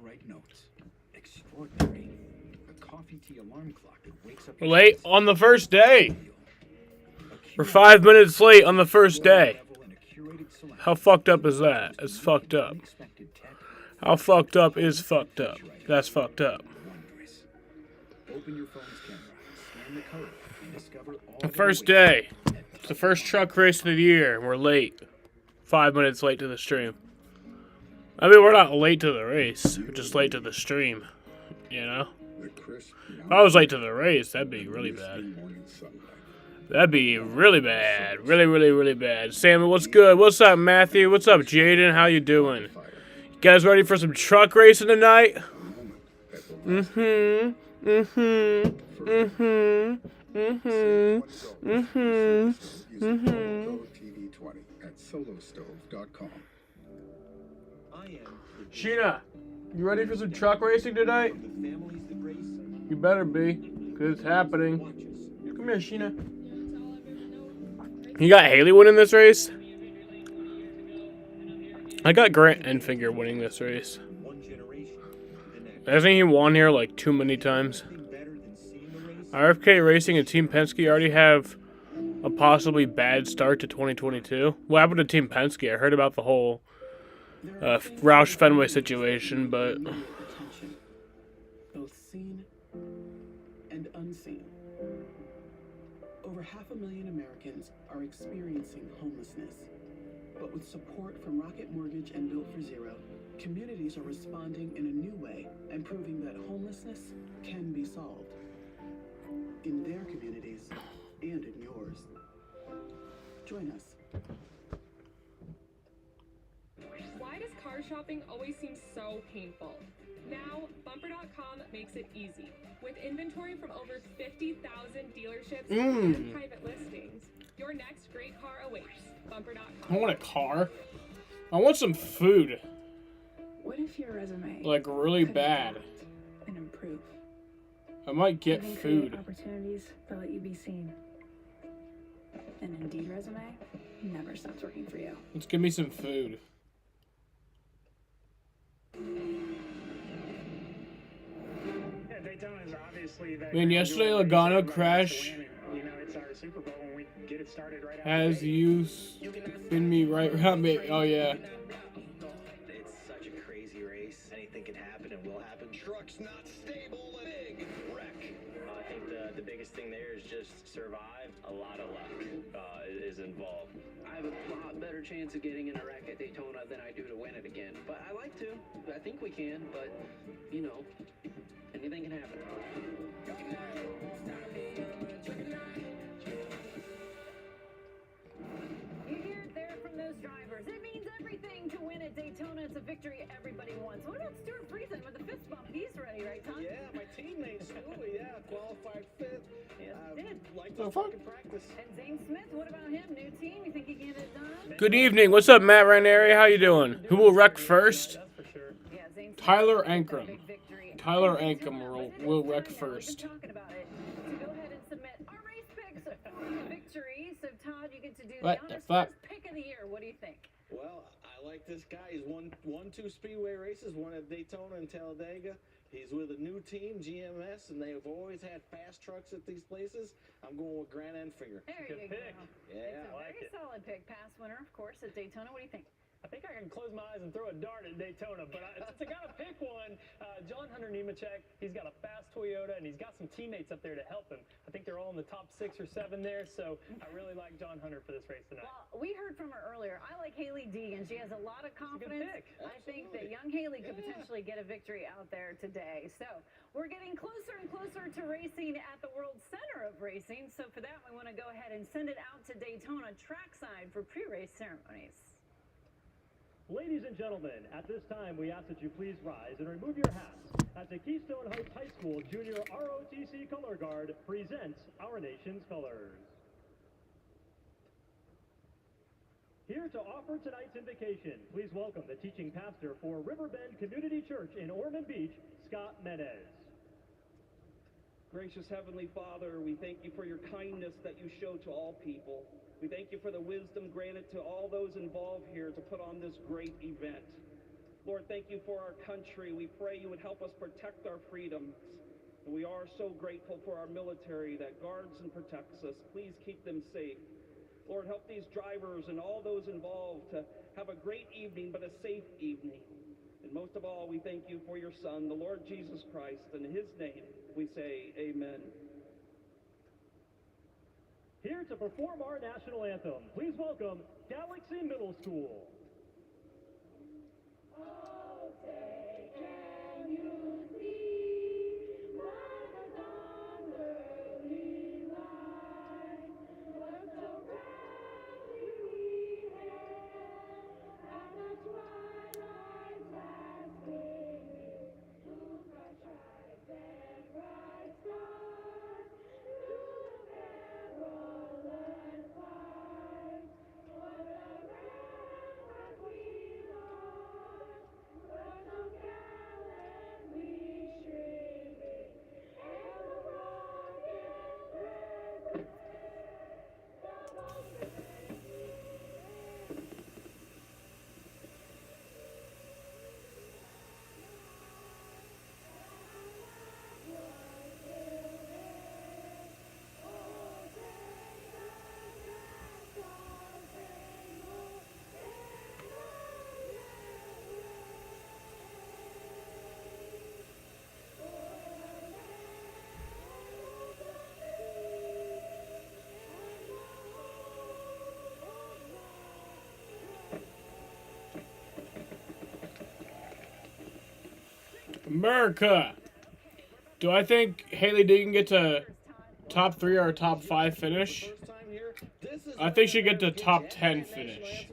write notes. Extraordinary. A coffee tea alarm clock that wakes up. We're late on the first day. We're 5 minutes late on the first day. How fucked up is that? It's fucked up. How fucked up is fucked up? That's fucked up. Open your phone's camera, scan the code, and discover all The first day. It's the first truck race of the year, and we're late. 5 minutes late to the stream. I mean, we're not late to the race. We're just late to the stream. You know? If I was late to the race, that'd be really bad. That'd be really bad. Really, really, really bad. Sam, what's good? What's up, Matthew? What's up, Jaden? How you doing? You guys ready for some truck racing tonight? Mm-hmm. Mm-hmm. Mm-hmm. Mm-hmm. Mm-hmm. Mm-hmm. Sheena, you ready for some truck racing tonight? You better be, because it's happening. Come here, Sheena. You got Haley winning this race? I got Grant Enfinger winning this race. Hasn't he won here like too many times? RFK Racing and Team Penske already have a possibly bad start to 2022. What happened to Team Penske? I heard about the whole Roush Fenway situation, but both seen and unseen. Over 500,000 Americans are experiencing homelessness. But with support from Rocket Mortgage and Built for Zero, communities are responding in a new way and proving that homelessness can be solved. In their communities and in yours. Join us. Why does car shopping always seem so painful? Now, Bumper.com makes it easy. With inventory from over 50,000 dealerships and private listings, your next great car awaits. Bumper.com. I want a car. I want some food. What if your resume Like really bad. and improve? I might get Even food. create opportunities that let you be seen. An Indeed resume never stops working for you. Let's give me some food. Yeah, Daytona is obviously that. Man, yesterday Logano crashed You know, it's our Super Bowl when we get it started right as you spin me right around me. Oh yeah. It's such a crazy race. Anything can happen and will happen. Truck's not stable. Big wreck. I think the biggest thing there is just survive. A lot of luck is involved. I have a lot better chance of getting in a wreck at Daytona than I do to win it again. But I like to. I think we can. But, you know, anything can happen. You hear it there from those drivers. It means everything to win at Daytona. It's a victory everybody wants. What about Stuart Friesen with the fist bump? He's ready, right, Tom? Yeah, my teammate Stewie, qualified fifth. Yes, he did. Like to fucking practice. And Zane Smith, what about him? New team? You think he can get it done? Good evening. What's up, Matt Ranieri? How you doing? Who will wreck first? Yeah, Zane Smith, Tyler big Ankrum. victory. Tyler Ankrum will wreck We've first. been talking about it. So go ahead and submit our race picks for the victory. So Todd, you get to do What the the honors fuck? first pick of the year. What do you think? Well, I like this guy. He's won two speedway races, one at Daytona and Talladega. He's with a new team, GMS, and they've always had fast trucks at these places. I'm going with Grant Enfinger. There you go. Yeah, It's a very solid pick. Past winner, of course, at Daytona. What do you think? I think I can close my eyes and throw a dart at Daytona, but since I got to pick one, John Hunter Nemechek, he's got a fast Toyota, and he's got some teammates up there to help him. I think they're all in the top 6 or 7 there, so I really like John Hunter for this race tonight. Well, we heard from her earlier. I like Haley Deegan. She has a lot of confidence. I think that young Haley could potentially get a victory out there today. So we're getting closer and closer to racing at the World Center of Racing. So for that, we want to go ahead and send it out to Daytona trackside for pre-race ceremonies. Ladies and gentlemen, at this time, we ask that you please rise and remove your hats as the Keystone Heights High School Junior ROTC Color Guard presents our nation's colors. Here to offer tonight's invocation, please welcome the teaching pastor for Riverbend Community Church in Ormond Beach, Scott Menez. Gracious Heavenly Father, we thank you for your kindness that you show to all people. We thank you for the wisdom granted to all those involved here to put on this great event. Lord, thank you for our country. We pray you would help us protect our freedoms. And we are so grateful for our military that guards and protects us. Please keep them safe. Lord, help these drivers and all those involved to have a great evening, but a safe evening. And most of all, we thank you for your Son, the Lord Jesus Christ. In his name, we say amen. Here to perform our national anthem, please welcome Galaxy Middle School. America. Do I think Haley Deegan gets a top 3 or a top 5 finish? I think she get the top 10 finish.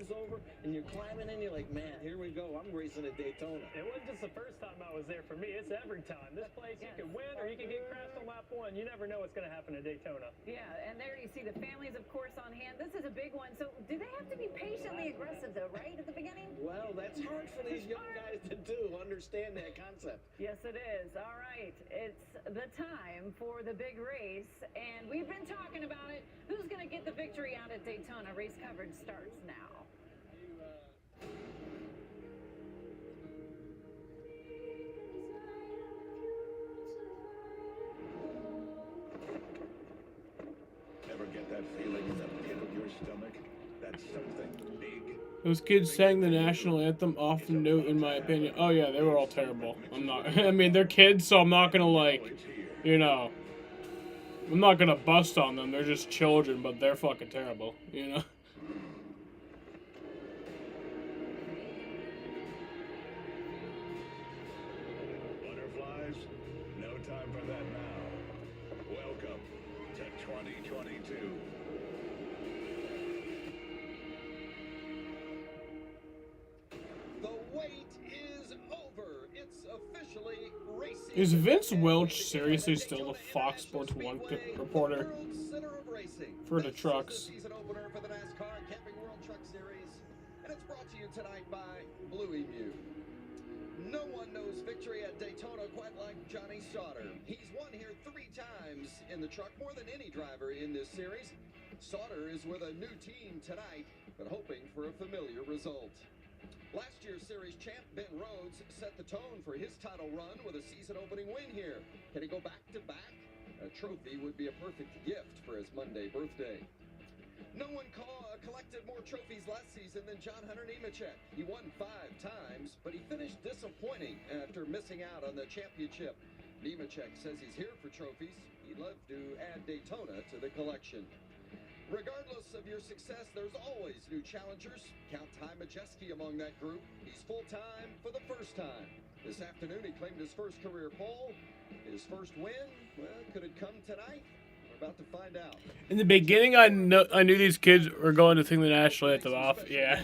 And you're climbing in, you're like, man, here we go. I'm racing at Daytona. It wasn't just the first time I was there for me. It's every time. This place, you can win or you can get crashed on lap 1. You never know what's going to happen at Daytona. Yeah, and there you see the families, of course, on hand. This is a big one. So do they have to be patiently aggressive, though, right, at the beginning? Well, that's hard for these young guys to do, understand that concept. Yes, it is. All right. It's the time for the big race, and we've been talking about it. Who's going to get the victory out at Daytona? Race coverage starts now. Ever get that feeling in the pit of your stomach? That's something big. Those kids sang the national anthem off note, in my opinion. Oh yeah, they were all terrible. I'm not. I mean, they're kids, so I'm not gonna I'm not gonna bust on them. They're just children, but they're fucking terrible. Butterflies? No time for that now. Welcome to 2022. The wait is over. It's officially racing. Is Vince Welch seriously still the Fox Sports 1 reporter for the trucks? Season opener for the NASCAR Camping World Truck Series, and it's brought to you tonight by Blue Emu. No one knows victory at Daytona quite like Johnny Sauter. He's won here 3 times in the truck, more than any driver in this series. Sauter is with a new team tonight, but hoping for a familiar result. Last year's series champ Ben Rhodes set the tone for his title run with a season-opening win here. Can he go back-to-back? A trophy would be a perfect gift for his Monday birthday. No one collected more trophies last season than John Hunter Nemechek. He won 5 times, but he finished disappointing after missing out on the championship. Nemechek says he's here for trophies. He'd love to add Daytona to the collection. Regardless of your success, there's always new challengers. Count Ty Majeski among that group. He's full-time for the first time. This afternoon, he claimed his first career pole. His first win, well, could it come tonight? We're about to find out. In the beginning, I knew these kids were going to sing the national anthem off. Yeah.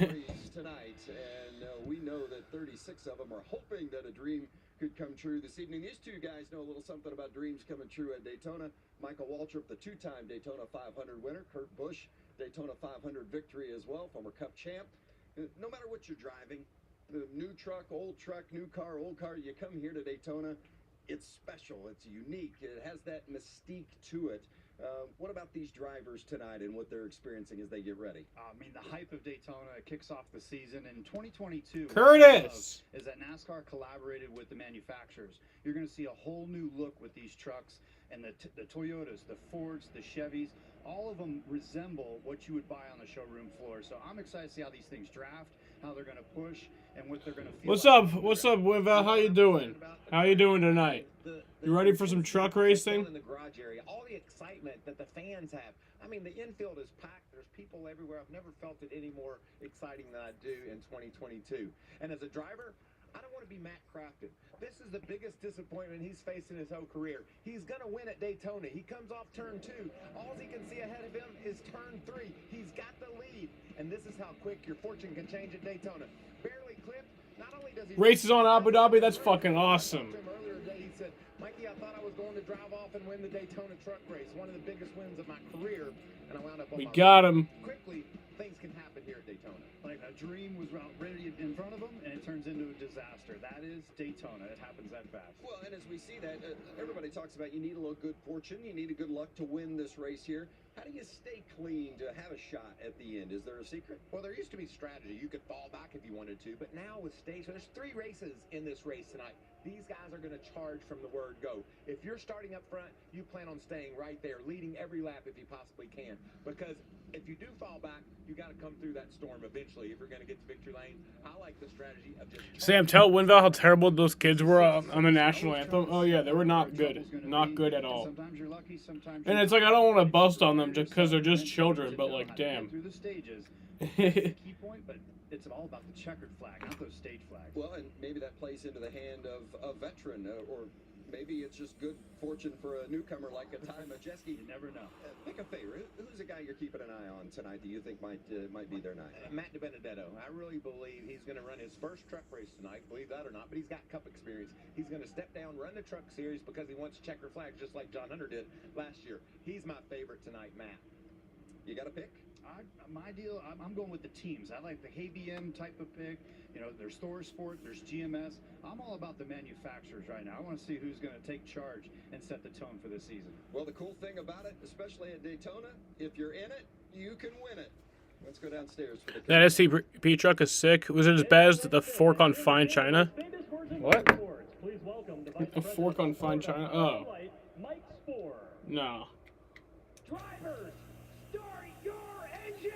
Tonight, and we know that 36 of them are hoping that a dream could come true this evening. These 2 guys know a little something about dreams coming true at Daytona. Michael Waltrip, the 2-time Daytona 500 winner. Kurt Busch, Daytona 500 victory as well, former Cup champ. No matter what you're driving, the new truck, new car, old car, you come here to Daytona, it's special, it's unique, it has that mystique to it. What about these drivers tonight and what they're experiencing as they get ready? I mean, the hype of Daytona kicks off the season in 2022. Curtis! Is that NASCAR collaborated with the manufacturers. You're going to see a whole new look with these trucks, and the Toyotas, the Fords, the Chevys, all of them resemble what you would buy on the showroom floor. So I'm excited to see how these things draft, how they're going to push, and what they're going to feel. What's up? What's up, Winval? How you doing? How you doing tonight? You ready for some truck racing? In the garage area, all the excitement that the fans have. I mean, the infield is packed. There's people everywhere. I've never felt it any more exciting than I do in 2022. And as a driver, I don't want to be Matt Crafton. This is the biggest disappointment he's faced in his whole career. He's going to win at Daytona. He comes off turn 2. All he can see ahead of him is turn 3. He's got the lead. And this is how quick your fortune can change at Daytona. Barely clipped. Not only does he Races on Abu Dhabi. That's fucking awesome. Earlier today, he said, Mikey, I thought I was going to drive off and win the Daytona truck race, one of the biggest wins of my career, and I wound up on We my got way. him. Quickly, things can happen here at Daytona. Like a dream was ready in front of them, and it turns into a disaster. That is Daytona. It happens that fast. Well, and as we see that, everybody talks about you need a little good fortune, you need a good luck to win this race here. How do you stay clean to have a shot at the end? Is there a secret? Well, there used to be strategy. You could fall back if you wanted to, but now with stage, there's 3 races in this race tonight. These guys are going to charge from the word go. If you're starting up front, you plan on staying right there, leading every lap if you possibly can. Because if you do fall back, you got to come through that storm eventually if you're going to get to victory lane. I like the strategy of just... Sam, tell Winval how terrible those kids were on the national anthem. Oh yeah, they were not good. Not good at all. Sometimes you're lucky, sometimes And it's like, I don't want to bust on them just because they're just children, but like, damn. through the stages. That's the key point, but it's all about the checkered flag, not those stage flags. Well, and maybe that plays into the hand of a veteran, or maybe it's just good fortune for a newcomer like a Ty Majeski. You never know. Pick a favorite. Who's a guy you're keeping an eye on tonight that you think might be their night? Matt DiBenedetto. I really believe he's going to run his first truck race tonight, believe that or not, but he's got Cup experience. He's going to step down, run the truck series because he wants checker flags just like John Hunter did last year. He's my favorite tonight, Matt. You got a pick? My deal, I'm going with the teams. I like the KBM type of pick. You know, there's Thor Sport, there's GMS. I'm all about the manufacturers right now. I want to see who's going to take charge and set the tone for this season. Well, the cool thing about it, especially at Daytona, if you're in it, you can win it. Let's go downstairs for the That SCP truck is sick. Was it as bad as the fork on Fine China? What? A fork on Fine China? Oh. No. Drivers, start your engine!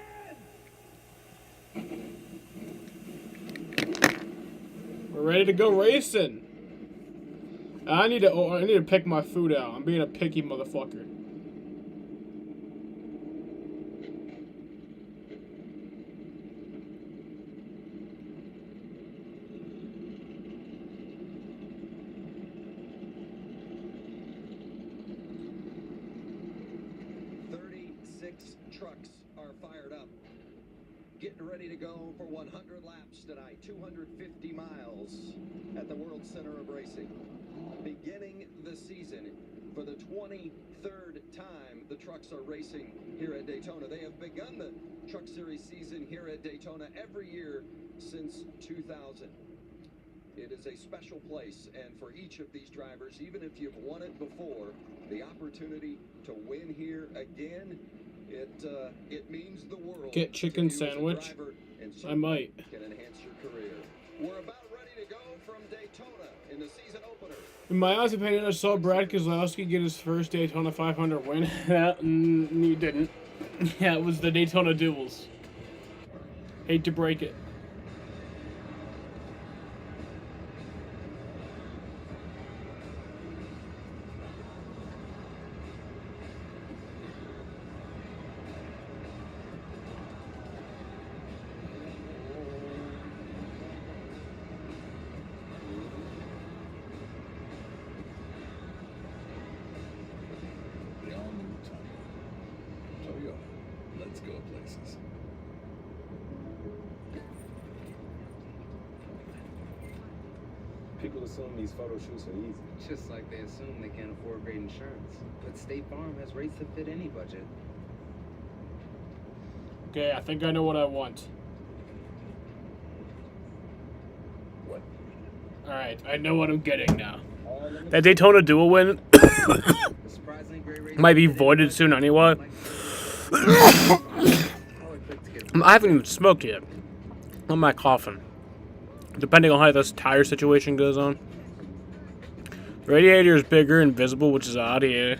We're ready to go racing. I need to pick my food out. I'm being a picky motherfucker. Trucks are fired up, getting ready to go for 100 laps tonight, 250 miles at the World Center of Racing. Beginning the season for the 23rd time the trucks are racing here at Daytona. They have begun the Truck Series season here at Daytona every year since 2000. It is a special place, and for each of these drivers, even if you've won it before, the opportunity to win here again, it means the world. Get chicken sandwich? I might. Can enhance your career. We're about ready to go from Daytona in the season opener. In my honest opinion, I saw Brad Keselowski get his first Daytona 500 win. He didn't. Yeah, it was the Daytona Duels. Hate to break it. Let's go places. People assume these photo shoots are easy. Just like they assume they can't afford great insurance. But State Farm has rates that fit any budget. Okay, I think I know what I want. What? Alright, I know what I'm getting now. That Daytona Duel win. Surprisingly, Might be voided soon anyway. I haven't even smoked yet. I'm not coughing. Depending on how this tire situation goes on. Radiator is bigger and visible, which is odd here.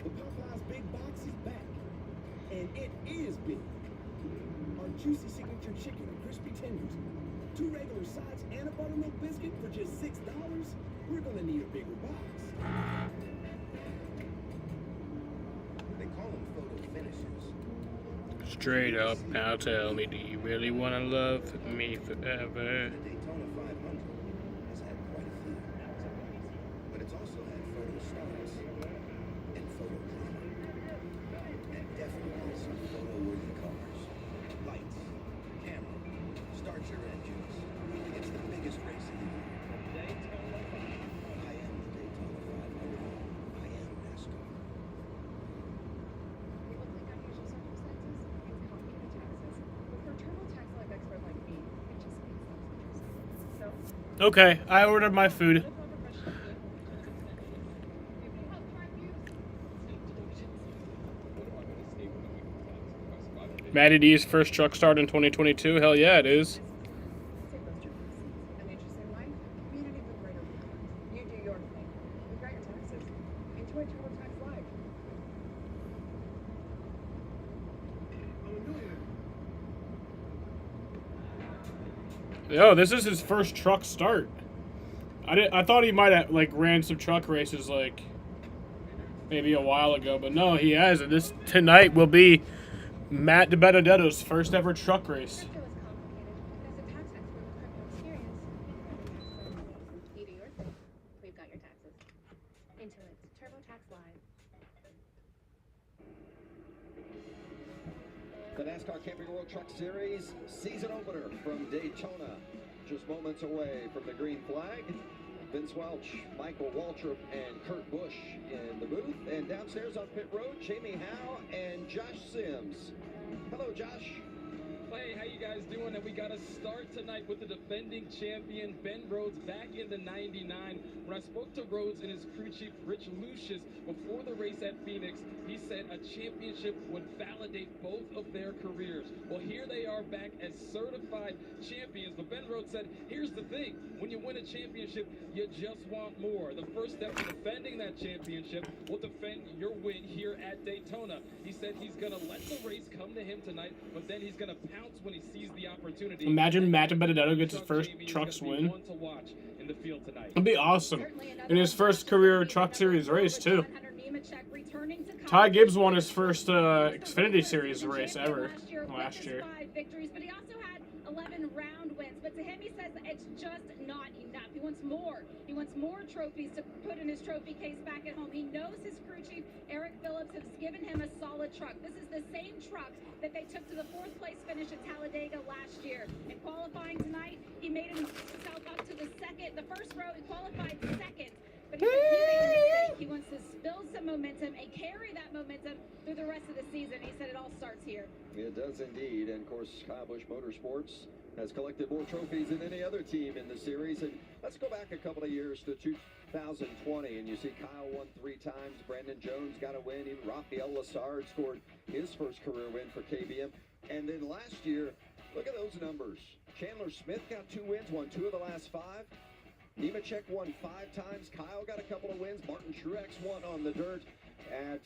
The Popeyes Big Box is back, and it is big. Our juicy signature chicken and crispy tenders, 2 regular sides, and a buttermilk biscuit for just $6. We're gonna need a bigger box. They call them photo finishes. Straight up, now tell me, do you really want to love me forever? The Daytona 500 has had quite a few, but it's also had photo stars and photo drama, and definitely some photo-worthy cars. Lights, camera, start your engines. It's the biggest race of the year. I am the Daytona 500. I am NASCAR. Okay, I ordered my food. Matty D's first truck start in 2022. Hell yeah, it is. Yo, this is his first truck start. I thought he might have like ran some truck races like maybe a while ago, but no, he hasn't. This tonight will be Matt DiBenedetto's first ever truck race. We've got your taxes. Intuit TurboTax Live. The NASCAR Camping World Truck Series season opener from Daytona. Just moments away from the green flag. Vince Welch, Michael Waltrip, and Kurt Busch in the booth. And downstairs on pit road, Jamie Howe and Josh Sims. Hello, Josh. Hey, how you guys doing? And we got to start tonight with the defending champion, Ben Rhodes, back in the 99. When I spoke to Rhodes and his crew chief, Rich Lucius, before the race at Phoenix, he said a championship would validate both of their careers. Well, here they are back as certified champions. But Ben Rhodes said, here's the thing. When you win a championship, you just want more. The first step to defending that championship will defend your win here at Daytona. He said he's going to let the race come to him tonight, but then he's going to pounce when he sees the opportunity. Imagine Matt DiBenedetto gets his first trucks win. It'd be awesome. In his first career truck series race, too. Ty Gibbs won his first Xfinity Series race ever last year. Victories, but he also had 11 round wins. But to him, he says it's just not enough. He wants more. He wants more trophies to put in his trophy case back at home. He knows his crew chief, Eric Phillips, has given him a solid truck. This is the same truck that they took to the 4th place finish at Talladega last year. In qualifying tonight, he made himself up to the first row. He qualified second. But he said he made a mistake. He wants to build some momentum and carry that momentum through the rest of the season. He said it all starts here. It does indeed. And of course, Kyle Busch Motorsports has collected more trophies than any other team in the series. And let's go back a couple of years to 2020, and you see Kyle won 3 times. Brandon Jones got a win. Even Rafael Lessard scored his first career win for KBM. And then last year, look at those numbers. Chandler Smith got 2 wins, won 2 of the last 5. Nemechek won 5 times. Kyle got a couple of wins. Martin Truex won on the dirt at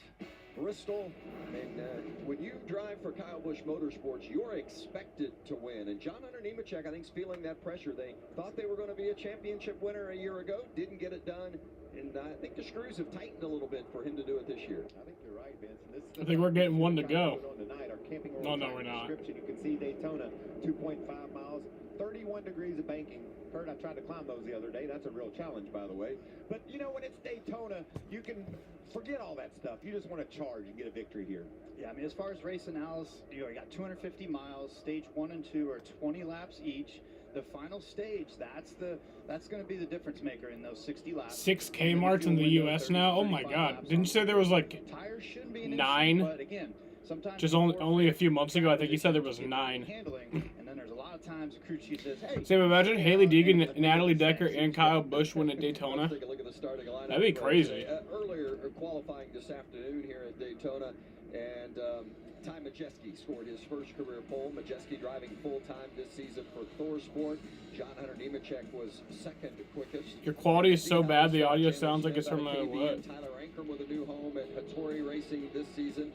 Bristol. And when you drive for Kyle Busch Motorsports, you're expected to win. And John Hunter Nemechek, I think, is feeling that pressure. They thought they were going to be a championship winner a year ago. Didn't get it done. And I think the screws have tightened a little bit for him to do it this year. I think you're right, Vince. And this is I think we're getting one to go. Tonight, our camping No, we're not. description. You can see Daytona, 2.5 miles, 31 degrees of banking. Kurt, I tried to climb those the other day. That's a real challenge, by the way. But, you know, when it's Daytona, you can forget all that stuff. You just want to charge and get a victory here. Yeah, I mean, as far as race analysis, you got 250 miles. Stage 1 and 2 are 20 laps each. The final stage, that's going to be the difference maker in those 60 laps. 6 Kmarts in the U.S. now? Oh, my God. Didn't you say there was, like, Tires shouldn't be an 9? issue, but again, Sometimes Just it's only a few months ago, I think he drivers said there that was get 9. handling, and then there's a lot of times the crew chief says, "Hey." So imagine Haley Deegan, Natalie Decker, and Kyle Busch win at Daytona. Let's take a look at the starting lineup. That'd be crazy. Earlier qualifying this afternoon here at Daytona, and Ty Majeski scored his first career pole. Majeski driving full-time this season for Thor Sport. John Hunter Nemechek was second quickest. Your quality is so bad, the audio sounds like it's from what? Tyler Ankrum with a new home at Hattori Racing this season.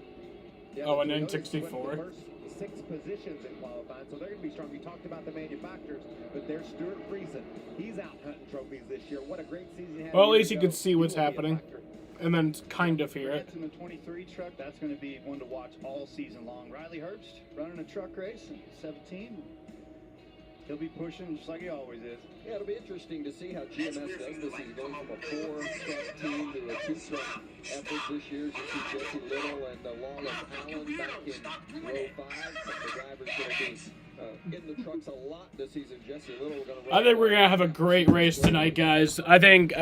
Oh, an N64. 6 positions in qualifying, so they're going to be strong. You talked about the manufacturers, but there's Stuart Friesen. He's out hunting trophies this year. What a great season he had. Well, at least you can see what's happening, and then kind of hear it. In the 23 truck, that's going to be one to watch all season long. Riley Herbst running a truck race in 17. He'll be pushing just like he always is. Yeah, it'll be interesting to see how GMS does this. He's going from a 4-truck team to a 2-truck effort this year. You see Jesse Little and Lawless Allen back in row 5. The drivers going to be in the trucks a lot this season. Jesse Little going to I think we're going to have a great race tonight, guys. I think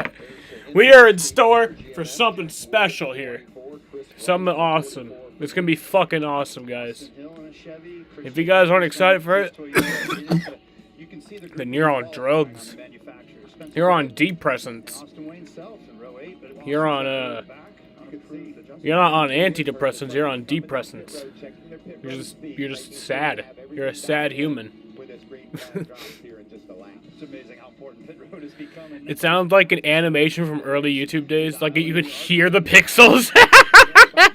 we are in store for something special here. Something awesome. It's going to be fucking awesome, guys. If you guys aren't excited for it, then you're on drugs. You're on depressants. You're on you're not on antidepressants, you're on depressants. You're just sad. You're a sad human. It sounds like an animation from early YouTube days. Like you could hear the pixels.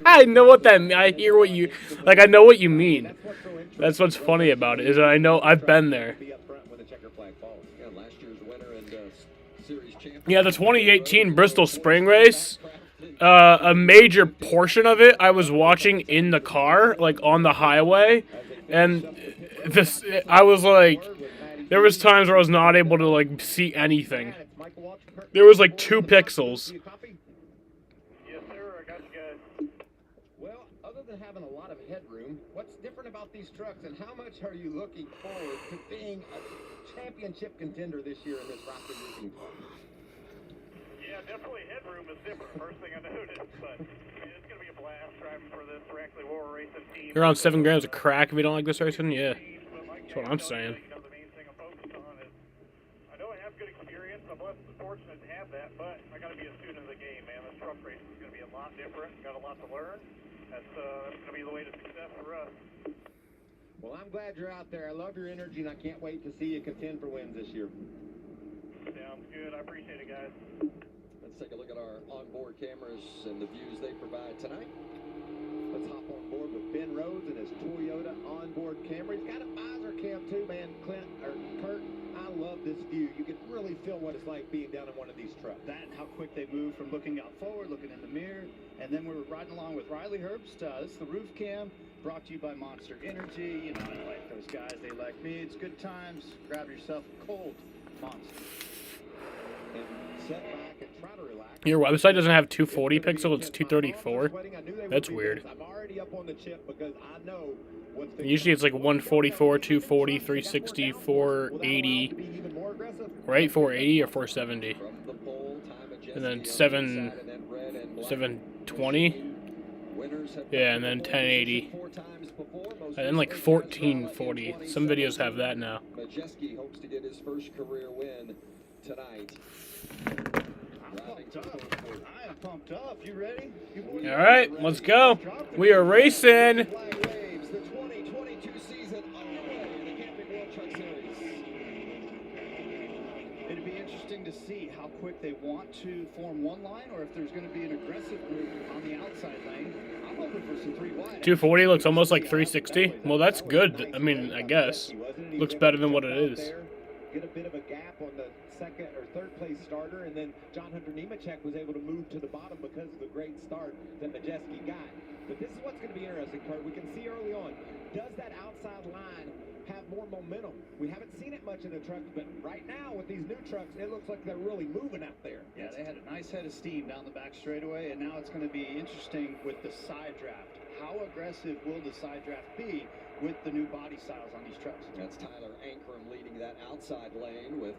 I know what that means. I hear what you like. I know what you mean. That's what's funny about it, is that I know I've been there. Yeah, the 2018 Bristol Spring Race, a major portion of it I was watching in the car, like on the highway, and I was like, there was times where I was not able to like see anything. There was like 2 pixels. Yes, sir. I got you guys. Well, other than having a lot of headroom, what's different about these trucks, and how much are you looking forward to being a championship contender this year in this Rocky Racing car? Yeah, definitely headroom is different. First thing I noticed, but it's going to be a blast driving for this Rackley War Racing team. You're on 7 grams of crack if you don't like this racing? Yeah. That's what I'm saying. The main thing I'm focused on is, I know I have good experience. I'm blessed and fortunate to have that, but I got to be a student of the game, man. This truck race is going to be a lot different. Got a lot to learn. That's going to be the way to success for us. Well, I'm glad you're out there. I love your energy, and I can't wait to see you contend for wins this year. Sounds good. I appreciate it, guys. Let's take a look at our onboard cameras and the views they provide tonight. Let's hop on board with Ben Rhodes and his Toyota onboard camera. He's got a visor cam too, man. Kurt, I love this view. You can really feel what it's like being down in one of these trucks. That and how quick they move from looking out forward, looking in the mirror, and then we're riding along with Riley Herbst. This is the roof cam, brought to you by Monster Energy. You know, I like those guys. They like me. It's good times. Grab yourself a cold Monster. And set back and try to relax. Your website doesn't have 240 pixels, it's 234. That's weird. I'm already up on the chip because I know what's Usually it's like 144, 240, 360, 480, right? 480 or 470. And then 720. Yeah, and then 1080. And then like 1440. Some videos have that now. Majeski hopes to get his first career win tonight. I am pumped up. You ready? All right, let's go. We are racing. The 2022 season underway in the Camping World Truck Series. It'd be interesting to see how quick they want to form one line, or if there's going to be an aggressive group on the outside lane. I'm hoping for some 3 wide. 240 looks almost like 360. Well, that's good. I mean, I guess. Looks better than what it is. Get a bit of a gap on the second or third place starter, and then John Hunter Nemechek was able to move to the bottom because of the great start that Majeski got. But this is what's going to be interesting, Kurt. We can see early on, does that outside line have more momentum? We haven't seen it much in the trucks, but right now with these new trucks, it looks like they're really moving out there. Yeah, they had a nice head of steam down the back straightaway, and now it's going to be interesting with the side draft. How aggressive will the side draft be with the new body styles on these trucks? That's Tyler Ankrum leading that outside lane with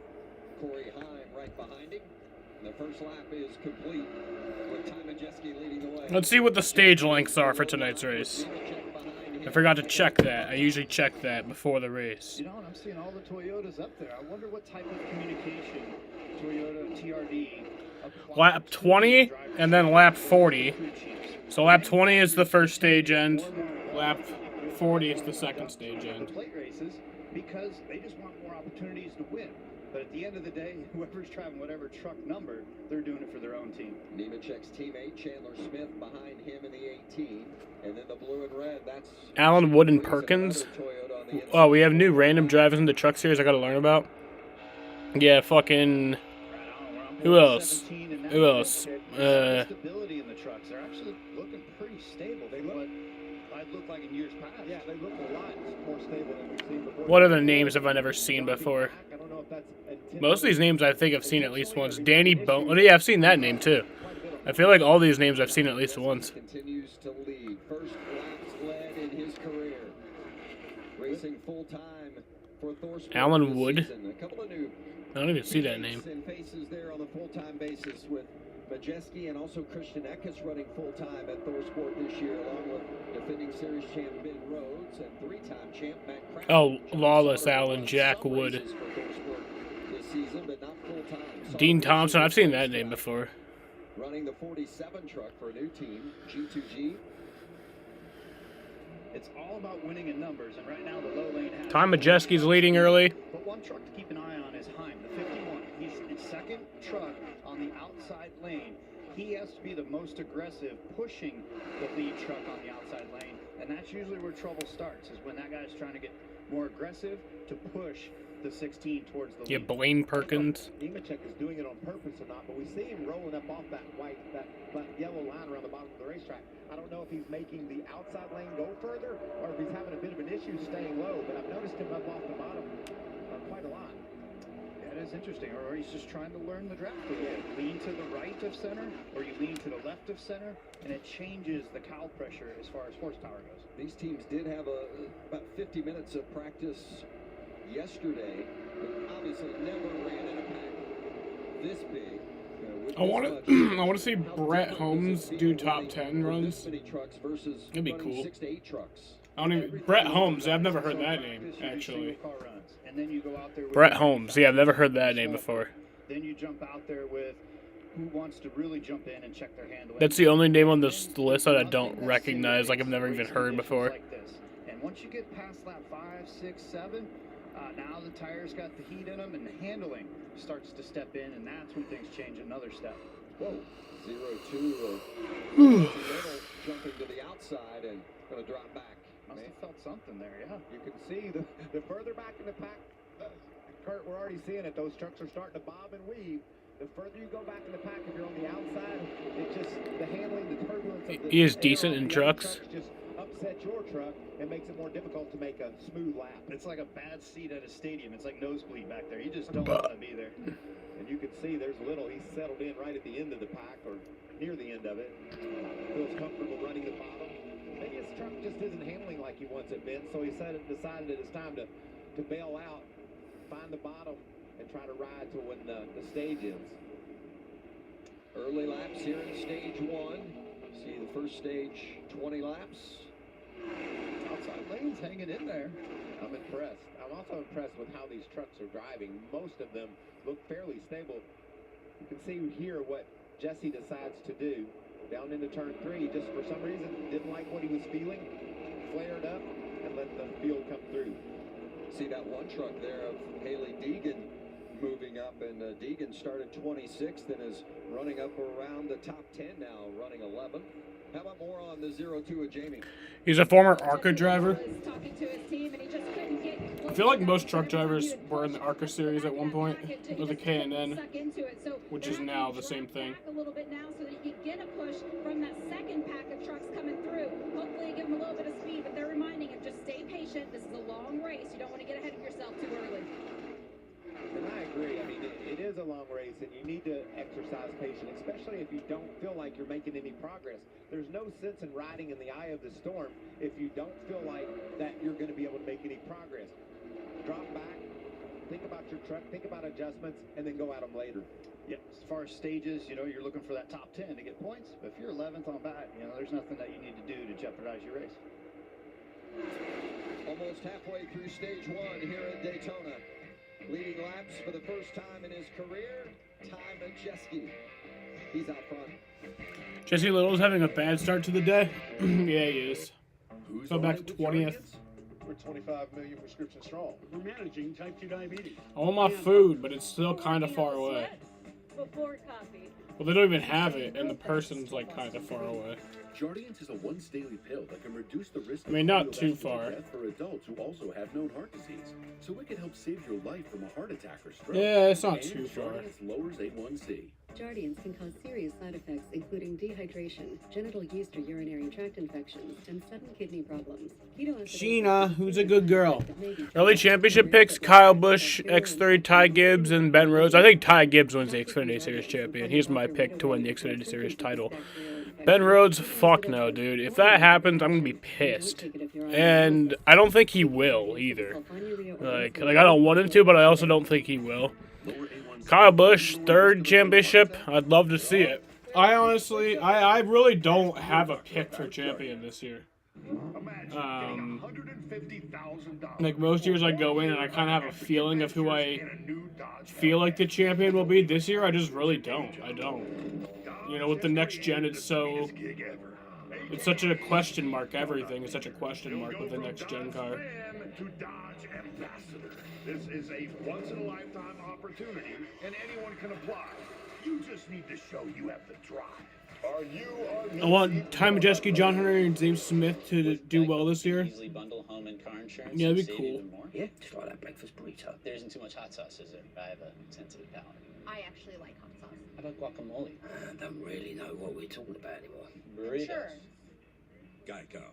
Corey Heim right behind him. The first lap is complete with Ty Majeski leading the way. Let's see what the stage lengths are for tonight's race. I forgot to check that. I usually check that before the race. You know, and I'm seeing all the Toyotas up there. I wonder what type of communication Toyota TRD Lap 20 and then lap 40. So lap 20 is the first stage end. Lap 40 is the second stage end. plate races because they just want more opportunities to win. But at the end of the day, whoever's driving whatever truck number, they're doing it for their own team. Nemechek's teammate Chandler Smith behind him in the 18, and then the blue and red. That's Alan Wood and Perkins. Oh, we have new random drivers in the truck series I gotta learn about. Yeah, fucking. Who else? Who else? Stability in the trucks. They're actually looking pretty stable. They look. I'd look like in years past. Yeah, they look a lot more stable than we've seen before. What other names have I never seen before? Most of these names I think I've seen at least once. Danny Bone. Oh yeah, I've seen that name too. I feel like all these names I've seen at least once. Continues to lead. First laps led in his career. Racing full time for Thorsport. Alan Wood. A couple of new I don't even see that name. and faces there on the full-time basis with Majeski and also Christian Eckes running full-time at Thorsport this year, along with defending series champ Ben Rhodes and three-time champ Matt Craft. Oh, Lawless Alan, Jack Wood. This season, but not full-time. Dean Thompson, I've seen that name before. Running the 47 truck for a new team, G2G. It's all about winning in numbers, and right now the low lane has... Ty Majeski's leading early. But one truck to keep an eye on is Heim, the 51. He's the second truck on the outside lane. He has to be the most aggressive, pushing the lead truck on the outside lane, and that's usually where trouble starts, is when that guy's trying to get more aggressive to push the 16 towards the lead. Yeah, Blaine Perkins. Nemechek is doing it on purpose or not, but we see him rolling up off that that yellow line around the bottom of the racetrack. I don't know if he's making the outside lane go further or if he's having a bit of an issue staying low, but I've noticed him up off the bottom quite a lot. Yeah, it is interesting. Or he's just trying to learn the draft a little. Lean to the right of center, or you lean to the left of center, and it changes the cowl pressure as far as horsepower goes. These teams did have about 50 minutes of practice yesterday, but obviously never ran in a pack this big. I want to see Brett Holmes do top 10 runs. That'd be cool. 6 to 8 trucks. I don't even Brett Holmes. I've never heard that name actually. And then you go out there with Brett Holmes. Yeah, I've never heard that name before. Then you jump out there with who wants to really jump in and check their handling. That's the only name on this list that I don't recognize. Like I've never even heard before. And once you get past lap 5, 6, 7, now the tires got the heat in them, and the handling starts to step in, and that's when things change another step. Whoa, 0-2 jumping to the outside and going to drop back. Must have felt something there, yeah. You can see the further back in the pack, Kurt, we're already seeing it. Those trucks are starting to bob and weave. The further you go back in the pack, if you're on the outside, it just, the handling, the turbulence of the He is decent in trucks. Just upset your truck and makes it more difficult to make a smooth lap. It's like a bad seat at a stadium. It's like nosebleed back there. You just don't want to be there. And you can see there's Little. He's settled in right at the end of the pack, or near the end of it. Feels comfortable running the bottom. Maybe his truck just isn't handling like he wants it, Ben, so he decided that it's time to bail out, find the bottom, and try to ride to when the stage ends. Early laps here in stage 1. See the first stage 20 laps. Outside lane's hanging in there. I'm impressed. I'm also impressed with how these trucks are driving. Most of them look fairly stable. You can see here what Jesse decides to do. Down into turn 3, just for some reason didn't like what he was feeling, flared up, and let the field come through. See that one truck there of Haley Deegan moving up, and Deegan started 26th and is running up around the top 10 now, running 11th. How about more on the 0-2 of Jamie? He's a former ARCA driver. I feel like most truck drivers were in the ARCA series at one point with the K&N, which is now the same thing. A little bit now so that you can get a push from that second pack of trucks coming through. Hopefully give them a little bit of speed, but they're reminding him, just stay patient. This is a long race. You don't want to get ahead of yourself too early. And I agree. I mean, it is a long race, and you need to exercise patience, especially if you don't feel like you're making any progress. There's no sense in riding in the eye of the storm if you don't feel like that you're going to be able to make any progress. Drop back, think about your truck, think about adjustments, and then go at them later. Yeah, as far as stages, you know, you're looking for that top 10 to get points. But if you're 11th on bat, you know, there's nothing that you need to do to jeopardize your race. Almost halfway through stage one here at Daytona. Leading laps for the first time in his career, Ty Majeski. He's out front. Jesse Little's having a bad start to the day. Yeah, he is. Go back 20th. We're 25 million prescriptions strong. We're managing type 2 diabetes. I want my food, but it's still kind of far away. Before coffee. Well, they don't even have it, and the person's like kind of far away. Jardiance is a once daily pill that can reduce the risk I mean, not of too cardiovascular far. death for adults who also have known heart disease. So it can help save your life from a heart attack or stroke. Yeah, it's not And too far. Jardiance lowers A1C. Jardiance can cause serious side effects, including dehydration, genital yeast or urinary tract infections, and sudden kidney problems. Sheena, who's a good girl. Early championship picks: Kyle Busch, X3, Ty Gibbs, and Ben Rhodes. I think Ty Gibbs wins the Xfinity Series champion. He's my pick to win the Xfinity Series title. Ben Rhodes, fuck no, dude. If that happens, I'm gonna be pissed. And I don't think he will either. Like I don't want him to, but I also don't think he will. Kyle Busch, third championship. I'd love to see it. I honestly, I really don't have a pick for champion this year. Like most years I go in and I kind of have a feeling of who I feel like the champion will be. This year I just really don't. I don't. You know, with the next gen, it's such a question mark. Everything is such a question mark with the next gen car. To Dodge Ambassador. This is a once-in-a-lifetime opportunity, and anyone can apply. You just need to show you have the drive. I want Ty Majeski, John Hunter, and James Smith to do well this year. Easily bundle home and car insurance. Yeah, that'd and be save cool. even more. Yeah, just like that breakfast burrito. There isn't too much hot sauce, is there? I have a sensitive palate. I actually like hot sauce. How about guacamole? I don't really know what we're talking about anymore. Burritos. Sure. Geico.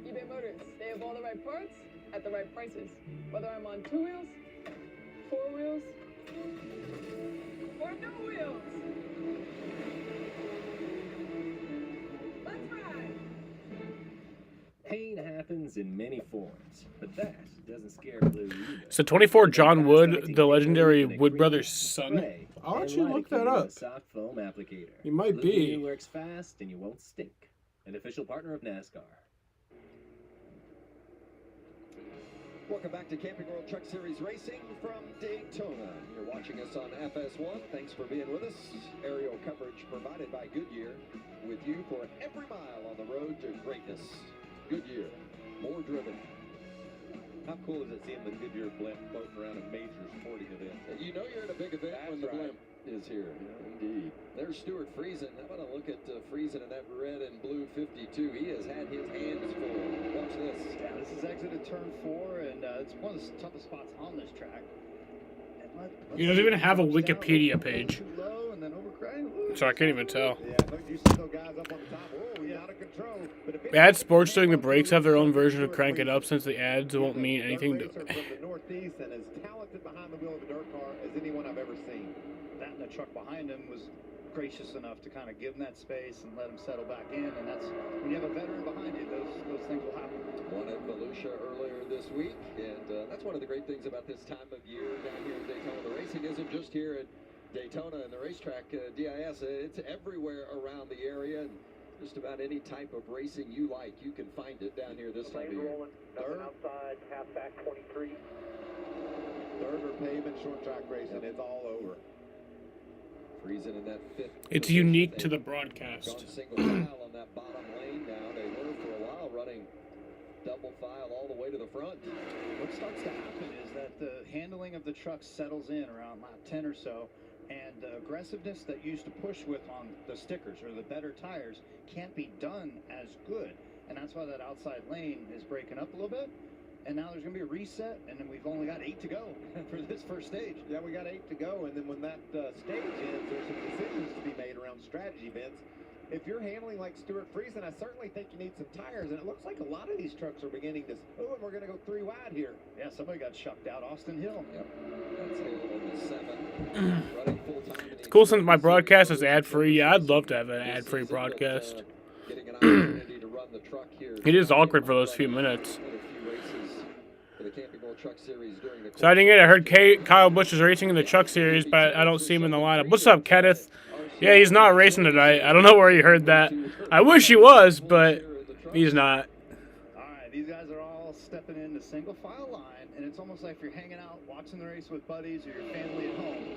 eBay Motors. They have all the right parts at the right prices. Whether I'm on 2 wheels, 4 wheels, or no wheels. Let's ride. Pain happens in many forms, but that doesn't scare Blue either. So 24 John Wood, the legendary Wood Brothers' son. I'll actually look that up. Soft foam applicator. He might be. It works fast and you won't stink. An official partner of NASCAR. Welcome back to Camping World Truck Series Racing from Daytona. You're watching us on FS1. Thanks for being with us. Aerial coverage provided by Goodyear. With you for every mile on the road to greatness. Goodyear, more driven. How cool is it seeing the Goodyear blimp floating around a major sporting event? You know you're at a big event when the blimp is here. Indeed. There's Stuart Friesen. How about a look at Friesen in that red and blue 52? He has had his hands full. Watch this. Yeah, this is exited turn 4, and it's one of the toughest spots on this track. He doesn't even have a Wikipedia page. Low and then overcrank. So I can't even tell. Yeah, look, you see those guys up on the top. Oh, he's out of control. But if Ad Sports doing the breaks have their own version of Crank It Up since the ads won't mean anything to. from the Northeast and as talented behind the wheel of a dirt car as anyone I've ever seen. That and the truck behind him was gracious enough to kind of give him that space and let him settle back in. And that's when you have a veteran behind you, those things will happen. Won at Volusia earlier this week, and that's one of the great things about this time of year down here in Daytona. The racing isn't just here at Daytona and the racetrack, DIS. It's everywhere around the area. And just about any type of racing you like, you can find it down here this time of year. Third, outside, half back 23. third or pavement short track racing, it's all over. Friesen in that fifth. It's unique to the broadcast. Gone single file on that bottom lane now. They were for a while running double file all the way to the front. What starts to happen is that the handling of the truck settles in around lap 10 or so, and the aggressiveness that you used to push with on the stickers or the better tires can't be done as good. And that's why that outside lane is breaking up a little bit. And now there's going to be a reset, and then we've only got 8 to go for this first stage. Yeah, we got 8 to go, and then when that stage ends, there's some decisions to be made around strategy, Vince. If you're handling like Stuart Friesen, I certainly think you need some tires, and it looks like a lot of these trucks are beginning to, oh, and we're going to go 3 wide here. Yeah, somebody got shucked out. Austin Hill. Yep, that's Hill on the 7. Running full time. It's cool since my broadcast is ad-free. Yeah, I'd love to have an ad-free broadcast. Getting an opportunity to run the truck here. It is awkward for those few minutes. For the Camping World Truck Series during the So I didn't get it. I heard Kyle Busch is racing in the Truck Series, but I don't see him in the lineup. What's up, Kenneth? Yeah, he's not racing tonight. I don't know where you heard that. I wish he was, but he's not. All right, these guys are all stepping into single file line, and it's almost like you're hanging out watching the race with buddies or your family at home.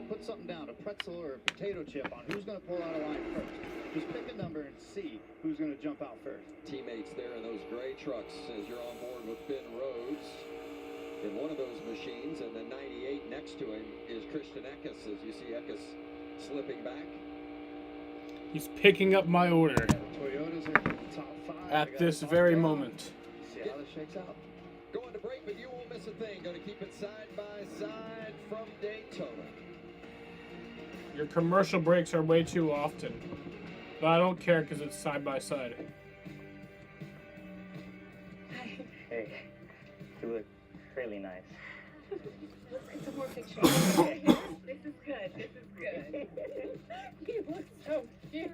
Put something down, a pretzel or a potato chip on who's going to pull out of line first. Just pick a number and see who's going to jump out first. Teammates there in those gray trucks as you're on board with Ben Rhodes in one of those machines, and then 98 next to him is Christian Eckes as you see Eckes slipping back. He's picking up my order Toyotas are in the top 5 at this very moment. See how this shakes out. Going to break, but you won't miss a thing. Going to keep it side by side from Daytona. Your commercial breaks are way too often. But I don't care because it's side by side. Hey, you look really nice. Let's get some more pictures. This is good. This is good. You look so cute.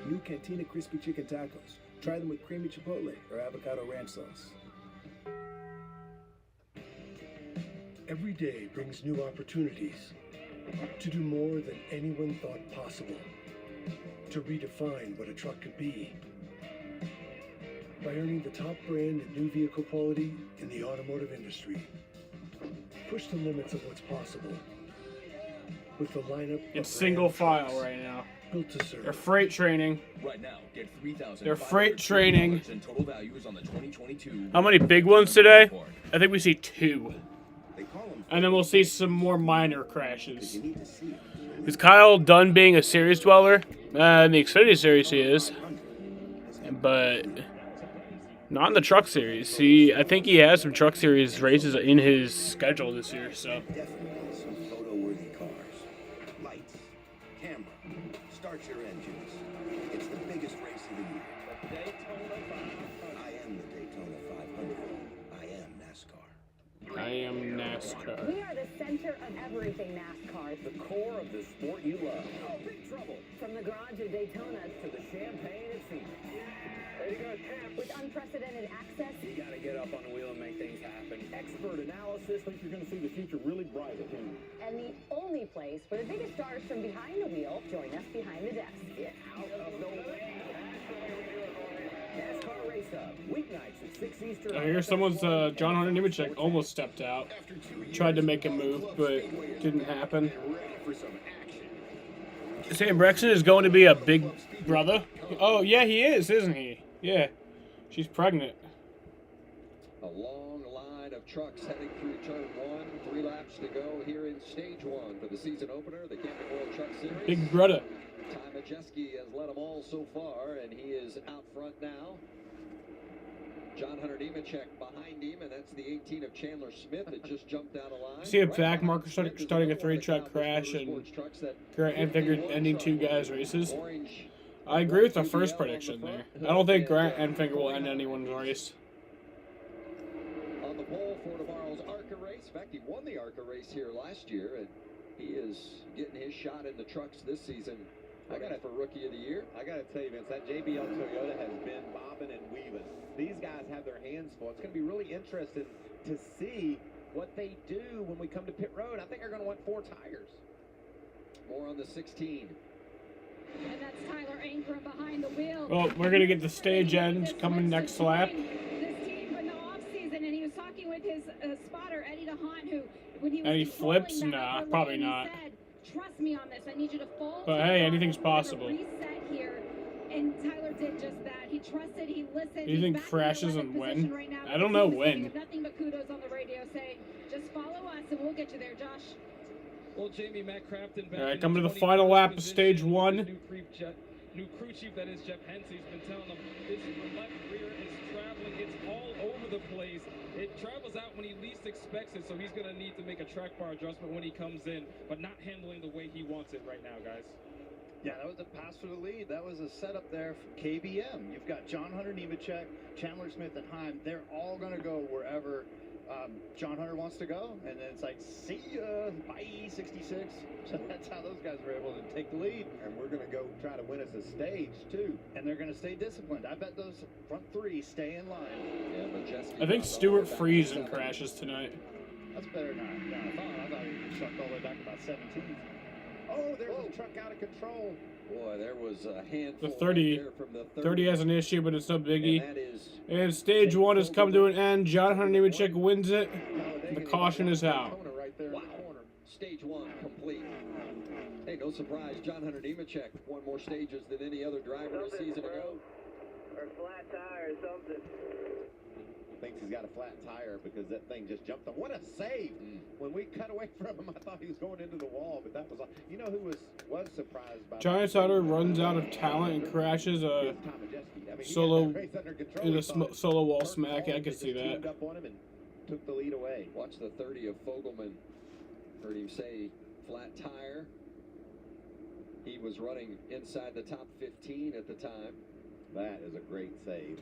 New Cantina Crispy Chicken Tacos. Try them with creamy chipotle or avocado ranch sauce. Every day brings new opportunities to do more than anyone thought possible, to redefine what a truck could be. By earning the top brand in new vehicle quality in the automotive industry. Push the limits of what's possible. With the lineup It's single file right now. built to serve. They're freight training. Right now, get 3,000. They're freight training. And total values on the 2022. How many big ones today? I think we see 2. And then we'll see some more minor crashes. Is Kyle done being a series dweller? In the Xfinity Series he is. But not in the Truck Series. I think he has some Truck Series races in his schedule this year, so. Definitely some photo-worthy cars. Lights, camera, start your engines. It's the biggest race of the year. I am the Daytona 500. I am NASCAR. I am NASCAR. We are the center of everything NASCAR. The core of the sport you love. Oh, big trouble. From the garage of Daytona To the champagne at Phoenix. Ready to go, Champ. with unprecedented access. You got to get up on the wheel and make things happen. Expert analysis. I think you're going to see the future really bright at Henry. And the only place where the biggest stars from behind the wheel join us behind the desk. Get out of the way. NASCAR Race Hub. Weeknights at 6 Eastern. I hear someone's John Hunter Nemechek almost stepped out. Tried to make a move, but didn't happen. Sam Brexton is going to be a big brother. Oh, yeah, he is, isn't he? Yeah. She's pregnant. A long line of trucks heading through turn 1. 3 laps to go here in stage 1 for the season opener, the Camping World Truck Series. Big brother. Ty Majeski has led them all so far, and he is out front now. John Hunter Nemechek behind him, and that's the 18 of Chandler Smith that just jumped out of line. See a back marker starting a 3-track crash and Grant Enfinger ending 2 guys' races. I agree with the first prediction there. I don't think Grant Enfinger will end anyone's race. On the pole for tomorrow's ARCA race. In fact, he won the ARCA race here last year, and he is getting his shot in the trucks this season. I got it for Rookie of the Year. I got to tell you, Vince, that JBL Toyota has been bobbing and weaving. These guys have their hands full. It's going to be really interesting to see what they do when we come to pit road. I think they're going to want 4 tires. More on the 16. And that's Tyler Ankrum behind the wheel. Well, we're going to get the stage end coming next lap. This team in the offseason, and he was talking with his spotter, Eddie DeHaan, who, when he was Any controlling flips? that Nah, upper probably lane, he not. said, trust me on this. I need you to fold. But hey, anything's possible. Reset here. And Tyler did just that. He trusted, he listened. Do you think crashes and when? I don't know when. Nothing but kudos on the radio saying, just follow us and we'll get you there, Josh. Well, Jamie, Matt Crafton. All right, coming to the final lap of stage 1. New crew chief, that is Jeff Hensey's been telling them this left rear is traveling. It's all over the place. It travels out when he least expects it, so he's going to need to make a track bar adjustment when he comes in, but not handling the way he wants it right now, guys. Yeah, that was a pass for the lead. That was a setup there for KBM. You've got John Hunter Nemechek, Chandler Smith, and Heim. They're all going to go wherever John Hunter wants to go, and then it's like, see ya, bye, 66. So that's how those guys were able to take the lead. And we're going to go try to win us a stage, too. And they're going to stay disciplined. I bet those front three stay in line. Yeah, Majeski. I think Stuart Friesen crashes tonight. That's better than I thought he was shucked all the way back about 17. Oh, there's a truck out of control. Boy, there was a handful. The 30, right there from the 30 has an issue, but it's no biggie. And that is And stage 1 has come to an end. John Hunter Nemechek wins it. The caution is out. Right there in the corner. Stage 1 complete. Hey, no surprise, John Hunter Nemechek won more stages than any other driver a season ago. Or flat tire or something. Thinks he's got a flat tire because that thing just jumped on. What a save! When we cut away from him, I thought he was going into the wall, but that was all. You know who was surprised by Giant Sutter runs out of talent and crashes a solo in a solo wall smack. I can see that. Up on him and took the lead away. Watch the 30 of Fogelman. Heard him say flat tire. He was running inside the top 15 at the time. That is a great save.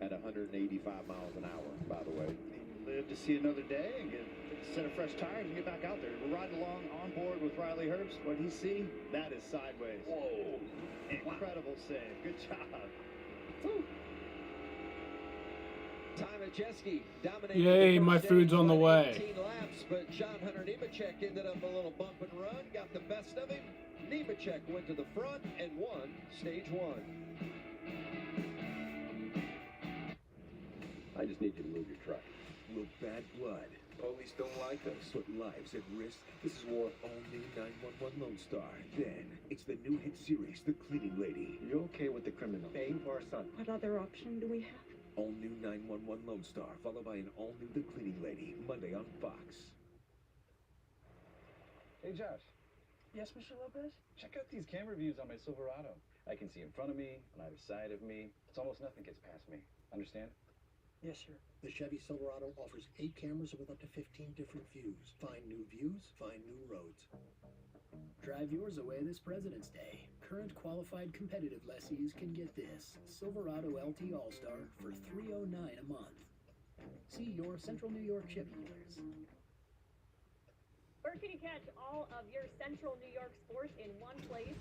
At 185 miles an hour, by the way. Live to see another day and get a set of fresh tires and get back out there. We're riding along on board with Riley Herbst. What did he see? That is sideways. Whoa. Incredible save. Good job. Woo. Ty Majeski dominated. Yay, my food's on the way. 18 laps, but John Hunter Nemechek ended up a little bump and run, got the best of him. Nemechek went to the front and won stage 1. I just need you to move your truck. We're bad blood. Police don't like us. Put lives at risk. This is war. All-new 911 Lone Star. Then, it's the new hit series, The Cleaning Lady. You're okay with the criminal? Babe or son? What other option do we have? All-new 911 Lone Star, followed by an all-new The Cleaning Lady, Monday on Fox. Hey, Josh. Yes, Mr. Lopez? Check out these camera views on my Silverado. I can see in front of me, on either side of me. It's almost nothing gets past me. Understand? Yes, sir. The Chevy Silverado offers 8 cameras with up to 15 different views. Find new views, find new roads. Drive yours away this President's Day. Current qualified competitive lessees can get this Silverado LT All-Star for $309 a month. See your Central New York Chevy dealers. Where can you catch all of your Central New York sports in one place?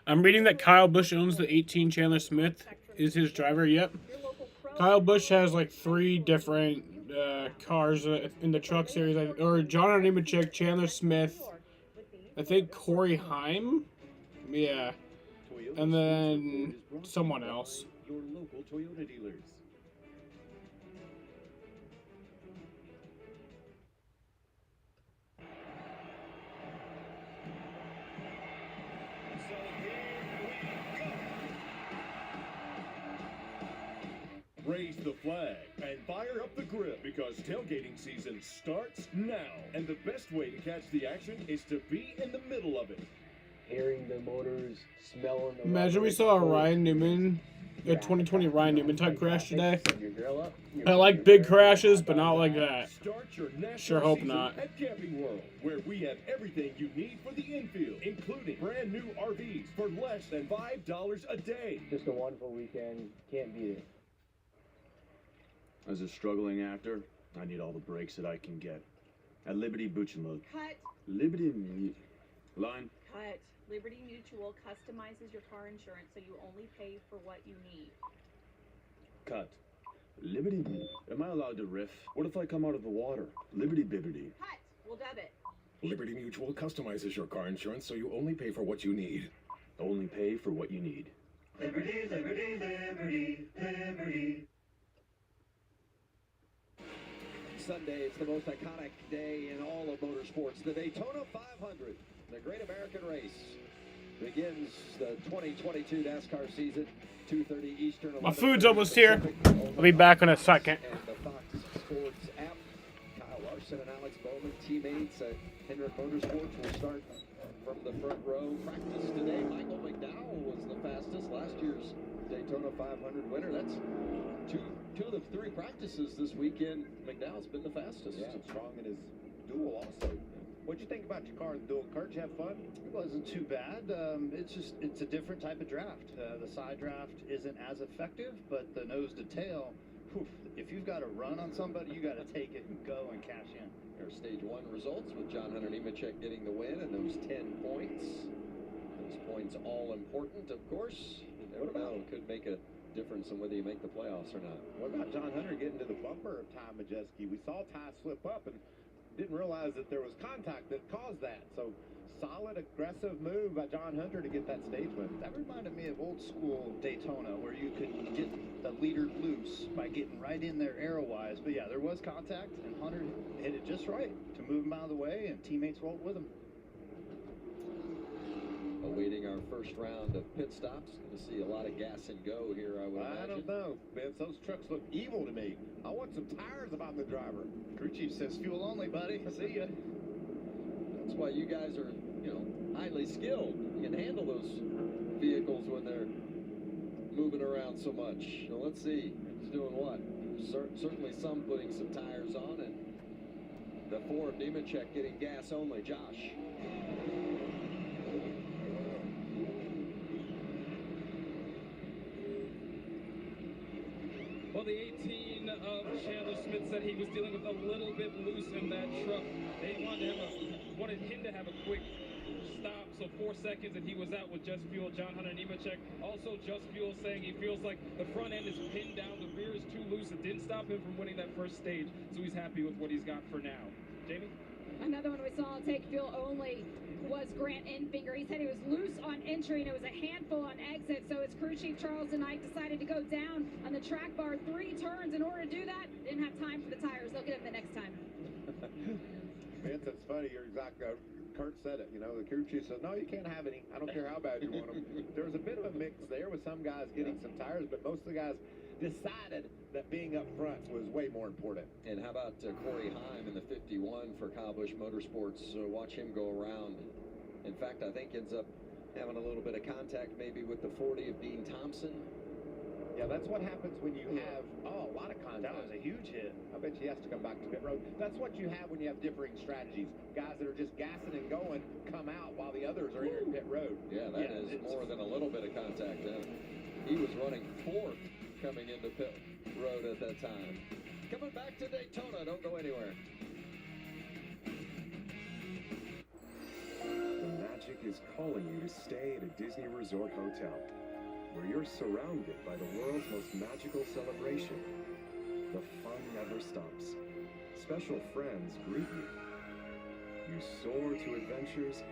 I'm reading that Kyle Busch owns the 18 Chandler Smith. Is his driver? Yep. Kyle Busch has like 3 different cars in the truck series. Or John Hunter Nemechek, Chandler Smith, I think Corey Haim. Yeah. And then someone else. Your local Toyota dealers. Raise the flag and fire up the grill because tailgating season starts now. And the best way to catch the action is to be in the middle of it. Hearing the motors, smelling the Imagine we saw a Ryan Newman, a 2020 Ryan Newman type crash today. I like big crashes, but not like that. Start your national Sure hope season not. at Camping World, where we have everything you need for the infield, including brand new RVs for less than $5 a day. Just a wonderful weekend. Can't beat it. As a struggling actor, I need all the breaks that I can get. At Liberty Buchenload. Cut. Liberty Line. Cut. Liberty Mutual customizes your car insurance so you only pay for what you need. Cut. Liberty. Am I allowed to riff? What if I come out of the water? Liberty Bibbity. Cut. We'll dub it. Liberty Mutual customizes your car insurance so you only pay for what you need. Only pay for what you need. Liberty, liberty, liberty, liberty. Sunday, it's the most iconic day in all of motorsports. The Daytona 500, the Great American Race, begins the 2022 NASCAR season, 2:30 Eastern. My food's almost here. I'll be back in a second. And the Fox Sports app. Kyle Larson and Alex Bowman, teammates at Hendrick Motorsports, will start from the front row. Practice today. Michael McDowell was the fastest, last year's Daytona 500 winner. That's two of the 3 practices this weekend. McDowell's been the fastest. Yeah, strong in his duel also. What'd you think about your car in the duel, Kurt? Did you have fun? It wasn't too bad. It's a different type of draft. The side draft isn't as effective, but the nose to tail whew, if you've got to run on somebody, you got to take it and go and cash in. Our stage 1 results with John Hunter Nemechek getting the win and those 10 points. Those points all important, of course. You never know, could make a difference in whether you make the playoffs or not. What about John Hunter getting to the bumper of Ty Majeski? We saw Ty slip up and didn't realize that there was contact that caused that. So solid, aggressive move by John Hunter to get that stage win. That reminded me of old school Daytona, where you could get the leader loose by getting right in there arrow-wise. But yeah, there was contact, and Hunter hit it just right to move him out of the way, and teammates rolled with him. Awaiting our first round of pit stops. Going to see a lot of gas and go here, I would imagine. I don't know, Vince. Those trucks look evil to me. I want some tires about the driver. Crew chief says fuel only, buddy. See ya. That's why you guys are, highly skilled. You can handle those vehicles when they're moving around so much. Now let's see who's doing what. Certainly some putting some tires on, and the 4 of Nemechek getting gas only. Josh. Well, the 18 of Chandler Smith said he was dealing with a little bit loose in that truck. They wanted him to have a quick stop, so 4 seconds, and he was out with Just Fuel. John Hunter Nemechek, also Just Fuel, saying he feels like the front end is pinned down, the rear is too loose. It didn't stop him from winning that first stage, so he's happy with what he's got for now. Jamie? Another one we saw take fuel only was Grant Enfinger. He said he was loose on entry and it was a handful on exit. So his crew chief Charles Knight decided to go down on the track bar 3 turns. In order to do that, didn't have time for the tires. They'll get him the next time. Vince, it's funny. You're exactly. Kurt said it. The crew chief said, "No, you can't have any. I don't care how bad you want them." There was a bit of a mix there with some guys getting some tires, but most of the guys decided that being up front was way more important. And how about Corey Heim in the 51 for Kyle Busch Motorsports? Watch him go around. In fact, I think ends up having a little bit of contact maybe with the 40 of Dean Thompson. Yeah, that's what happens when you have a lot of contact. That was a huge hit. I bet he has to come back to pit road. That's what you have when you have differing strategies. Guys that are just gassing and going come out while the others are entering pit road. Yeah, that is more than a little bit of contact. He was running 4th coming into pit road at that time. Coming back to Daytona, don't go anywhere. The magic is calling you to stay at a Disney Resort hotel, where you're surrounded by the world's most magical celebration. The fun never stops. Special friends greet you. You soar to adventures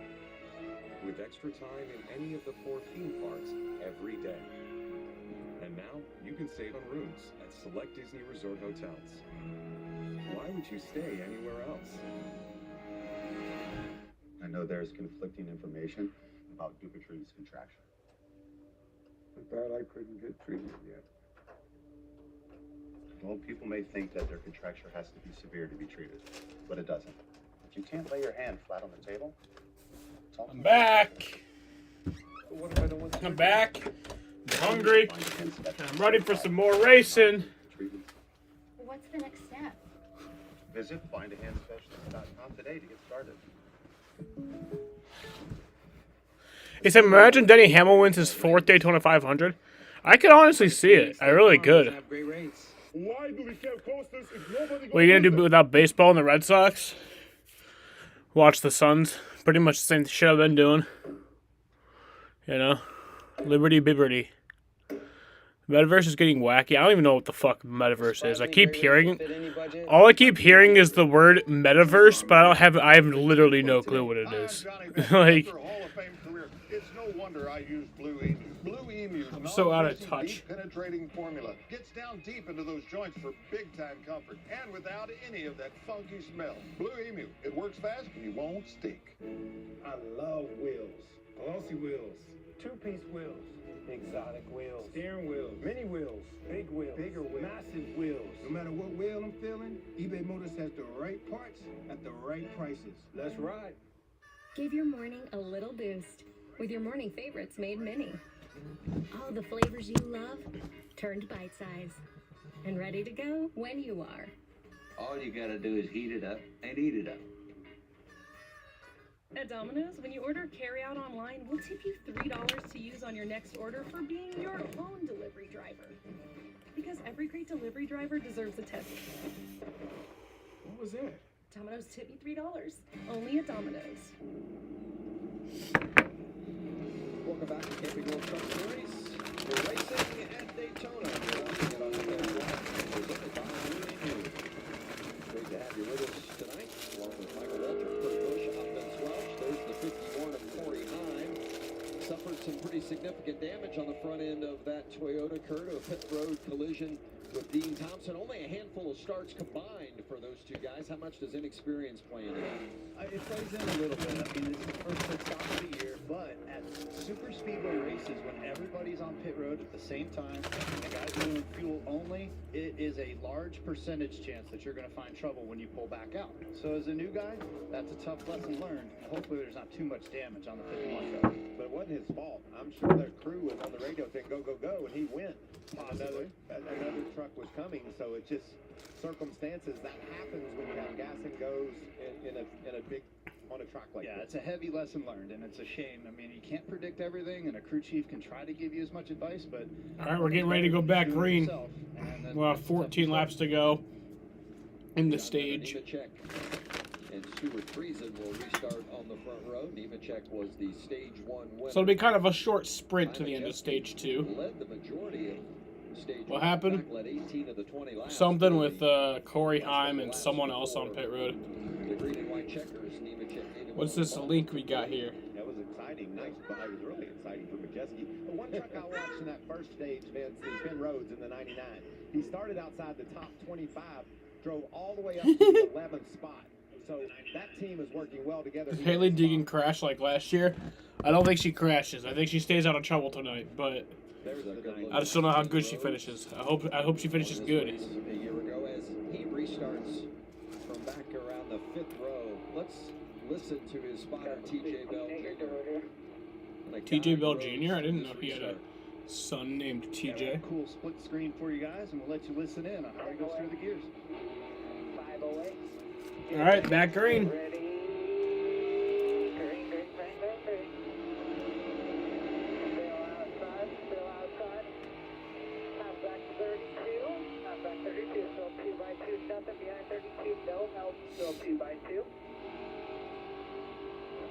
with extra time in any of the 4 theme parks every day. And now, you can save on rooms at select Disney Resort hotels. Why would you stay anywhere else? I know there's conflicting information about Dupitry's contraction. Too bad I couldn't get treatment yet. Well, people may think that their contracture has to be severe to be treated, but it doesn't. If you can't lay your hand flat on the table, it's all I'm back. I'm back. I'm hungry. I'm ready for some more racing. What's the next step? Visit findahandspecialist.com today to get started. He said, imagine Denny Hamlin wins his 4th Daytona 500. I could honestly see it. I really could. Why do we have coasters if nobody What are you going to do without baseball and the Red Sox? Watch the Suns. Pretty much the same shit I've been doing. Liberty Bibberty. Metaverse is getting wacky. I don't even know what the fuck Metaverse is. I keep hearing... All I keep hearing is the word Metaverse, but I have literally no clue what it is. Like... It's no wonder I use Blue Emu. Blue Emu's I'm so out of touch. penetrating formula gets down deep into those joints for big-time comfort and without any of that funky smell. Blue Emu, it works fast and you won't stink. I love wheels. Glossy wheels. 2-piece wheels. Exotic wheels. Steering wheels. Mini wheels. Big wheels. Bigger wheels. Massive wheels. No matter what wheel I'm feeling, eBay Motors has the right parts at the right prices. Let's ride. Give your morning a little boost with your morning favorites made mini. All the flavors you love turned bite-size and ready to go when you are. All you gotta do is heat it up and eat it up. At Domino's, when you order carry-out online, we'll tip you $3 to use on your next order for being your own delivery driver. Because every great delivery driver deserves a tip. What was that? Domino's tip you $3. Only at Domino's. Welcome back to Camping World Truck Series. We're racing at Daytona. We're watching it on the presented by Blue Emu. Great to have you with us tonight, along with Michael Walter, Kurt Busch, I'm Ben Welch. There's the 51 of Corey Heim. Suffered some pretty significant damage on the front end of that Toyota, Kurt, a pit road collision with Dean Thompson. Only a handful of starts combined for those two guys. How much does inexperience play into that? It plays in a little bit. I mean, this is the first pit stop of the year, but at super speedway races, when everybody's on pit road at the same time, and the guys are doing fuel only, it is a large percentage chance that you're going to find trouble when you pull back out. So as a new guy, that's a tough lesson learned. Hopefully there's not too much damage on the 51 truck. But it wasn't his fault. I'm sure their crew was on the radio saying, go, go, go, and he went. Possibly. Another truck was coming, so it's just circumstances that happens when you have gas and goes in a big, on a track like Yeah, this. it's a heavy lesson learned, and it's a shame. I mean, you can't predict everything, and a crew chief can try to give you as much advice, but... All right, we're getting ready to go back green. We'll have 14 laps to go in the stage. And Stuart Friesen will restart on the front row. Nemechek was the stage 1 winner. So it'll be kind of a short sprint to the end of stage 2. Led the majority of stage What 1. happened? Led 18 of the 20 laps. Something with Corey Heim and someone else on pit road. The green and white checkers. Nemechek. What's this link we got here? That was exciting. Nice, but it was really exciting for Majeski. The one truck I watched in that first stage, Vince, is Ben Rhodes in the 99. He started outside the top 25, drove all the way up to the 11th spot. So that team is working well together. If Haley Deegan crashed like last year, I don't think she crashes. I think she stays out of trouble tonight, but I just don't know how good she finishes. I hope she finishes good. A year ago, as he restarts from back around the 5th row, let's listen to his spotter, TJ Bell Jr. TJ Bell Jr.? I didn't know he had a son named TJ. Yeah, cool split screen for you guys, and we'll let you listen in on how he goes through the gears. 508. All right, back green. Ready. Green. Still outside. Half back 32. Half back 32. Still 2 by 2. Nothing behind 32. No help. Still 2 by 2.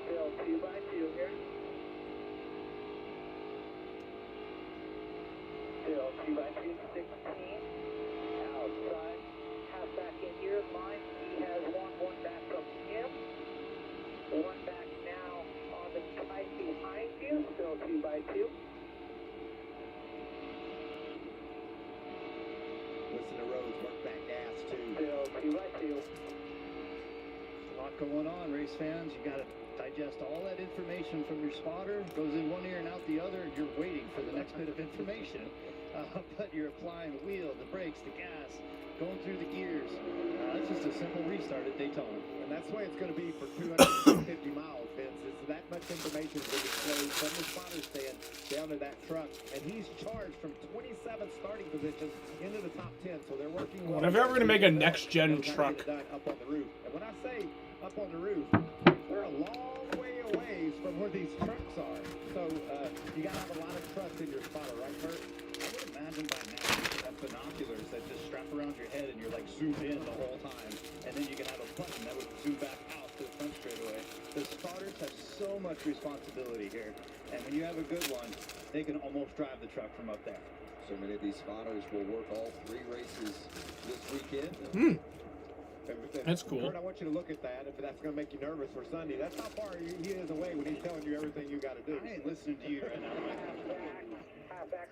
Still 2 by 2 here. Still 2 by 2. 16. Outside. Half back in your line. He has one back from him. One back now on the side behind you. Still 2 by 2. Listen to Rhodes work that gas too. Still 2 by 2. A lot going on, race fans. You got to digest all that information from your spotter. Goes in one ear and out the other, and you're waiting for the next bit of information. But you're applying the wheel, the brakes, the gas, going through the gears. It's just a simple restart at Daytona. And that's the way it's going to be for 250 miles, Vince. It's that much information is going to be flowed from the spotter stand down to that truck. And he's charged from 27th starting position into the top 10. So they're working well. If ever going to make a next-gen truck. Up on the roof. And when I say up on the roof, we're a long way away from where these trucks are. So you got to have a lot of trust in your spotter, right, Kurt? I would imagine by now you have binoculars that just strap around your head and you're like zoomed in the whole time. And then you can have a button that would zoom back out to the front straightaway. The spotters have so much responsibility here. And when you have a good one, they can almost drive the truck from up there. So many of these spotters will work all 3 races this weekend. That's cool. Kurt, I want you to look at that. If that's going to make you nervous for Sunday, that's how far he is away when he's telling you everything you got to do. I ain't listening to you right now.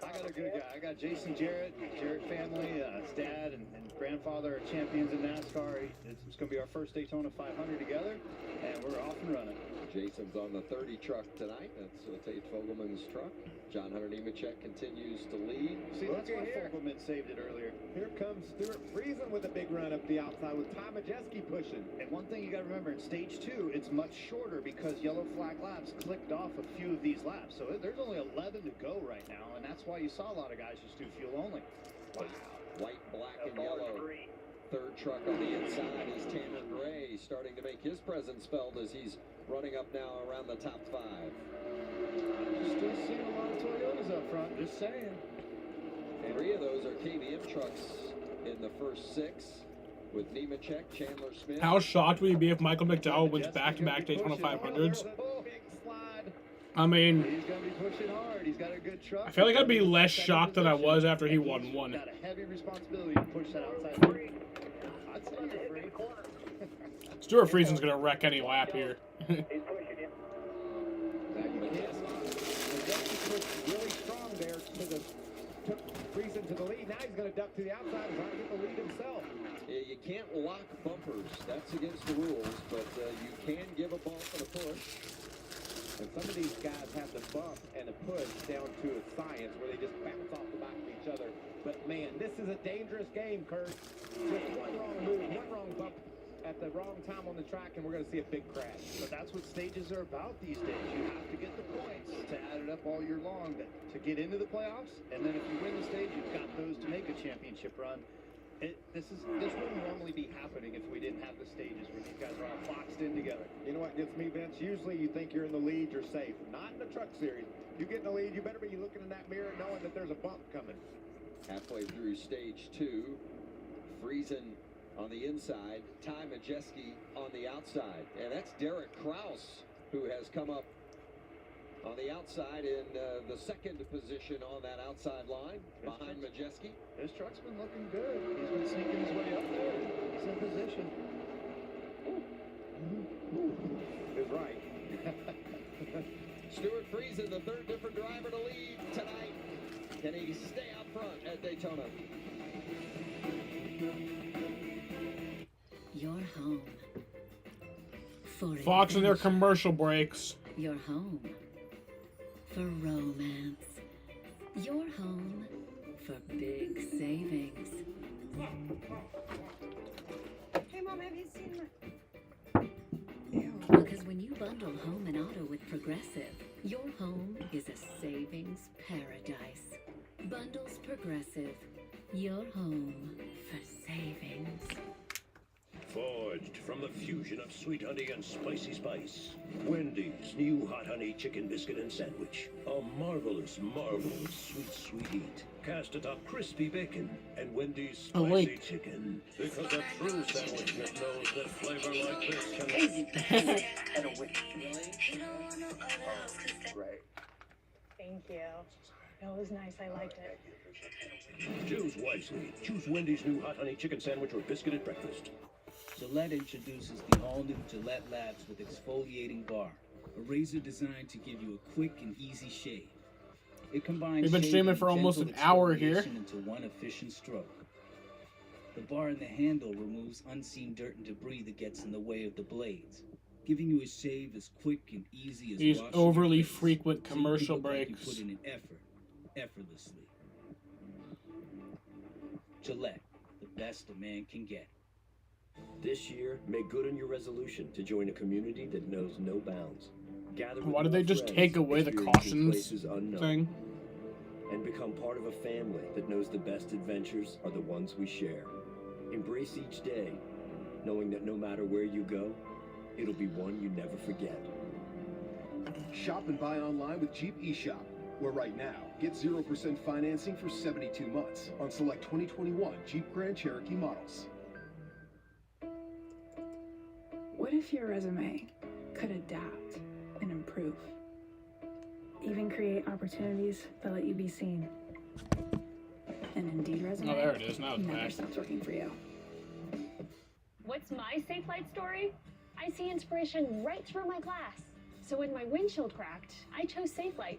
I got a good guy. I got Jason Jarrett, Jarrett family. His dad and grandfather are champions in NASCAR. It's going to be our first Daytona 500 together, and we're off and running. Jason's on the 30 truck tonight. That's Tate Fogelman's truck. John Hunter Nemechek continues to lead. See, that's why Fogelman saved it earlier. Here comes Stuart Friesen with a big run up the outside with Ty Majeski pushing. And one thing you got to remember, in stage 2, it's much shorter because yellow flag laps clicked off a few of these laps. So there's only 11 to go right now, and that's why you saw a lot of guys just do fuel only. Wow. White, black, and yellow. Third truck on the inside is Tanner Gray, starting to make his presence felt as he's running up now around the top 5. Still seeing a lot of Toyotas up front, just saying. 3 of those are KBM trucks in the first 6 with Nemechek, Chandler Smith. How shocked would you be if Michael McDowell wins back-to-back Daytona 500s? I mean, he's gonna be pushing hard. He's got a good truck. I feel like I'd be less shocked than I was after he won one. Got a heavy responsibility to push that outside free. I'd say you're free. Stuart Friesen's gonna wreck any lap here. He's pushing him. Really strong there to the took Friesen to the lead. Now he's going to duck to the outside and try to get the lead himself. Yeah, you can't lock bumpers. That's against the rules, but you can give a bump and a push. And some of these guys have the bump and the push down to a science where they just bounce off the back of each other. But man, this is a dangerous game, Kurt. Just one wrong move, one wrong bump at the wrong time on the track, and we're going to see a big crash. But that's what stages are about these days. You have to get the points to add it up all year long to get into the playoffs, and then if you win the stage, you've got those to make a championship run. This wouldn't normally be happening if we didn't have the stages where these guys are all boxed in together. You know what gets me, Vince? Usually you think you're in the lead, you're safe. Not in the truck series. You get in the lead, you better be looking in that mirror knowing that there's a bump coming. Halfway through stage 2, Friesen on the inside, Ty Majeski on the outside. And that's Derek Kraus, who has come up on the outside in the second position on that outside line behind Majeski. His truck's been looking good. He's been sneaking his way up there. He's in position. He's right. Stuart Friesen, the third different driver to lead tonight. Can he stay out front at Daytona? Your home. For Fox and their adventure. commercial breaks. Your home. For romance. Your home. For big savings. Hey, Mom, have you seen Because when you bundle home and auto with Progressive, your home is a savings paradise. Bundles Progressive. Your home for savings. Forged from the fusion of sweet honey and spicy spice. Wendy's new hot honey chicken biscuit and sandwich. A marvelous, marvelous sweet heat. Cast atop crispy bacon and Wendy's spicy chicken. Because a true sandwich knows that flavor like this can... Right. Thank you. That was nice. I liked it. Choose wisely. Choose Wendy's new hot honey chicken sandwich or biscuit at breakfast. Gillette introduces the all-new Gillette Labs with exfoliating bar, a razor designed to give you a quick and easy shave. It combines We've been shaving streaming and for almost gentle an hour here. exfoliation into one efficient stroke. The bar and the handle removes unseen dirt and debris that gets in the way of the blades, giving you a shave as quick and easy as These washing overly your face, frequent so you commercial look like breaks. you put in an effort, effortlessly. Gillette, the best a man can get. This year, make good on your resolution to join a community that knows no bounds. Gather Why with did they more just friends, take away the experiencing cautions places unknown, thing? and become part of a family that knows the best adventures are the ones we share. Embrace each day, knowing that no matter where you go, it'll be one you never forget. Shop and buy online with Jeep eShop, where right now, get 0% financing for 72 months on select 2021 Jeep Grand Cherokee models. What if your resume could adapt and improve? Even create opportunities that let you be seen. An Indeed resume Oh, there it is. Now it's never back. stops working for you. What's my safe light story? I see inspiration right through my glass. So when my windshield cracked, I chose Safelite.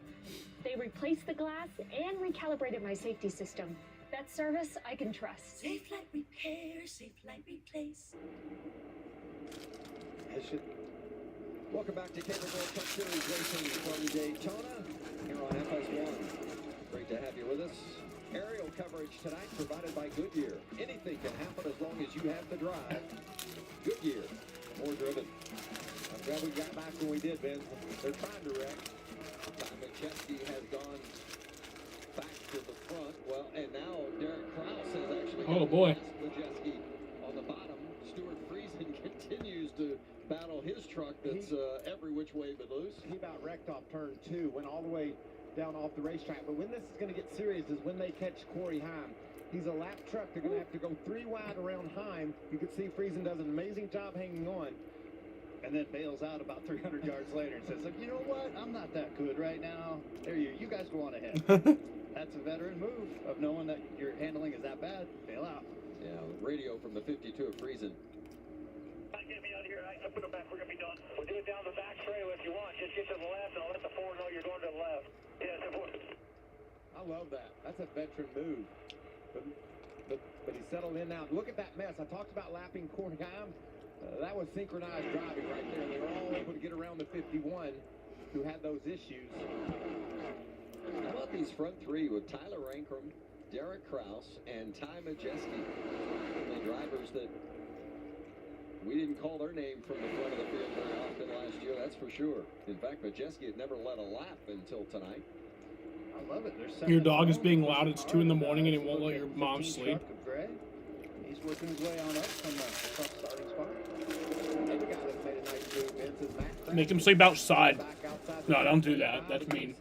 They replaced the glass and recalibrated my safety system. That's service I can trust. Safelite repair, Safelite replace. Welcome back to Capable Truck Series Racing from Daytona here on FS1. Great to have you with us. Aerial coverage tonight provided by Goodyear. Anything can happen as long as you have the drive. Goodyear, more driven. I'm glad we got back when we did, Ben. They're trying to wreck. Majeski has gone back to the front. Well, and now Derek Kraus has actually Oh, boy. Majeski on the bottom. Stuart Friesen continues to battle his truck that's every which way but loose. He about wrecked off turn 2, went all the way down off the racetrack. But when this is going to get serious is when they catch Corey Heim. He's a lap truck. They're going to have to go 3 wide around Heim. You can see Friesen does an amazing job hanging on. And then bails out about 300 yards later and says, like, you know what? I'm not that good right now. There you guys go on ahead. That's a veteran move of knowing that your handling is that bad. Bail out. Yeah, radio from the 52 of Friesen. Get me out of here. I put them back. We're going to be done. We'll do it down the back trail if you want. Just get to the left and I'll let the forward know you're going to the left. Yeah, it's important. I love that. That's a veteran move. But he settled in now. Look at that mess. I talked about lapping Corey Heim. That was synchronized driving right there. They were all able to get around the 51 who had those issues. How about these front 3 with Tyler Ankrum, Derek Kraus, and Ty Majeski? The drivers that we didn't call their name from the front of the field very often last year, that's for sure. In fact, Majeski had never led a lap until tonight. I love it. Your dog is being loud. It's 2 in the morning and he won't let your mom sleep. He's working his way on up from the tough starting spot. Another guy that's made a nice move, Vince, is Matt. Make him sleep outside. No, don't do that. That's mean.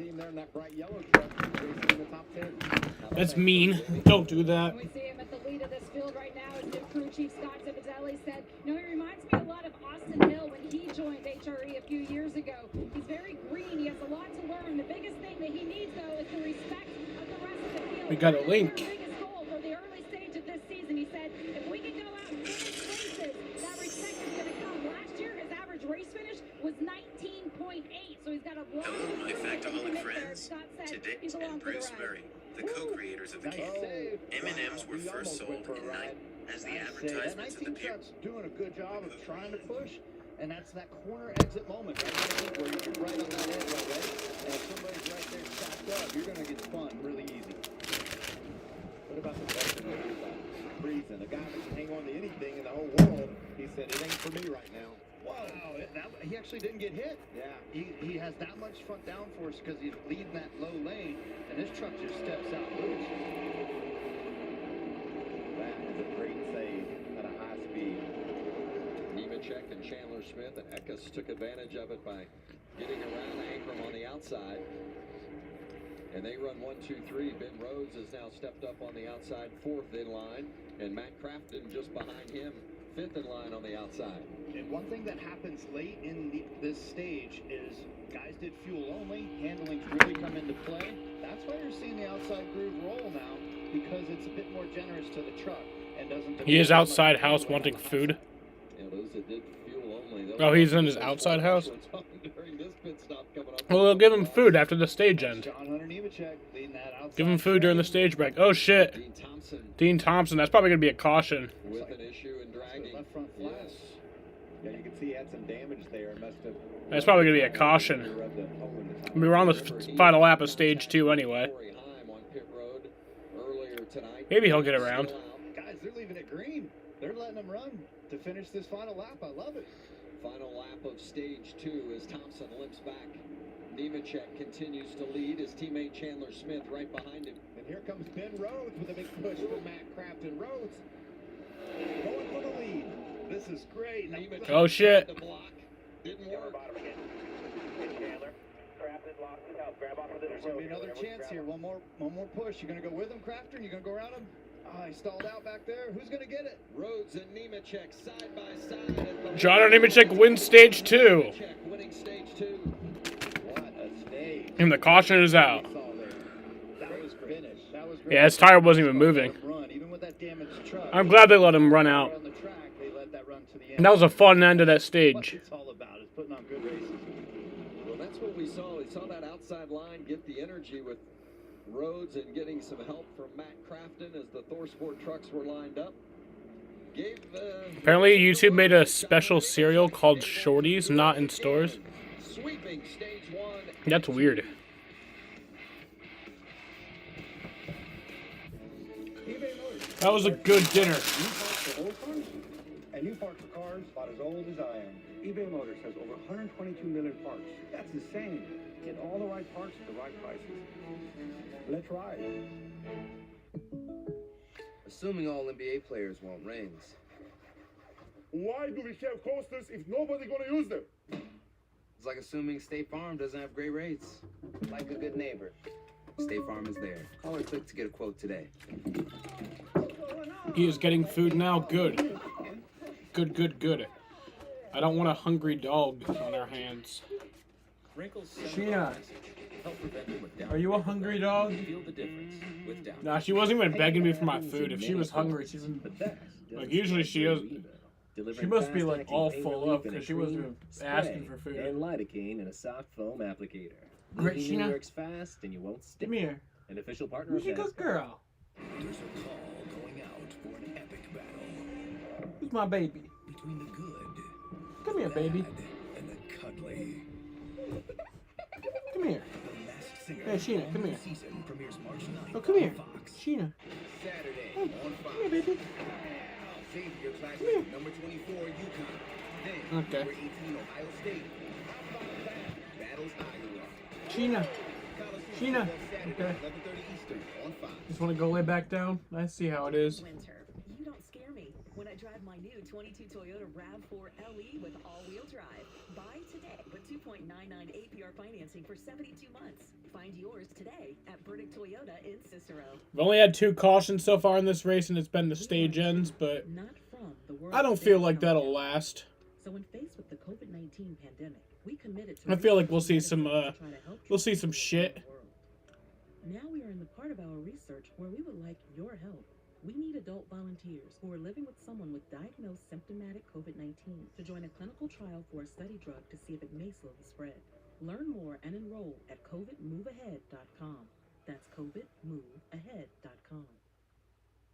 That's mean. Don't do that. We see him at the lead of this field right now as new crew chief Scott Zipazelli said, he reminds me a lot of Austin Hill when he joined HRE a few years ago. He's very green. He has a lot to learn. The biggest thing that he needs, though, is the respect of the rest of the field. We got a link. The biggest goal for the early stage of this season, he said, if we can go out and finish races, that respect is going to come. Last year, his average race finish was 19.8, so he's got a lot Hello, my Factaholic friends. Scott said Today, he's along and for the Bruce ride. Murray, the co-creators of the candy. M&Ms were first sold in as the advertisements of the beer. Doing a good job of trying to push, and that's that corner exit moment right there where you're right on that edge already, and if somebody's right there stacked up, you're going to get spun really easy. What about the veteran Friesen, a guy that can hang on to anything in the whole world? He said, it ain't for me right now. Wow, he actually didn't get hit. Yeah. He has that much front downforce because he's leading that low lane, and his truck just steps out loose. That is a great save at a high speed. Nemechek and Chandler Smith and Eckes took advantage of it by getting around Ankrum on the outside. And they run 1, 2, 3. Ben Rhodes has now stepped up on the outside, 4th in line. And Matt Crafton just behind him, 5th in line on the outside. And one thing that happens late in this stage is guys did fuel only, handling's really come into play. That's why you're seeing the outside groove roll now, because it's a bit more generous to the truck and doesn't. He is outside house wanting food. Yeah, those that did fuel only. Oh, he's in his outside house? During this pit stop coming up. Well, they'll give him food after the stage end. John Hunter Nemechek leading that outside. Give him food during the stage break. Oh, shit. Dean Thompson. That's probably going to be a caution. With an issue in dragging. Left front flash. Yes. Yeah, you can see he had some damage there. Must have. That's probably going to be a caution. I mean, we're on the final lap of stage 2 anyway. Maybe he'll get around. Guys, they're leaving it green. They're letting him run to finish this final lap. I love it. Final lap of stage 2 as Thompson limps back. Nemechek continues to lead. His teammate Chandler Smith right behind him. And here comes Ben Rhodes with a big push for Matt Crafton. Rhodes going for the lead. This is great. Oh, shit. The block didn't work. There's going to be another chance here. One more push. You're going to go with him, Crafton? You're going to go around him? Oh, he stalled out back there. Who's going to get it? Rhodes and Nemechek side by side. John Nemechek wins stage 2. Nemechek winning stage 2. What a stage. And the caution is out. That was finished. That was great. Yeah, his tire wasn't even moving. Even with that damaged truck. I'm glad they let him run out. On the track, they let that run to the end. And that was a fun end to that What stage. it's all about is putting on good races. Well, that's what we saw. We saw that outside line get the energy with Rhodes and getting some help from Matt Crafton as the ThorSport trucks were lined up. Apparently, YouTube made a special cereal called Shorties, not in stores. Sweeping stage 1. That's weird. That was a good dinner. And new parts for cars about as old as I am. eBay Motors has over 122 million parts. That's insane. Get all the right parts at the right prices. Let's ride. Assuming all NBA players want rings. Why do we have coasters if nobody gonna use them? It's like assuming State Farm doesn't have great rates. Like a good neighbor, State Farm is there. Call or click to get a quote today. He is getting food now. Good. Good, good, good. I don't want a hungry dog on our hands. Sheena, are you a hungry dog? Nah, she wasn't even begging me for my food. If she was hungry, she wouldn't. Like, usually she does. She must be like all full up because she wasn't even asking for food. And lidocaine in a soft foam applicator. Great, Leaving Sheena. works fast and you won't stick. Come here. An official partner Who's of your good NASCAR. girl? There's a call going out for an epic battle Who's my baby? between the good, Come here, baby. and the cuddly. Come here. The Masked Singer Hey, Sheena, come all-new here. season premieres March 9th Oh, come here. on Fox. Sheena. Saturday Hey, on Fox. come here, baby. Xavier Come here. Classic, number 24, UConn. Then, Okay. number 18, Ohio State. Battles Iowa. Sheena. Sheena. Saturday, Okay. 11:30 Eastern on Fox. Just want to go lay back down. I see how it is. Winter, you don't scare me when I drive my new 22 Toyota RAV4 LE with all-wheel drive. Buy today with 2.99 APR financing for 72 months. Find yours today at Burdick Toyota in Cicero. I've only had 2 cautions so far in this race, and it's been the stage ends, but Not from the world I don't feel like that'll last. So when faced with the COVID-19 pandemic, we committed to I feel like we'll see some shit. Now we are in the part of our research where we would like your help. We need adult volunteers who are living with someone with diagnosed symptomatic COVID-19 to join a clinical trial for a study drug to see if it may slow the spread. Learn more and enroll at covidmoveahead.com. That's covidmoveahead.com.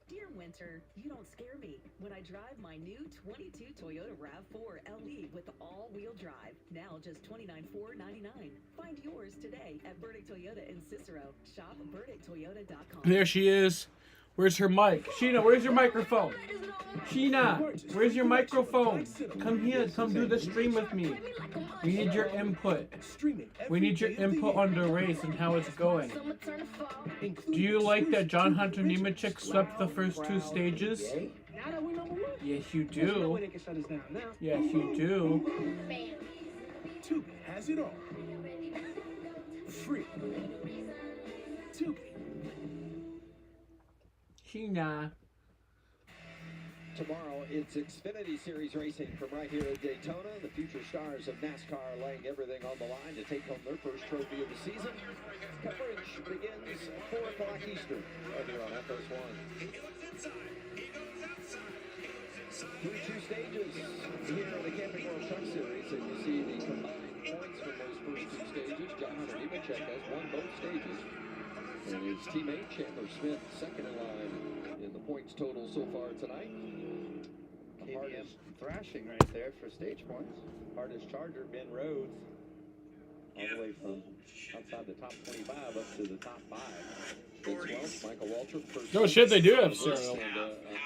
Dear Winter, you don't scare me when I drive my new 22 Toyota RAV4 LE with all-wheel drive. Now just $29,499. Find yours today at Burdick Toyota in Cicero. Shop burdicktoyota.com. There she is. Where's her mic? Sheena, where's your microphone? Sheena, where's your microphone? Come here, come do the stream with me. We need your input. We need your input on the race and how it's going. Do you like that John Hunter Nemechek swept the first 2 stages? Yes, you do. Yes, you do. Tubi has it all. Free. Tubi. Sheena. Tomorrow, it's Xfinity Series racing from right here at Daytona. The future stars of NASCAR laying everything on the line to take home their first trophy of the season. Coverage begins 4 o'clock Eastern right here on FS1. Through 2 stages here in the Camping World Truck Series, and you see the combined points from those first 2 stages. John Hunter Nemechek has won both stages. And his teammate Chandler Smith second in line in the points total so far tonight. The hardest thrashing right there for stage points. Hardest charger, Ben Rhodes, all the way from outside the top 25 up to the top 5. Vince Welch, Michael Waltrip, first Oh shit, they do have cereal.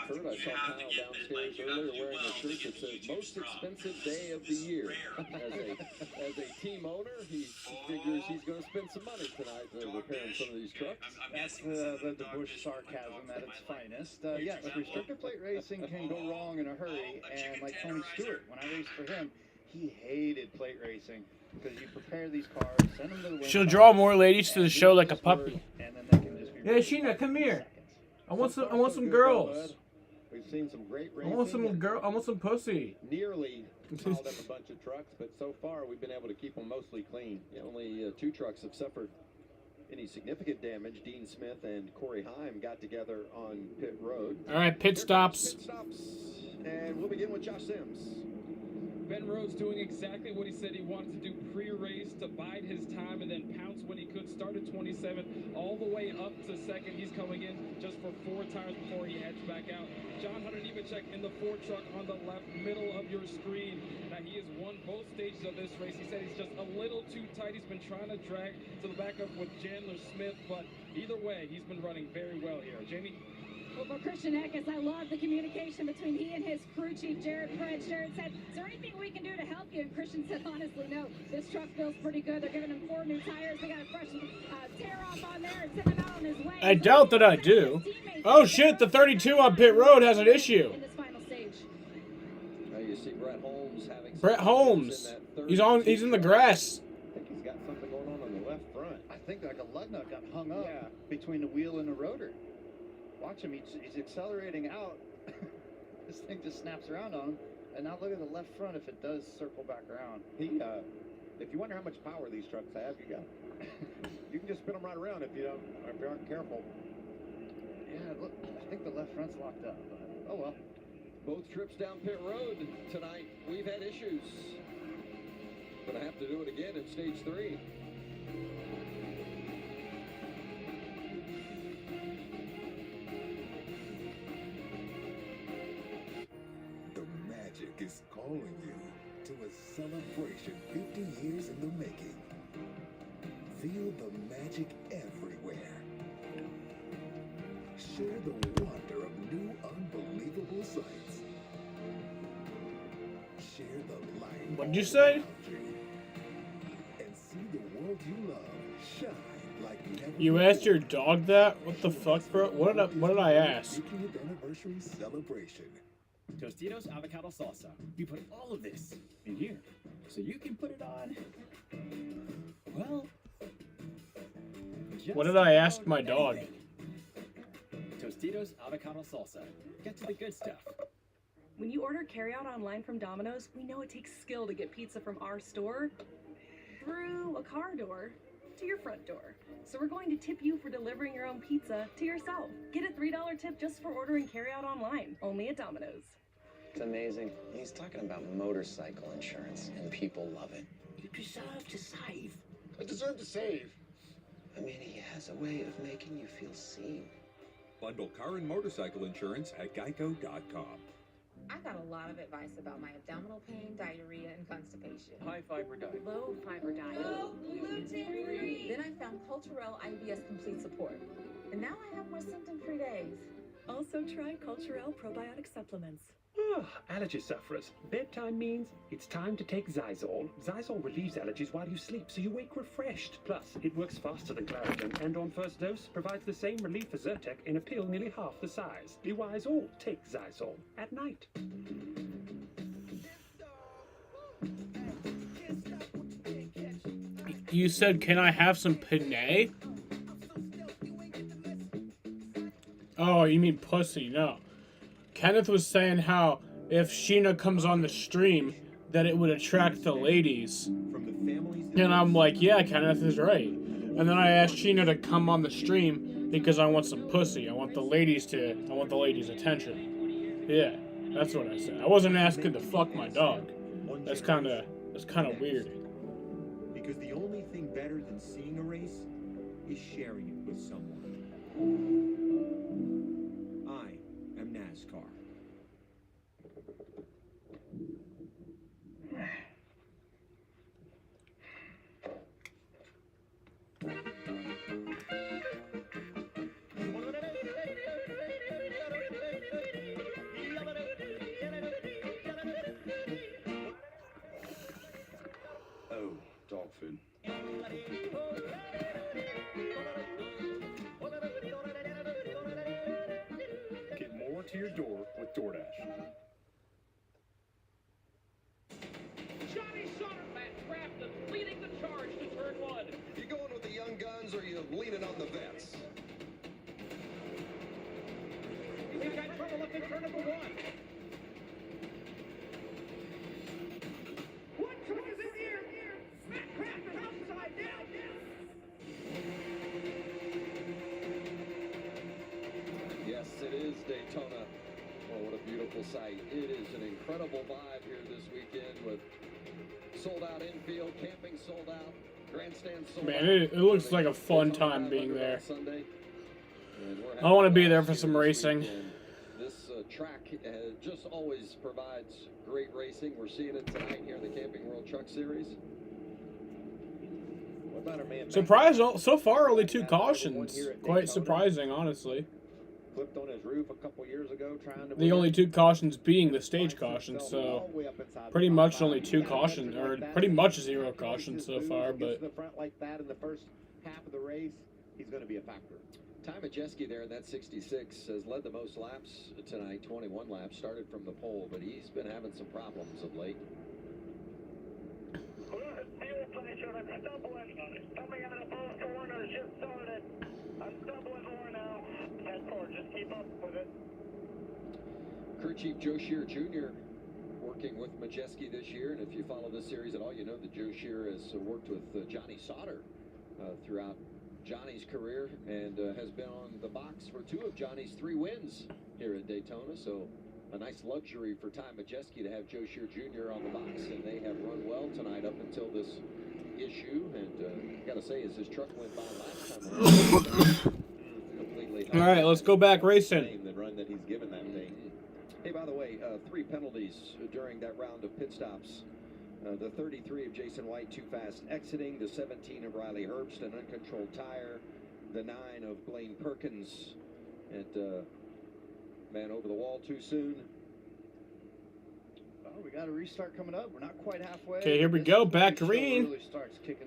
Kurt, I saw Kyle downstairs earlier wearing a shirt that says most expensive day of the year. As a team owner, he figures he's going to spend some money tonight repairing some of these trucks. That's the Bush sarcasm at its finest. Yeah, look, restrictor plate racing can go wrong in a hurry, and like Tony Stewart, when I raced for him, he hated plate racing because you prepare these cars, send them to the win. She'll draw more ladies to the show like a puppy. Yeah, Sheena, come here. I want some girls. We've seen some great I racing. want some pussy. Nearly piled up a bunch of trucks, but so far we've been able to keep them mostly clean. Only 2 trucks have suffered any significant damage. Dean Smith and Corey Heim got together on pit road. All right, pit stops. Pit stops, and we'll begin with Josh Sims. Ben Rhodes doing exactly what he said he wanted to do pre-race, to bide his time and then pounce when he could. Started 27 all the way up to second. He's coming in just for 4 tires before he heads back out. John Hunter Nemechek in the Ford truck on the left middle of your screen. Now he has won both stages of this race. He said he's just a little too tight. He's been trying to drag to the back up with Chandler Smith, but either way, he's been running very well here. Jamie? Well, for Christian Eckes, I love the communication between he and his crew chief, Jared Fred. Jared said, is there anything we can do to help you? And Christian said, honestly, no. This truck feels pretty good. They're giving him 4 new tires. They got a fresh tear off on there and send him out on his way. I doubt that I do. Oh shit, the 32 on pit road has an issue. In this final stage. Now you see Brett Holmes having Brett Holmes. in that He's in the grass. I think he's got something going on the left front. I think like a lug nut got hung up between the wheel and the rotor. Watch him, he's accelerating out. This thing just snaps around on him. And now look at the left front if it does circle back around. If you wonder how much power these trucks have, you can just spin them right around if you aren't careful. Yeah, look, I think the left front's locked up. But, oh well. Both trips down pit road tonight, we've had issues. Gonna have to do it again in stage 3. The magic is calling you to a celebration 50 years in the making. Feel the magic everywhere. Share the wonder of new unbelievable sights. Share the light. What'd you say? And see the world you love shine like never. You asked your dog that? What the fuck, bro? What did I ask? 50th anniversary celebration. Tostitos avocado salsa. We put all of this in here, so you can put it on. Well, What did I ask my dog? Tostitos avocado salsa. Get to the good stuff. When you order carryout online from Domino's, we know it takes skill to get pizza from our store through a car door to your front door. So we're going to tip you for delivering your own pizza to yourself. Get a $3 tip just for ordering carryout online, only at Domino's. It's amazing. He's talking about motorcycle insurance, and people love it. You deserve to save. I deserve to save. I mean, he has a way of making you feel seen. Bundle car and motorcycle insurance at geico.com. I got a lot of advice about my abdominal pain, diarrhea, and constipation. High fiber diet. Low fiber diet. Low gluten-free. Then I found Culturelle IBS Complete Support. And now I have more symptom-free days. Also try Culturelle probiotic supplements. Allergy sufferers. Bedtime means it's time to take Zysol. Zysol relieves allergies while you sleep, so you wake refreshed. Plus, it works faster than Claritin, and on first dose, provides the same relief as Zyrtec in a pill nearly half the size. Be wise all. Take Zysol at night. You said, can I have some penne? Oh, you mean pussy? No. Kenneth was saying how if Sheena comes on the stream, that it would attract the ladies. And I'm like, yeah, Kenneth is right. And then I asked Sheena to come on the stream because I want some pussy. I want the ladies' attention. Yeah, that's what I said. I wasn't asking to fuck my dog. That's kind of weird. Because the only thing better than seeing a race is sharing it with someone. I am NASCAR. Oh, dog food. Get more to your door with DoorDash. Johnny Sonnerbat trapped and leading the charge to turn 1. You going with the young guns or you leaning on the vets? We've got trouble up in turn number 1. One truck is in the air. Matt Kraft is outside down. Yes, it is Daytona. Oh, what a beautiful sight. It is an incredible vibe here this weekend with sold out infield, camping sold out, grandstand sold out. Man, it looks like a fun time being there. Sunday. I want to be there for some racing. This track just always provides great racing. We're seeing it tonight here in the Camping World Truck Series. What about our man? Surprised, so far only 2 cautions. Quite surprising, honestly. Flipped on his roof a couple years ago trying to. The only 2 cautions being the stage cautions, so pretty much only 2 cautions, or pretty much 0 cautions so far. But the front like that in the first half of the race, he's going to be a factor. Ty Majeski there in that 66 has led the most laps tonight, 21 laps, started from the pole, but he's been having some problems of late. stumbling. Coming out of both corners, just started. I'm stumbling more now. That's four, just keep up with it. Crew Chief Joe Shear Jr. working with Majeski this year, and if you follow this series at all, you know that Joe Shear has worked with Johnny Sauter throughout Johnny's career, and has been on the box for 2 of Johnny's 3 wins here at Daytona. So a nice luxury for Ty Majeski to have Joe Shear Jr. on the box, and they have run well tonight up until this issue. And gotta say, as his truck went by last time, completely. All right, let's go back racing. The run that he's given that thing. Hey, by the way, 3 penalties during that round of pit stops. The 33 of Jason White, too fast exiting. The 17 of Riley Herbst, an uncontrolled tire. The 9 of Blaine Perkins, and man over the wall too soon. Oh, we got a restart coming up. We're not quite halfway. Okay, here we go. Back green.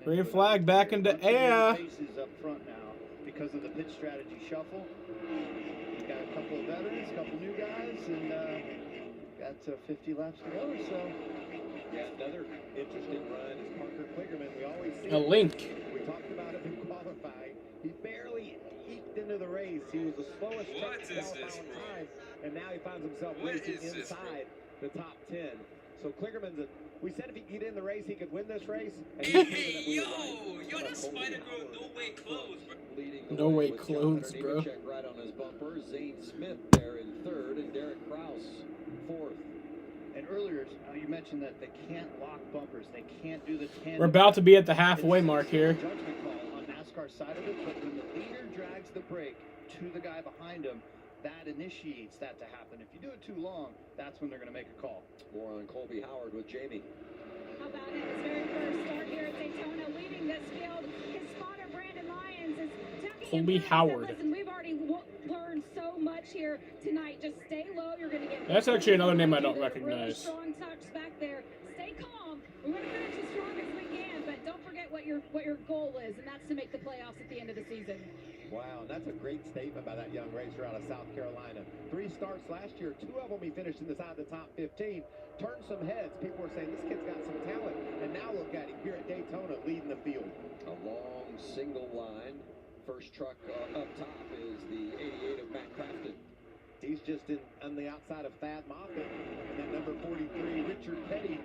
Green flag back into air. Faces up front now because of the pit strategy shuffle. We've got a couple of veterans, a couple new guys, and got 50 laps to go. So, yeah, another interesting run is Parker Kligerman. We always see a link. We talked about it in qualifying. He barely eked into the race. He was the slowest truck qualifying time, and now he finds himself racing inside the top 10. So Kligerman's we said if he could get in the race, he could win this race. And Yo, that spider girl, no way clothes, bro. No way clothes, bro. Check right on his bumper. Zane Smith there in 3rd, and Derek Kraus 4th. And earlier, you mentioned that they can't lock bumpers. They can't do the tandem. We're about to be at the halfway mark here. Judgment call on NASCAR's side of it, but when the leader drags the brake to the guy behind him, that initiates that to happen. If you do it too long, that's when they're going to make a call. More on Colby Howard with Jamie. How about his very first start here at Daytona, leading this field? His spotter, Brandon Lyons, is tucking Colby Howard. Listen, we've already learned so much here tonight. Just stay low. You're going to get. That's actually another name I don't really recognize. Strong tucks back there. Stay calm. We're going to finish as strong as we can, but don't forget what your goal is, and that's to make the playoffs at the end of the season. Wow, and that's a great statement by that young racer out of South Carolina. 3 starts last year, 2 of them he finished inside the top 15. Turned some heads. People were saying this kid's got some talent, and now look at him here at Daytona leading the field. A long single line. First truck up top is the 88 of Matt Crafton. He's just on the outside of Thad Moffitt, and then number 43, Richard Petty,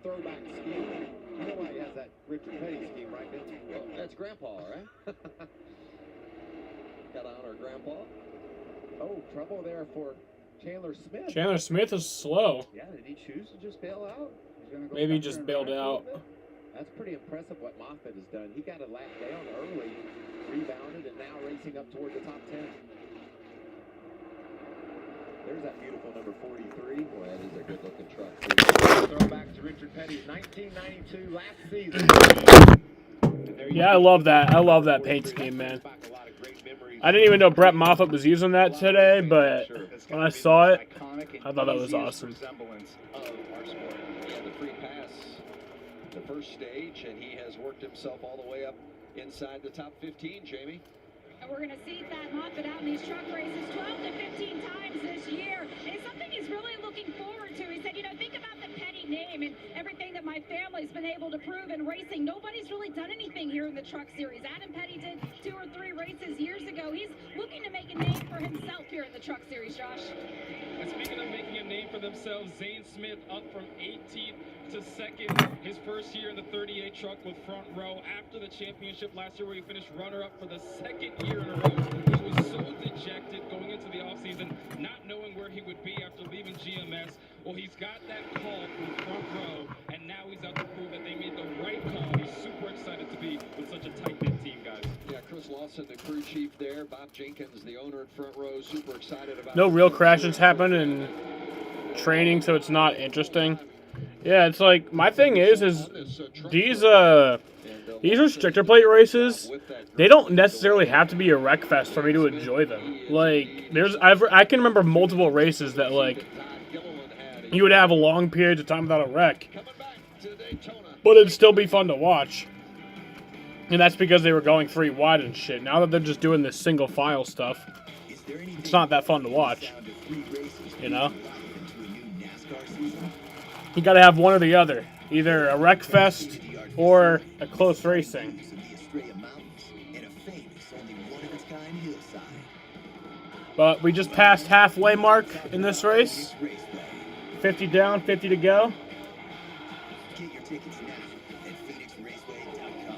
throwback scheme. You know why he has that Richard Petty scheme, right, Vince? Well, that's Grandpa, right? Got to honor Grandpa. Oh, trouble there for Chandler Smith. Chandler Smith is slow. Yeah, did he choose to just bail out? He's gonna go Maybe he back just there and bailed ride out. for a bit? That's pretty impressive what Moffitt has done. He got a lap down early, rebounded, and now racing up toward the top 10. There's that beautiful number 43. Boy, that is a good-looking truck. Throwback to Richard Petty's 1992 last season. Yeah, I love that. I love that paint scheme, man. I didn't even know Brett Moffitt was using that today, but when I saw it, I thought that was awesome. The free pass, the first stage, and he has worked himself all the way up inside the top 15, Jamie. And we're going to see Thad Moffitt out in these truck races 12 to 15 times this year. And it's something he's really looking forward to. He said, you know, think about the Petty name and everything that my family's been able to prove in racing. Nobody's really done anything here in the truck series. Adam Petty did 2 or 3 races years ago. He's looking to make a name for himself here in the truck series, Josh. And speaking of making a name for themselves, Zane Smith up from 18th to 2nd. His first year in the 38 truck with front row after the championship last year where he finished runner-up for the 2nd year in a row. He was so dejected going into the offseason, not knowing where he would be after leaving GMS. Well, he's got that call from front row, and now he's out to prove that they made the right call. He's super excited to be with such a tight-knit team, guys. Yeah, Chris Lawson, the crew chief there. Bob Jenkins, the owner at front row, super excited about No real crashes happen in training, so it's not interesting. Yeah, it's like, my thing is these restrictor plate races, they don't necessarily have to be a wreck fest for me to enjoy them. Like, I can remember multiple races that, like, you would have a long period of time without a wreck, but it'd still be fun to watch. And that's because they were going 3 wide and shit. Now that they're just doing this single file stuff, it's not that fun to watch, you know? You gotta have one or the other. Either a wreck fest or a close racing. of the Estrella Mountains and a famous, only one-of-its-kind hillside. But we just passed halfway mark in this race. 50 down, 50 to go. Get your tickets now at PhoenixRaceway.com.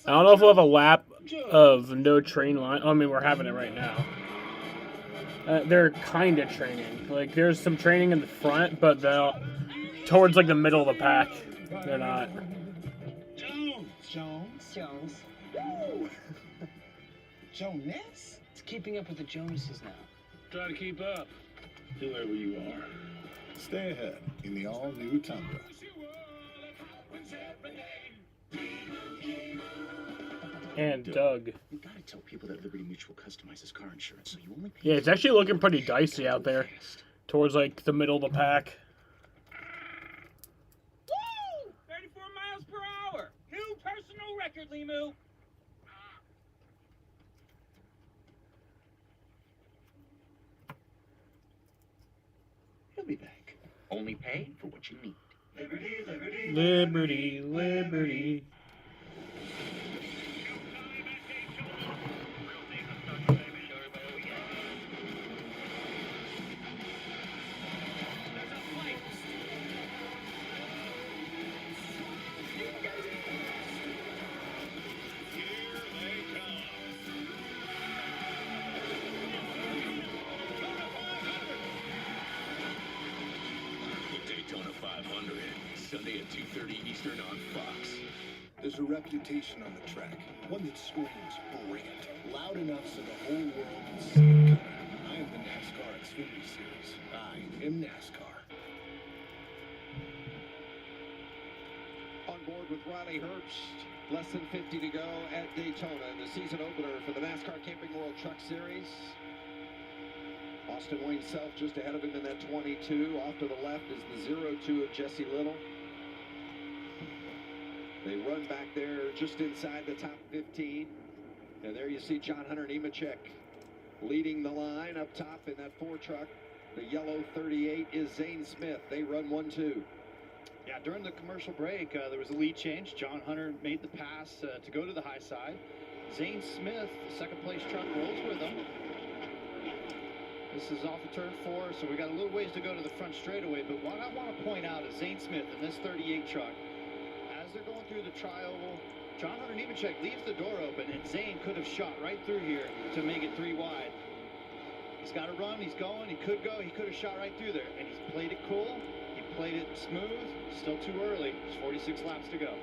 I don't know if we'll have a lap of no train line. I mean, we're having it right now. They're kind of training. Like, there's some training in the front, but towards, like, the middle of the pack, they're not. Jones. Woo! Jonas? It's keeping up with the Joneses now. Try to keep up, whoever you are. Stay ahead in the all-new Tundra. And Doug. You gotta tell people that Liberty Mutual customizes car insurance, so you only pay. Yeah, it's actually looking pretty dicey out there. Towards, like, the middle of the pack. Woo! 34 miles per hour! New personal record, Limu! He'll be back. Only pay for what you need. Liberty, liberty, Liberty, liberty. Daytona 500, Sunday at 2:30 Eastern on Fox. There's a reputation on the track, one that screams, bring it, loud enough so the whole world can see it coming. I am the NASCAR Xfinity Series. I am NASCAR. On board with Riley Herbst. Less than 50 to go at Daytona in the season opener for the NASCAR Camping World Truck Series. Austin Wayne Self just ahead of him in that 22. Off to the left is the 02 of Jesse Little. They run back there just inside the top 15. And there you see John Hunter Nemechek leading the line up top in that 4 truck. The yellow 38 is Zane Smith. They run 1-2. Yeah, during the commercial break, there was a lead change. John Hunter made the pass to go to the high side. Zane Smith, the second place truck, rolls with him. This is off of turn 4, so we got a little ways to go to the front straightaway. But what I want to point out is Zane Smith in this 38 truck, as they're going through the tri-oval, John Hunter Nemechek leaves the door open, and Zane could have shot right through here to make it 3 wide. He's got to run, he's going, he could go, he could have shot right through there. And he's played it cool, he played it smooth, still too early. There's 46 laps to go.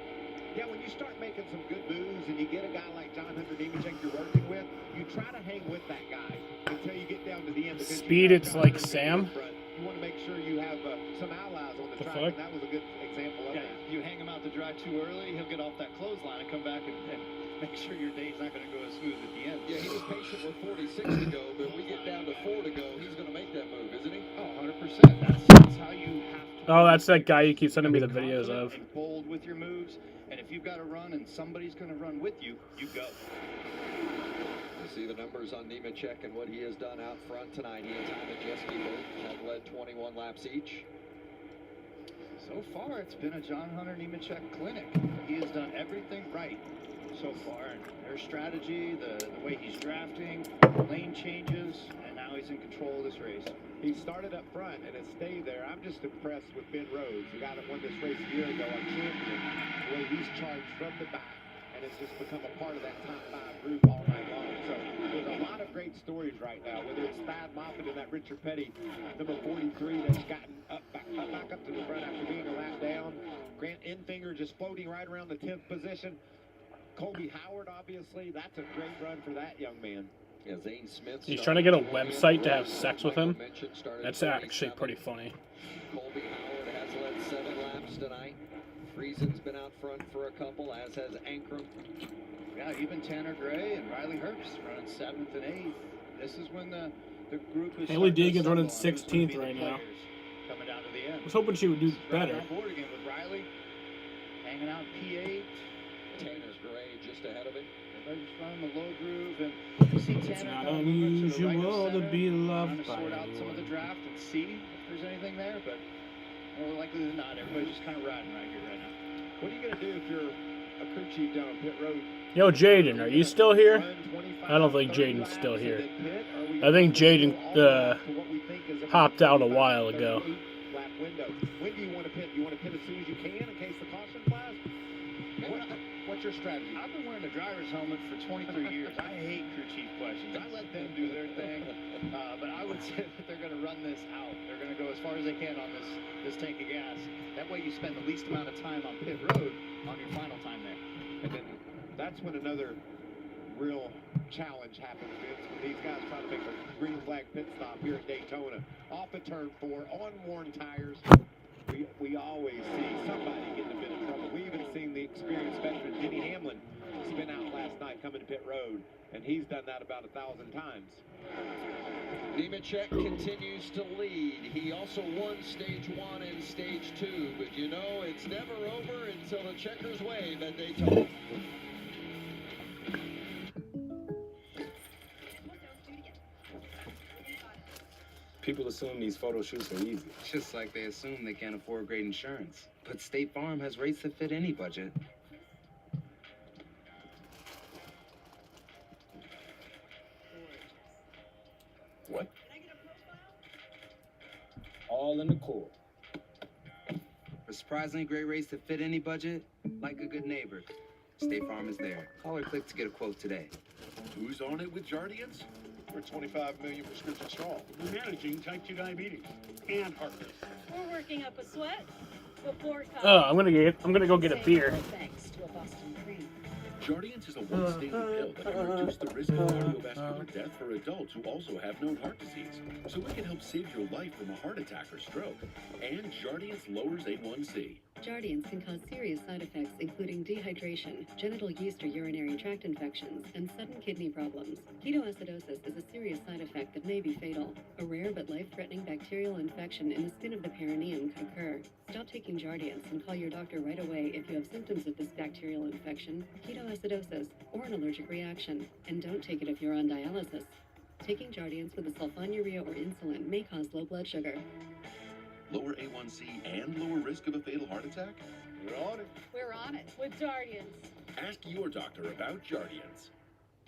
Yeah, when you start making some good moves and you get a guy like John Hunter Nemechek you're working with, you try to hang with that guy until you get down to the end. Speed, it's like Sam. You want to make sure you have some allies on the track, and that was a good example of that. You hang him out to dry too early, he'll get off that clothesline and come back and make sure your day's not going to go as smooth at the end. Yeah, he was patient with 46 to go, but we get down to 4 to go. He's going to make that move, isn't he? Oh, 100%. That's how you have to. Oh, that's that guy you keep sending me the videos of. And bold with your moves, and if you've got to run and somebody's going to run with you, you go. You see the numbers on Nemechek and what he has done out front tonight. He and Ty Majeski both have led 21 laps each. So far, it's been a John Hunter Nemechek clinic. He has done everything right so far. And their strategy, the way he's drafting, lane changes, and now he's in control of this race. He started up front and has stayed there. I'm just impressed with Ben Rhodes, the guy that won this race a year ago, our champion, the way he's charged from the back and has just become a part of that top 5 group all night long. So there's a lot of great stories right now, whether it's Thad Moffitt and that Richard Petty, number 43, that's gotten back up to the front after being a lap down. Grant Enfinger just floating right around the 10th position. Colby Howard, obviously, that's a great run for that young man. Yeah, Zane Smith. He's trying to get a website to have sex with him. That's actually pretty funny. Colby Howard has led 7 laps tonight. Friesen's been out front for a couple, as has Ankrum. Yeah, even Tanner Gray and Riley Herbst running 7th and 8th. This is when the group is. Haley Deegan's running 16th right now. Coming down to the end. I was hoping she would do better. On board again with Riley, hanging out P8. Tanner's Gray just ahead of him. They're just running the low groove, and you see Tanner It's not kind of moving to the right of unusual to center, be trying loved to by sort out some of the anyone. draft and see if there's anything there, but more likely than not, everybody's just kind of riding right here right now. What are you going to do if you're a crew chief down on pit road? Yo, Jaden, are you still here? I don't think Jaden's still here. I think Jaden hopped out a while ago. Lap window. When do you want to pit? You want to pit as soon as you can in case the caution flies? What's your strategy? I've been wearing the driver's helmet for 23 years. I hate crew chief questions. I let them do their thing. But I would say that they're going to run this out. They're going to go as far as they can on this tank of gas. That way you spend the least amount of time on pit road on your final time there. And then that's when another real challenge happens, Vince, when these guys try to make a green flag pit stop here at Daytona. Off at turn 4, on worn tires. We always see somebody getting a bit of trouble. We even seen the experienced veteran Denny Hamlin spin out last night coming to pit road, and he's done that about 1,000 times. Nemechek continues to lead. He also won stage 1 and stage 2, but you know it's never over until the checkers wave at Daytona. People assume these photo shoots are easy. It's just like they assume they can't afford great insurance. But State Farm has rates that fit any budget. What? All in the core. For surprisingly great rates that fit any budget, like a good neighbor, State Farm is there. Call or click to get a quote today. Who's on it with Jardiance? We're 25 million prescriptions strong. We're managing type 2 diabetes and heart rate. We're working up a sweat before it comes. Oh, I'm gonna go get a beer. Thanks to a Boston cream. Jardiance is a once-daily pill that can reduce the risk of cardiovascular death for adults who also have known heart disease. So it can help save your life from a heart attack or stroke. And Jardiance lowers A1C. Jardiance can cause serious side effects, including dehydration, genital yeast or urinary tract infections, and sudden kidney problems. Ketoacidosis is a serious side effect that may be fatal. A rare but life-threatening bacterial infection in the skin of the perineum could occur. Stop taking Jardiance and call your doctor right away if you have symptoms of this bacterial infection, ketoacidosis, or an allergic reaction. And don't take it if you're on dialysis. Taking Jardiance with a sulfonylurea or insulin may cause low blood sugar. Lower A1C and lower risk of a fatal heart attack? We're on it. We're on it with Jardiance. Ask your doctor about Jardiance.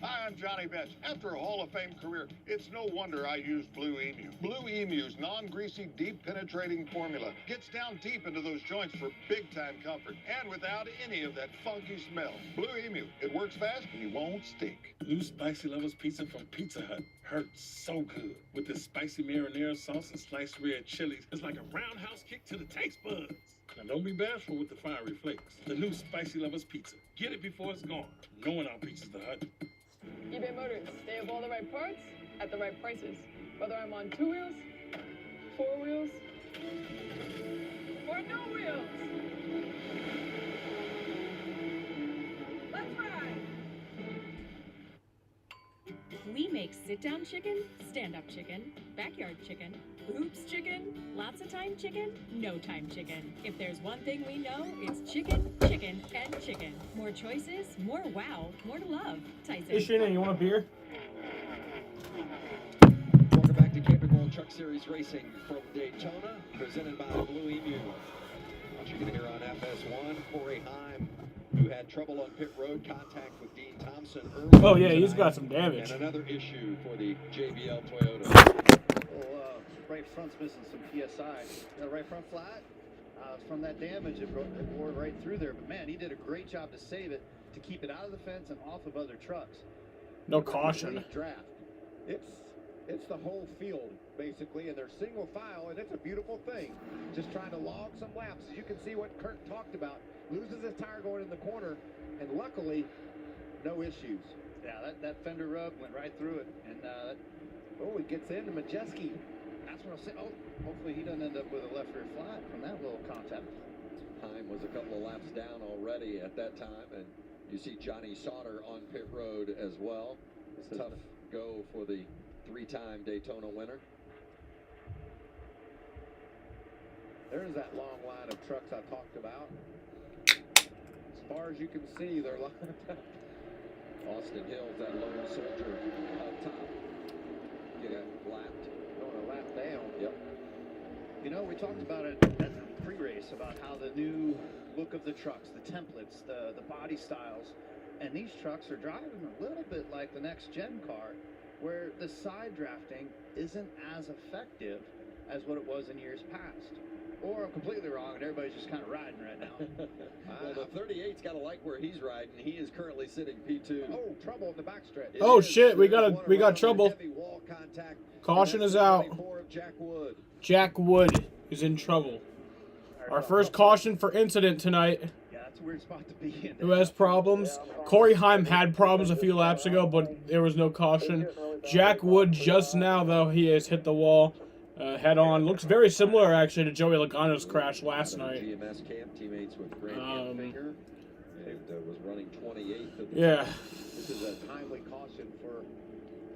Hi, I'm Johnny Bench. After a Hall of Fame career, it's no wonder I use Blue Emu. Blue Emu's non-greasy, deep-penetrating formula gets down deep into those joints for big-time comfort and without any of that funky smell. Blue Emu, it works fast and you won't stink. New Spicy Lovers Pizza from Pizza Hut. Hurts so good. With this spicy marinara sauce and sliced red chilies, it's like a roundhouse kick to the taste buds. Now don't be bashful with the fiery flakes. The new Spicy Lovers Pizza. Get it before it's gone. No one outpieces the Hut. eBay Motors. They have all the right parts at the right prices. Whether I'm on 2 wheels, 4 wheels, or no wheels. Let's ride! We make sit-down chicken, stand-up chicken, backyard chicken, oops chicken, lots of time chicken, no time chicken. If there's one thing we know, it's chicken, chicken, and chicken. More choices, more wow, more to love. Tyson. Hey, Shannon, you want a beer? Welcome back to Camping Truck Series Racing from Daytona, presented by Blue Emu. What you're going to hear on FS1, Corey Heim, who had trouble on pit road, contact with Dean Thompson earlier. Oh yeah, he's got some damage. And another issue for the JBL Toyota. Well, right front's missing some PSI. The right front flat, from that damage, it wore right through there. But man, he did a great job to save it, to keep it out of the fence and off of other trucks. No caution. Complete draft. It's the whole field, basically, and they're single file, and it's a beautiful thing. Just trying to log some laps. As you can see what Kurt talked about, loses his tire going in the corner, and luckily, no issues. Yeah, that fender rub went right through it, and he gets into Majeski. That's what I'll say. Oh, hopefully he doesn't end up with a left rear flat from that little contact. Heim was a couple of laps down already at that time, and you see Johnny Sauter on pit road as well. It's a tough go for the 3-time Daytona winner. There's that long line of trucks I talked about. As far as you can see, they're lined up. Austin Hill's that lone soldier up top. Getting lapped. Going a lap down. Yep. You know, we talked about it at the pre-race about how the new look of the trucks, the templates, the body styles, and these trucks are driving a little bit like the next gen car, where the side drafting isn't as effective as what it was in years past. Or I'm completely wrong and everybody's just kind of riding right now. Well, the 38's got to like where he's riding. He is currently sitting P2. Oh, trouble in the backstretch. Oh shit, we got trouble. Caution is out. Jack Wood is in trouble. Our first caution for incident tonight. Yeah, that's a weird spot to be in. Who has problems? Corey Heim had problems a few laps ago, but there was no caution. Jack Wood just now, though, he has hit the wall head on. Looks very similar, actually, to Joey Logano's crash last night. GMS camp teammates with Grant Hilfiger. It was running 28th. Yeah. This is a timely caution for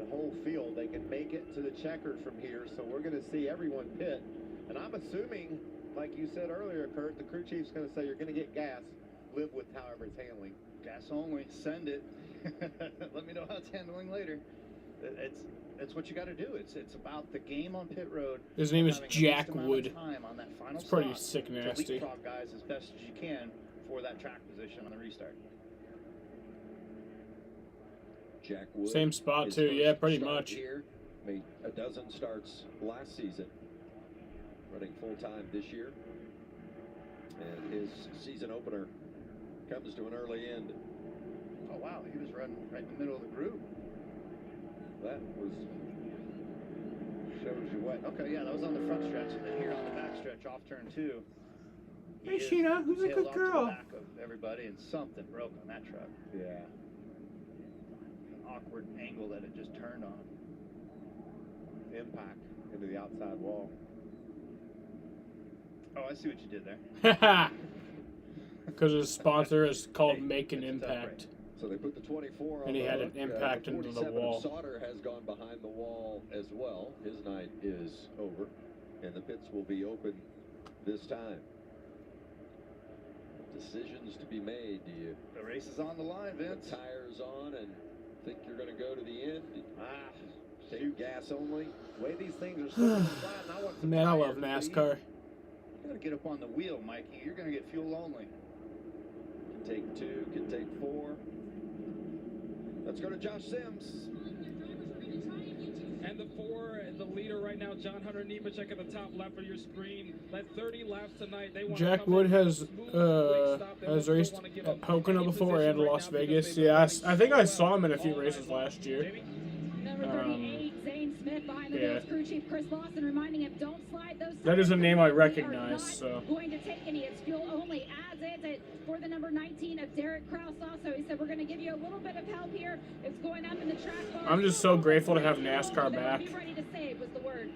the whole field. They can make it to the checkered from here, so we're going to see everyone pit. And I'm assuming, like you said earlier, Kurt, the crew chief's going to say you're going to get gas. Live with however it's handling. Gas only. Send it. Let me know how it's handling later. It's what you got to do. It's about the game on pit road. His name is Jack Wood. It's pretty sick To nasty. leapfrog guys as best as you can for that track position on the restart. Jack Wood. Same spot too, yeah, pretty much. Here, made a dozen starts last season. Running full time this year. And his season opener comes to an early end. Oh wow, he was running right in the middle of the group. That was shows you what. Okay, yeah, that was on the front stretch, and then here on the back stretch, off turn 2. Hey Sheena, who's a tailed good off to girl? the back of everybody, and something broke on that truck. Yeah. An awkward angle that it just turned on him. Impact into the outside wall. Oh, I see what you did there. Because his sponsor is called Make an Impact. So they put the 24 on And he the had an hook. impact The into the 47 wall. of Sauter has gone behind the wall as well. His night is over, and the pits will be open this time. Decisions to be made. Do you? The race is on the line, Vince. Put tires on and think you're going to go to the end? Take gas only. The way these things are slipping and sliding, I want some Man, I love tires, NASCAR. You gotta get up on the wheel, Mikey. You're gonna get fuel only. Can take 2, can take 4. Let's go to Josh Sims. And the leader right now, John Hunter Nemechek at the top left of your screen. Led 30 laps tonight. They want to Jack come Wood in has smooth, quick stop. They don't raced want to give at up Pocono any before position and right Las now because Vegas. they've Yeah, been I think I running saw him in a so few well. races last year. Number 38, Zane Smith behind the yeah. wheels. Crew chief Chris Lawson reminding him, don't slide those. That is a name I We are recognize, not so. going to take any. It's fuel only. As is it for the number 19 of Derek Kraus. Also, he said we're going to give you a little bit of help here. It's going up in the track bar. I'm just so grateful to have NASCAR back. Be ready to save was the word.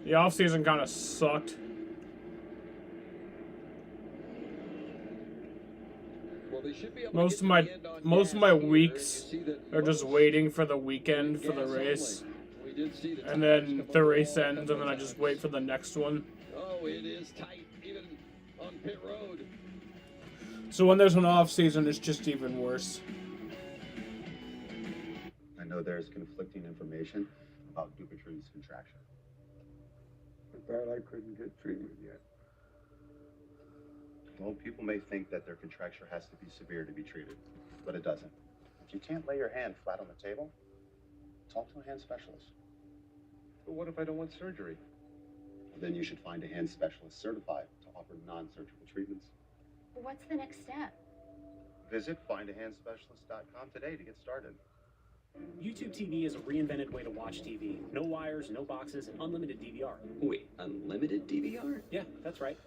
The offseason kind of sucked. Well, they should be able Most to of get my to the end on most of gas my here. weeks You see that are just most waiting for the weekend for the gas race, only. We did see the and tires then come the over race wall a ends, couple and then I of just times. wait for the next one. Oh, it is tight, even on pit road. So when there's an off season, it's just even worse. I know there's conflicting information about Dupuytren's contraction. But that I couldn't get treated yet. Well, people may think that their contracture has to be severe to be treated, but it doesn't. If you can't lay your hand flat on the table, talk to a hand specialist. But what if I don't want surgery? Then you should find a hand specialist certified to offer non-surgical treatments. What's the next step? Visit findahandspecialist.com today to get started. YouTube TV is a reinvented way to watch TV. No wires, no boxes, and unlimited DVR. Wait, unlimited DVR? Yeah, that's right.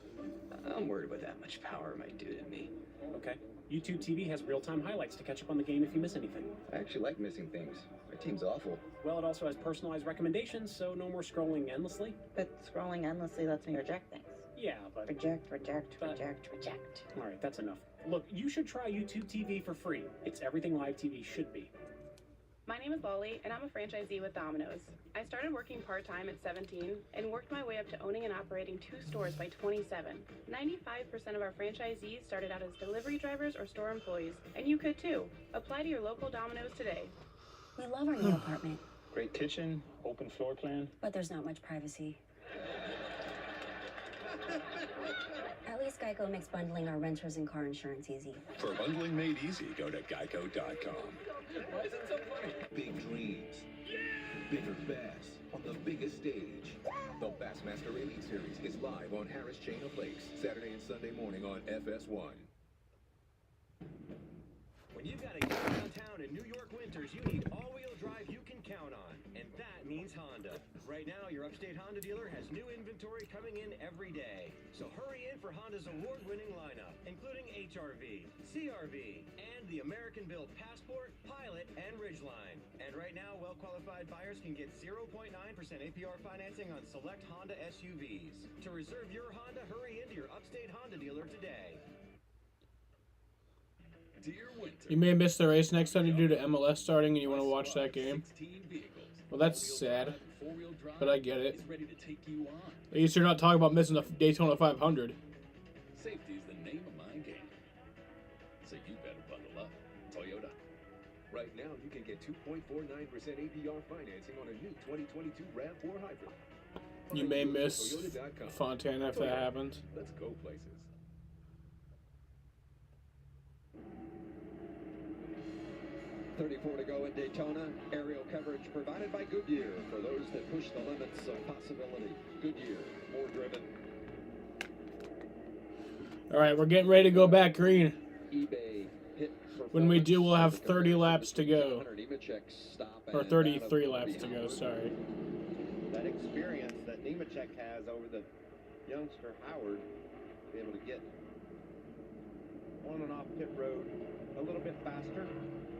I'm worried what that much power might do to me. Okay. YouTube TV has real-time highlights to catch up on the game if you miss anything. I actually like missing things. My team's awful. Well, it also has personalized recommendations, so no more scrolling endlessly. But scrolling endlessly lets me reject things. Yeah, but... Reject. All right, that's enough. Look, you should try YouTube TV for free. It's everything live TV should be. My name is Lolly, and I'm a franchisee with Domino's. I started working part-time at 17 and worked my way up to owning and operating 2 stores by 27. 95% of our franchisees started out as delivery drivers or store employees, and you could too. Apply to your local Domino's today. We love our new apartment, Great kitchen, open floor plan. but there's not much privacy. At least Geico makes bundling our renters and car insurance easy. For bundling made easy, go to geico.com. Why is it so funny? Big dreams. Bigger bass on the biggest stage. The Bassmaster Elite Series is live on Harris Chain of Lakes, Saturday and Sunday morning on FS1. When you've got to get around town in New York winters, you need all-wheel drive you can count on. And that means Honda. Right now, your upstate Honda dealer has new inventory coming in every day. So hurry in for Honda's award-winning lineup, including HRV, CRV, and the American-built Passport, Pilot, and Ridgeline. And right now, well-qualified buyers can get 0.9% APR financing on select Honda SUVs. To reserve your Honda, hurry into your upstate Honda dealer today. You may miss the race next time you do the MLS starting and you want to watch that game. Well, that's sad, but I get it. At least you're not talking about missing the Daytona 500. Safety is the name of my game. So you better bundle up. Toyota. Right now, you can get 2.49% APR financing on a new 2022 RAV4 Hybrid. You may miss Fontana if that happens. Let's go places. 34 to go in Daytona. Aerial coverage provided by Goodyear for those that push the limits of possibility. Goodyear, more driven. All right, we're getting ready to go back green. eBay hit When we do, we'll have 30 laps to go. Or 33 laps to go, sorry. That experience that Nemechek has over the youngster Howard, to be able to get on and off pit road a little bit faster,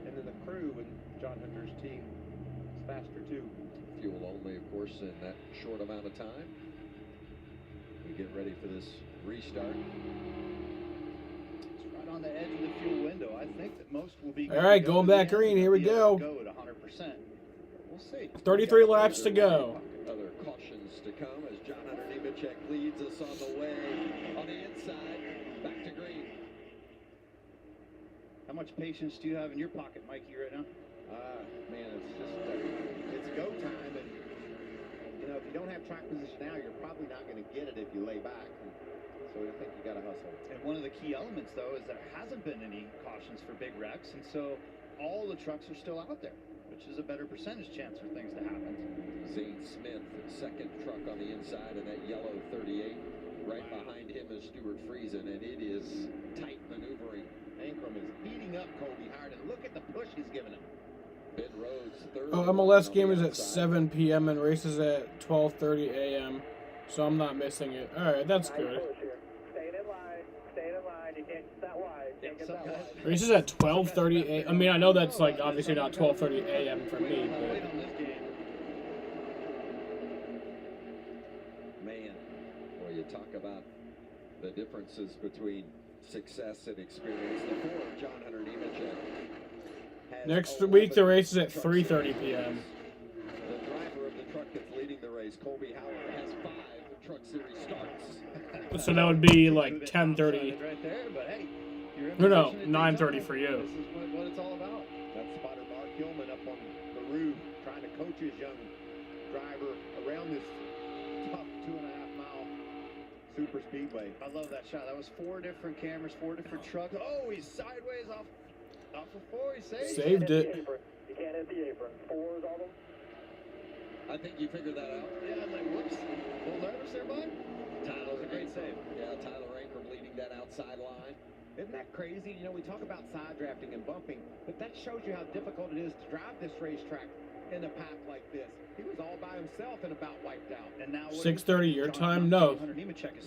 and then the crew and John Hunter's team is faster too. Fuel only, of course, in that short amount of time. We get ready for this restart. It's right on the edge of the fuel window. I think that most will be. All right, going back green. Here we go. Go at 100%. We'll see. 33 laps to go. Other cautions to come as John Hunter Nemechek leads us on the way on the inside. Back to green. How much patience do you have in your pocket, Mikey, right now? Man, it's just it's go time, and you know, if you don't have track position now, you're probably not going to get it if you lay back. And so I think you got to hustle. And one of the key elements, though, is there hasn't been any cautions for big wrecks, and so all the trucks are still out there, which is a better percentage chance for things to happen. Zane Smith, second truck on the inside in that yellow 38. Right behind him is Stuart Friesen, and it is tight maneuvering. Ankrum is heating up Colby Howard, and look at the push he's giving him. Ben Rhodes, third. Oh, MLS game is at 7 p.m. and races at 12:30 a.m. So I'm not missing it. All right, that's good. Stay in line. Stay in line. You can't get that wide. Can't get that wide. Races at 12:30 a.m. I mean, I know that's like obviously not 12:30 a.m. for me, but. Man, well, you talk about the differences between success and experience. The four, John Hunter Nemechek. Next week the race is at 3:30 p.m. The driver of the truck that's leading the race, Colby Howard, has 5 Truck Series starts. So that would be like 10:30. Right there, but hey, No, 9:30 for you. This is what it's all about. That's spotter Mark Hillman up on the roof, trying to coach his young driver around this tough 2.5-mile super speedway. I love that shot. That was 4 different cameras, 4 different trucks. Oh, he's sideways off of 4. He saved it. You can't hit the apron. 4 is all them. I think you figured that out. Yeah, I was like, whoops. A little nervous there, bud? Tyler, was a great save. Yeah, Tyler Ankrum leading that outside line. Isn't that crazy? You know, we talk about side drafting and bumping, but that shows you how difficult it is to drive this racetrack in a pack like this. He was all by himself and about wiped out. And now 6:30 your time? No,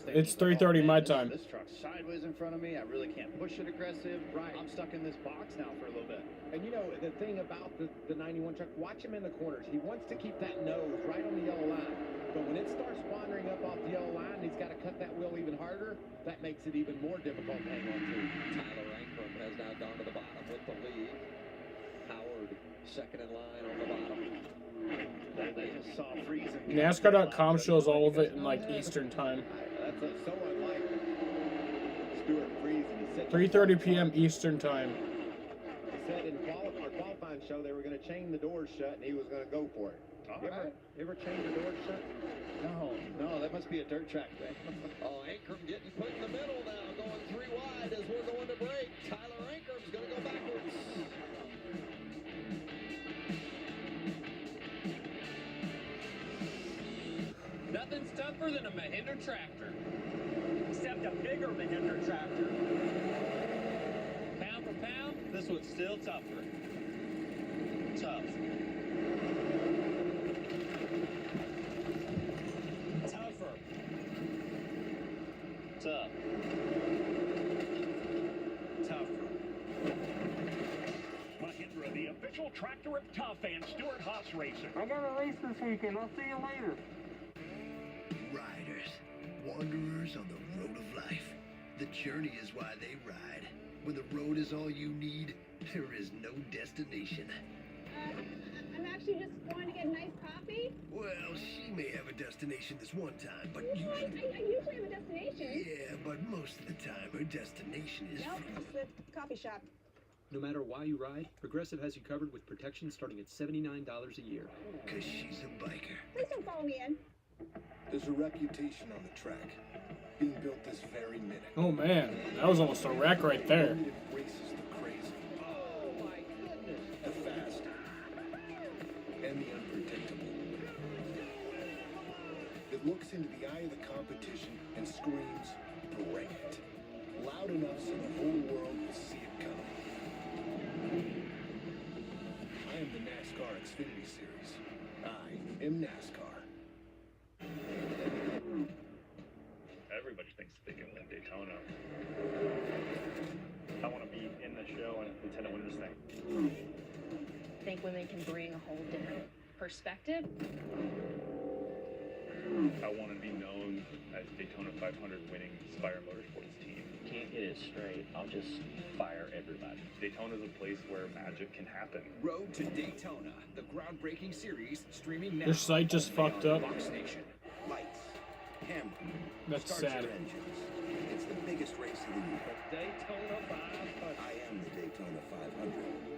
it's 3:30 my time. This truck's sideways in front of me. I really can't push it aggressive. Right, I'm stuck in this box now for a little bit. And you know, the thing about the 91 truck, watch him in the corners. He wants to keep that nose right on the yellow line. But when it starts wandering up off the yellow line, he's got to cut that wheel even harder. That makes it even more difficult to hang on to. Tyler Ankrum has now gone to the bottom with the lead. Howard, second in line on the bottom. NASCAR.com shows all of it in like Eastern time. That's so unlike Stuart Friesen. 3:30 p.m. Eastern time. He said in our qualifying show they were going to chain the doors shut and he was going to go for it. You ever change a door shut? No, that must be a dirt track thing. Oh, Ankrum getting put in the middle now, going 3 wide as we're going to break. Tyler Ankrum's going to go backwards. Nothing's tougher than a Mahindra tractor. Except a bigger Mahindra tractor. Pound for pound, this one's still tougher. Tough. Tougher. Tough. Tougher. Mahindra, the official tractor of Tough and Stuart Haas Racing. I got a race this weekend. I'll see you later. Riders, wanderers on the road of life. The journey is why they ride. When the road is all you need, there is no destination. I'm actually just going to get a nice coffee. Well, she may have a destination this one time, but I usually have a destination. yeah, but most of the time her destination is Nope, just the coffee shop. No matter why you ride, Progressive has you covered with protection starting at $79 a year. 'cause she's a biker. Please don't follow me in. There's a reputation on the track, being built this very minute. Oh man, that was almost a wreck right there. It races the crazy. Oh my goodness. The fast. And the unpredictable. It looks into the eye of the competition and screams, bring it. Loud enough so the whole world will see it coming. I am the NASCAR Xfinity Series. I am NASCAR. Everybody thinks they can win Daytona. I want to be in the show and intend to win this thing. I think women can bring a whole different perspective. I want to be known as Daytona 500 winning Spire Motorsports team. Can't get it straight. I'll just fire everybody. Daytona's a place where magic can happen. Road to Daytona, the groundbreaking series streaming now. Your site just fucked up. Fox Nation. Lights, camera, That's start sad. your engines. It's the biggest race of the year. Daytona 500. I am the Daytona 500.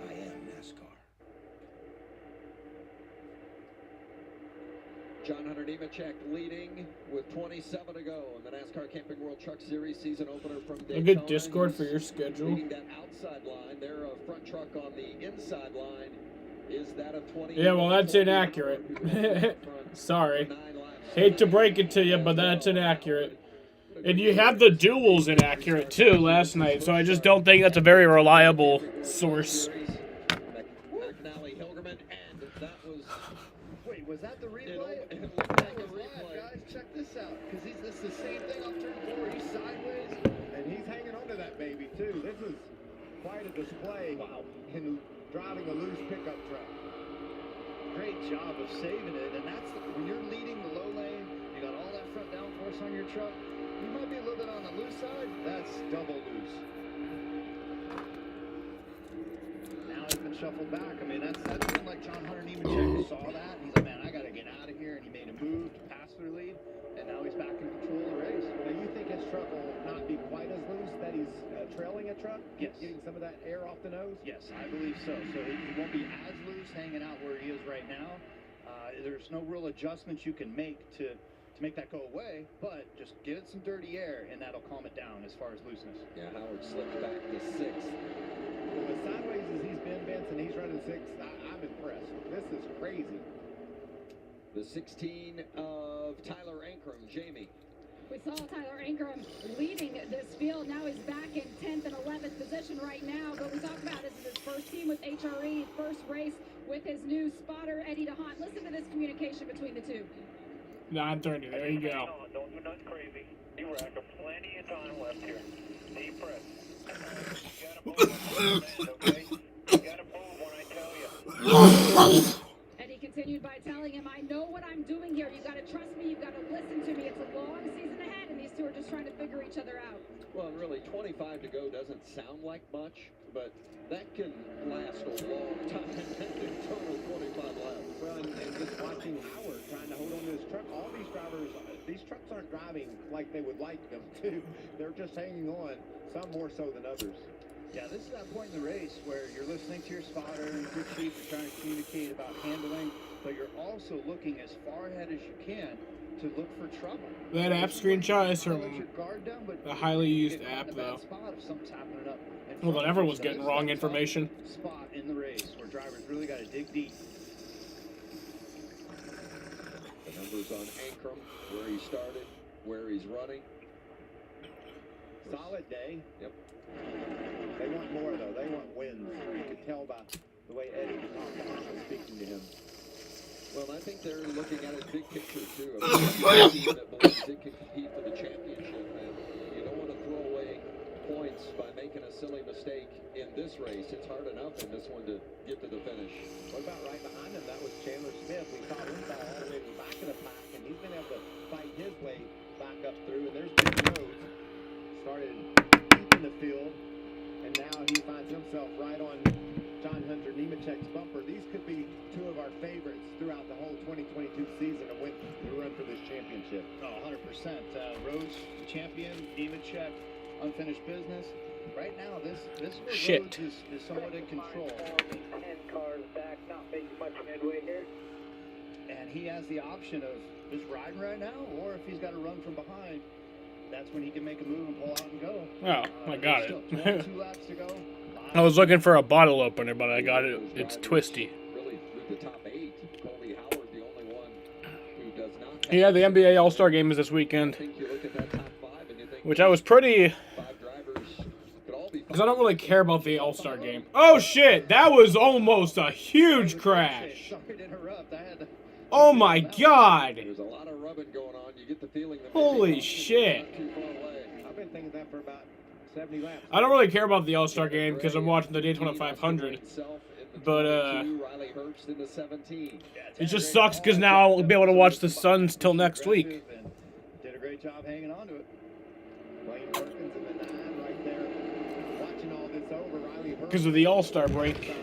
I am NASCAR. John Hunter Nemechek leading with 27 to go in the NASCAR Camping World Truck Series season opener from Daytona. A good Discord for your schedule. Leading that outside line. Their front truck on the inside line is that of 20. Yeah, well, that's inaccurate. Sorry. Hate to break it to you, but that's inaccurate. And you have the duels inaccurate, too, last night, so I just don't think that's a very reliable source. McNally, Hilgerman, and that was... Wait, was that the replay? It looked like a replay. Guys, check this out. Because this is the same thing on turn 4. He's sideways. And he's hanging on to that baby, too. This is quite a display in driving a loose pickup truck. Great job of saving it. And that's when you're leading the low lane, you got all that front downforce on your truck. You might be a little bit on the loose side. That's double loose. Now it's been shuffled back. I mean, that's been like John Hunter Nemechek saw that. And he's like, man, I got to get out of here. And he made a move to pass through lead. And now he's back in control of the race. Now, you think his truck will not be quite as loose, that he's trailing a truck? Yes. Getting some of that air off the nose? Yes, I believe so. So he won't be as loose hanging out where he is right now. There's no real adjustments you can make to make that go away, but just give it some dirty air, and that'll calm it down as far as looseness. Yeah, Howard slipped back to 6th. Well, as sideways as he's been, Vince, and he's running 6th, I'm impressed. This is crazy. The 16 of Tyler Ankrum, Jamie. We saw Tyler Ankrum leading this field. Now he's back in 10th and 11th position right now. But we talked about this is his first team with HRE, first race with his new spotter, Eddie DeHaan. Listen to this communication between the two. 9:30. There you go. Don't go nuts crazy. You were after plenty of time left here. Deep breath. You gotta move, okay? You gotta move when I tell you. And he continued by telling him, I know what I'm doing here. You got to trust me. You got to listen to me. It's a long season ahead, and these two are just trying to figure each other out. Well, and really, 25 to go doesn't sound like much, but that can last a long time. Total 25 laps. Well, and just watching Howard trying to hold on to his truck. All these drivers, these trucks aren't driving like they would like them to. They're just hanging on, some more so than others. Yeah, this is that point in the race where you're listening to your spotter and your chief, you're trying to communicate about handling, but you're also looking as far ahead as you can to look for trouble. That app screenshot is from a highly used app, though. Well, that everyone was getting wrong information. Spot in the race where drivers really got to dig deep. The numbers on Ankrum, where he started, where he's running. Solid day. Yep. They want more, though. They want wins. You could tell by the way Eddie was speaking to him. Well, I think they're looking at it big picture, too. I mean, a team that believes it can compete for the championship. And you don't want to throw away points by making a silly mistake in this race. It's hard enough in this one to get to the finish. What about right behind him? That was Chandler Smith. We saw him fall all the way to the back of the pack, and he's been able to fight his way back up through. And there's Big Rose. Started deep in the field, and now he finds himself right on John Hunter Nemechek's bumper. These could be two of our favorites throughout the whole 2022 season to win the run for this championship. Oh, 100%. Rose, champion, Nemechek, unfinished business. Right now, this is where Shit. Rhodes is somewhat in control. 10 cars back, not making much headway here. And he has the option of just riding right now, or if he's got to run from behind, that's when he can make a move and pull out and go. Oh, I got it. 22 laps to go. I was looking for a bottle opener, but I got it. It's twisty. Really through the top 8. Colby Howard, the only one who does not. Yeah, the NBA All-Star Game is this weekend, I think you look at that top 5 and you think which I was pretty... 5 drivers could all be. Because I don't really care about the All-Star Game. Oh, shit! That was almost a huge crash! Sorry to interrupt. I had to... Oh, my God! There's a lot of rubbing going on. You get the feeling that Holy maybe shit! not too far away. I've been thinking that for about 70 laps. I don't really care about the All-Star Game because I'm watching the Daytona 500. But, Riley Herbst in the 17. it just sucks because now I won't be able to watch the Suns till next week. Did a great job hanging on to it. Wayne Perkins in the 9 right there. Watching all this over, Riley Herbst. Because of the All-Star break.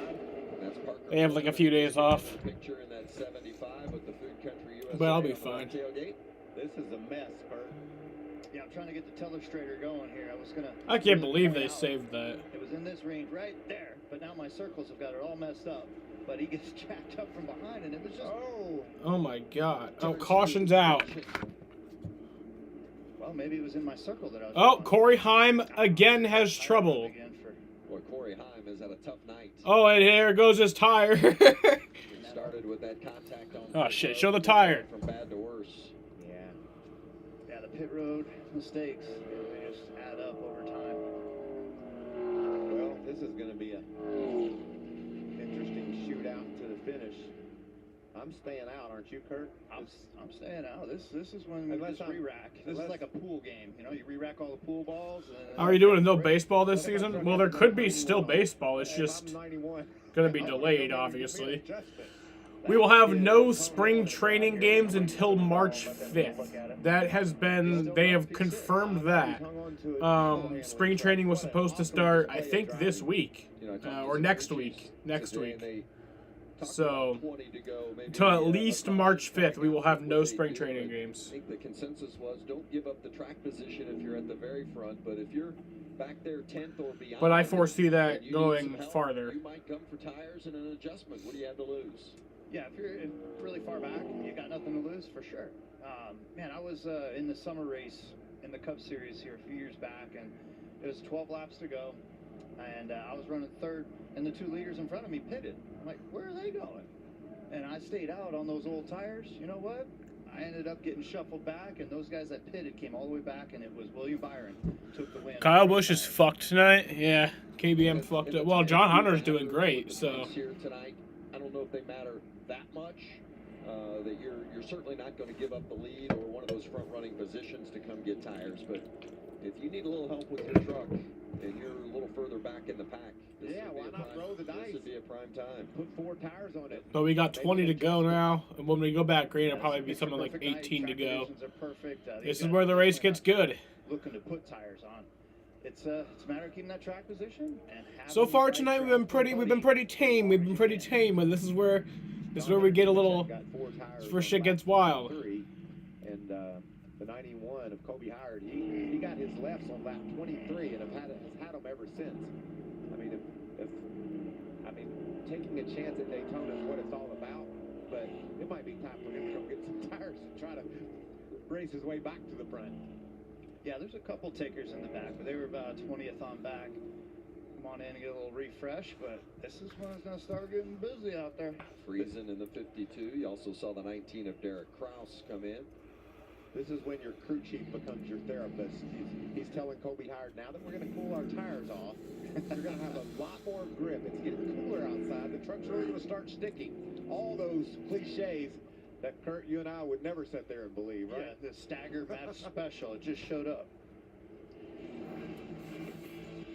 That's Parker. They have like a few days off. Picture in that 75 with the Food Country USA. But I'll be on the fine. tailgate. This is a mess, Bert. Yeah, I'm trying to get the telestrator going here. I was gonna. I can't believe they saved that. It was in this range right there, but now my circles have got it all messed up. But he gets jacked up from behind, and it was just. Oh my God. Oh, caution's out. Well, maybe it was in my circle that I was. Oh, going. Corey Haim again has trouble. Again for... Boy, Corey Haim has had a tough night. Oh, and there goes his tire. He started with that contact on. Oh shit! Show the tire. From bad to worse. Yeah. Yeah, the pit road mistakes, they just add up over time. Well, this is going to be a interesting shootout to the finish. I'm staying out, aren't you, Kurt? I'm staying out. This is when we Unless just I'm- re-rack. This is like a pool game. You know, you re-rack all the pool balls. And Are you doing no baseball this season? Well, there could be still baseball. It's Hey, if just I'm 91. going to be delayed, obviously. We will have no spring training games until March 5th. That has been, they have confirmed that. Spring training was supposed to start, I think, this week. Or next week. Next week. So, until at least March 5th, we will have no spring training games. I think the consensus was don't give up the track position if you're at the very front, but if you're back there 10th or beyond. But I foresee that and you need going some help, farther. You might come for tires and an adjustment. What do you have to lose? Yeah, if you're really far back, you got nothing to lose for sure. Man, I was in the summer race in the Cup Series here a few years back, and it was 12 laps to go, and I was running third, and the 2 leaders in front of me pitted. I'm like, where are they going? And I stayed out on those old tires. You know what? I ended up getting shuffled back, and those guys that pitted came all the way back, and it was William Byron took the win. Kyle Busch is fucked tonight. Yeah, KBM fucked up. Well, John Hunter's doing great, so. Here tonight, I don't know if they matter that much. That you're certainly not going to give up the lead or one of those front-running positions to come get tires. But if you need a little help with your truck and you're a little further back in the pack, this would be roll the dice? This would be a prime time. Put 4 tires on it. But we got 20 to go now, and when we go back green, it'll probably be something like 18 to go. This is where the race gets good. Looking to put tires on. It's a matter of keeping that track position. And so far tonight, we've been pretty tame. We've been pretty tame, but this is where we get a little. This is where shit gets wild. And the 91 of Kobe Howard, he got his lefts on lap 23 and has had them ever since. I mean, taking a chance at Daytona is what it's all about, but it might be time for him to go get some tires and try to race his way back to the front. Yeah, there's a couple takers in the back, but they were about 20th on back. Come on in and get a little refresh, but this is when it's going to start getting busy out there. Friesen in the 52. You also saw the 19 of Derek Kraus come in. This is when your crew chief becomes your therapist. He's telling Kobe Howard, now that we're going to cool our tires off, you're going to have a lot more grip. It's getting cooler outside. The truck's really going to start sticking. All those cliches that Kurt, you and I would never sit there and believe, right? Yeah, the stagger match special. It just showed up.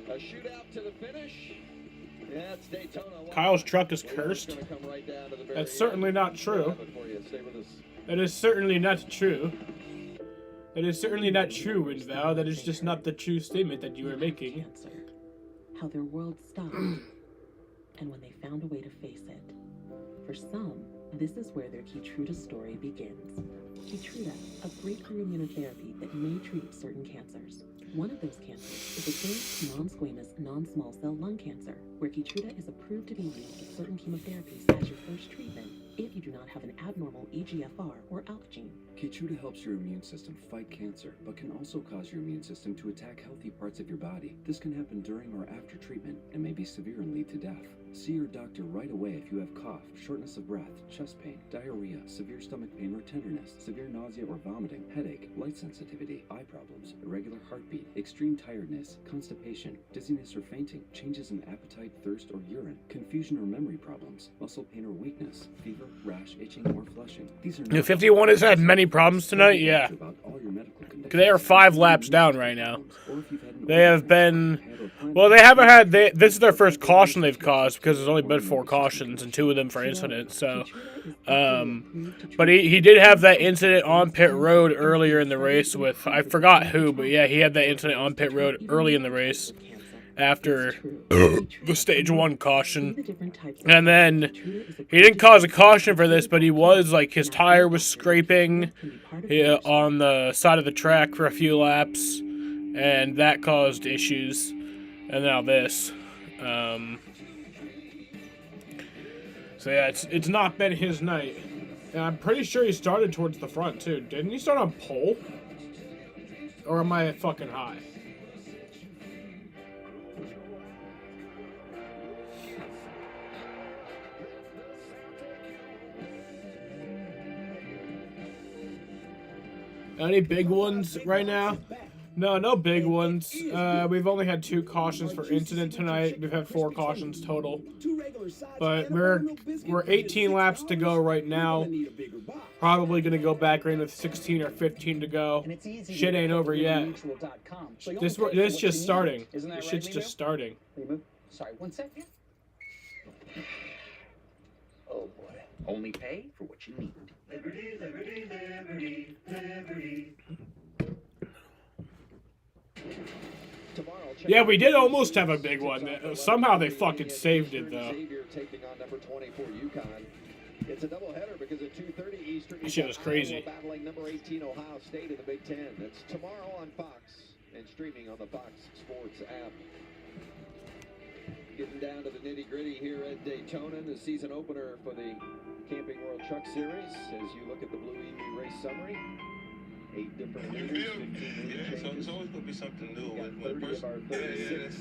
A shootout to the finish. Yeah, it's Daytona. Kyle's truck is cursed. That's certainly not true. That is certainly not true. That is certainly not true, Winval. That is just not the true statement that you are making. How their world stopped, and when they found a way to face it. For some, this is where their Keytruda story begins. Keytruda, a breakthrough immunotherapy that may treat certain cancers. One of those cancers is advanced non-squamous non-small cell lung cancer, where Keytruda is approved to be used with certain chemotherapies as your first treatment if you do not have an abnormal EGFR or ALK gene. Keytruda helps your immune system fight cancer, but can also cause your immune system to attack healthy parts of your body. This can happen during or after treatment and may be severe and lead to death. See your doctor right away if you have cough, shortness of breath, chest pain, diarrhea, severe stomach pain or tenderness, severe nausea or vomiting, headache, light sensitivity, eye problems, irregular heartbeat, extreme tiredness, constipation, dizziness or fainting, changes in appetite, thirst or urine, confusion or memory problems, muscle pain or weakness, fever, rash, itching or flushing. These are The 51 has had many problems tonight, yeah. They are 5 laps down right now. They have been... Well, they haven't had... This is their first caution they've caused, because there's only been 4 cautions, and 2 of them for incidents, so... but he did have that incident on pit road earlier in the race with... I forgot who, but yeah, he had that incident on pit road early in the race. After the stage 1 caution. And then he didn't cause a caution for this, but he was like his tire was scraping on the side of the track for a few laps, and that caused issues. And now this. So yeah, it's not been his night. And I'm pretty sure he started towards the front too. Didn't he start on pole? Or am I fucking high? Any big ones right now? No, no big ones. We've only had 2 cautions for incident tonight. We've had 4 cautions total. But we're 18 laps to go right now. Probably gonna go back in with 16 or 15 to go. Shit ain't over yet. This just starting. This shit's just starting. Sorry, 1 second. Oh boy. Only pay for what you need. Liberty, liberty, liberty, liberty. Yeah, we did almost have a big one. Somehow they fucking saved it though. Taking on number 24 UConn. It's a doubleheader because at 2:30 Eastern. This shit was crazy. Battling number 18 Ohio State in the Big Ten. It's tomorrow on Fox and streaming on the Fox Sports app. Getting down to the nitty-gritty here at Daytona, the season opener for the Camping World Truck Series. As you look at the Blue Emu race summary, 8 different leaders, 15 lead changes. It's always going to be something new. Got 30 of our 36.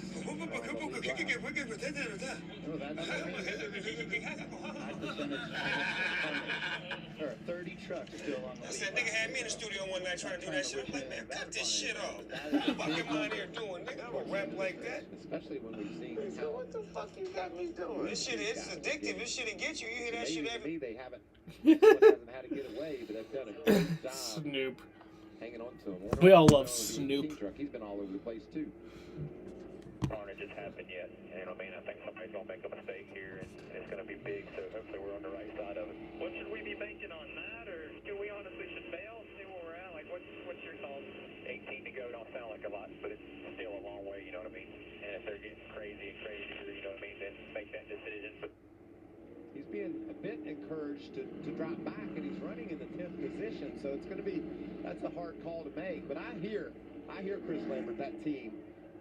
There are 30 trucks still on the lead. That nigga had me in the studio one night trying to do that shit. I'm like, man, cut this shit off. What the fuck am I here doing, nigga? I don't rap like that. Especially when we've seen how... What the fuck you got me doing? This shit is addictive. This shit will get you. You hear that shit every... They haven't had to get away, but they've done a great job. Snoop. Hanging on to him. We all love Snoop. He's been all over the place too. Carnage has happened yet. You know what I mean? I think somebody's going to make a mistake here, and it's going to be big, so hopefully we're on the right side of it. What should we be banking on that, or do we honestly should bail, see where we're at? Like, what's your thoughts? 18 to go don't sound like a lot, but it's still a long way, you know what I mean? And if they're getting crazy and crazier, you know what I mean, then make that decision. But he's being a bit encouraged to drop back, and he's running in the 10th position, so it's going to be, that's a hard call to make. But I hear Chris Lambert, that team,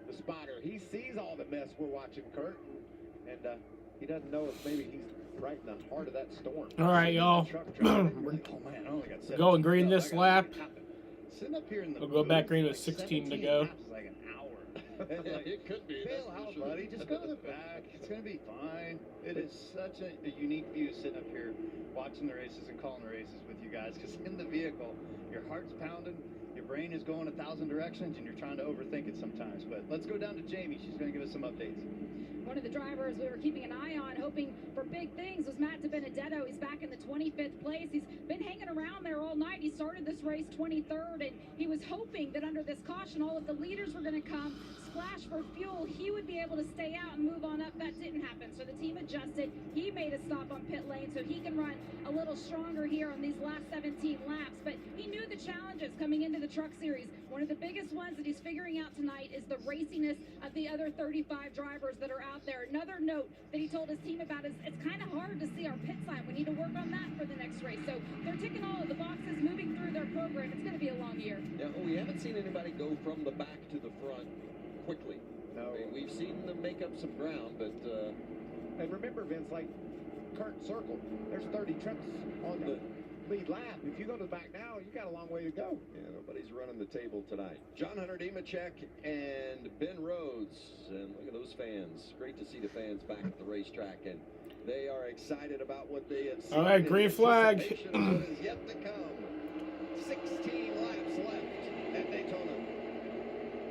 the spotter, he sees all the mess we're watching, Kurt. and he doesn't know if maybe he's right in the heart of that storm. All right, y'all. Oh man, I only got 7. Going green this lap. Sitting up here in the We'll go back booth, green with like 16 to 17 go. laps is like an hour. It could be. Bail out, buddy. Just go to the back. It's gonna be fine. It is such a unique view sitting up here, watching the races and calling the races with you guys. Because in the vehicle, your heart's pounding, your brain is going 1,000 directions, and you're trying to overthink it sometimes. But let's go down to Jamie. She's gonna give us some updates. One of the drivers we were keeping an eye on, hoping for big things, was Matt DiBenedetto. He's back in the 25th place. He's been hanging around there all night. He started this race 23rd, and he was hoping that under this caution, all of the leaders were going to come, splash for fuel. He would be able to stay out and move on up. That didn't happen, so the team adjusted. He made a stop on pit lane so he can run a little stronger here on these last 17 laps. But he knew the challenges coming into the Truck Series. One of the biggest ones that he's figuring out tonight is the raciness of the other 35 drivers that are out there. Another note that he told his team about is it's kind of hard to see our pit sign. We need to work on that for the next race. So they're ticking all of the boxes, moving through their program. It's going to be a long year. Yeah, we haven't seen anybody go from the back to the front quickly. No. I mean, we've seen them make up some ground, but And remember, Vince, like Kurt Circle, there's 30 trucks on the lead lap. If you go to the back now, you got a long way to go. yeah, nobody's running the table tonight. John Hunter Nemechek and Ben Rhodes, and look at those fans. Great to see the fans back at the racetrack, and they are excited about what they have seen. All right, green flag. Anticipation of what is yet to come. 16 laps left at Daytona.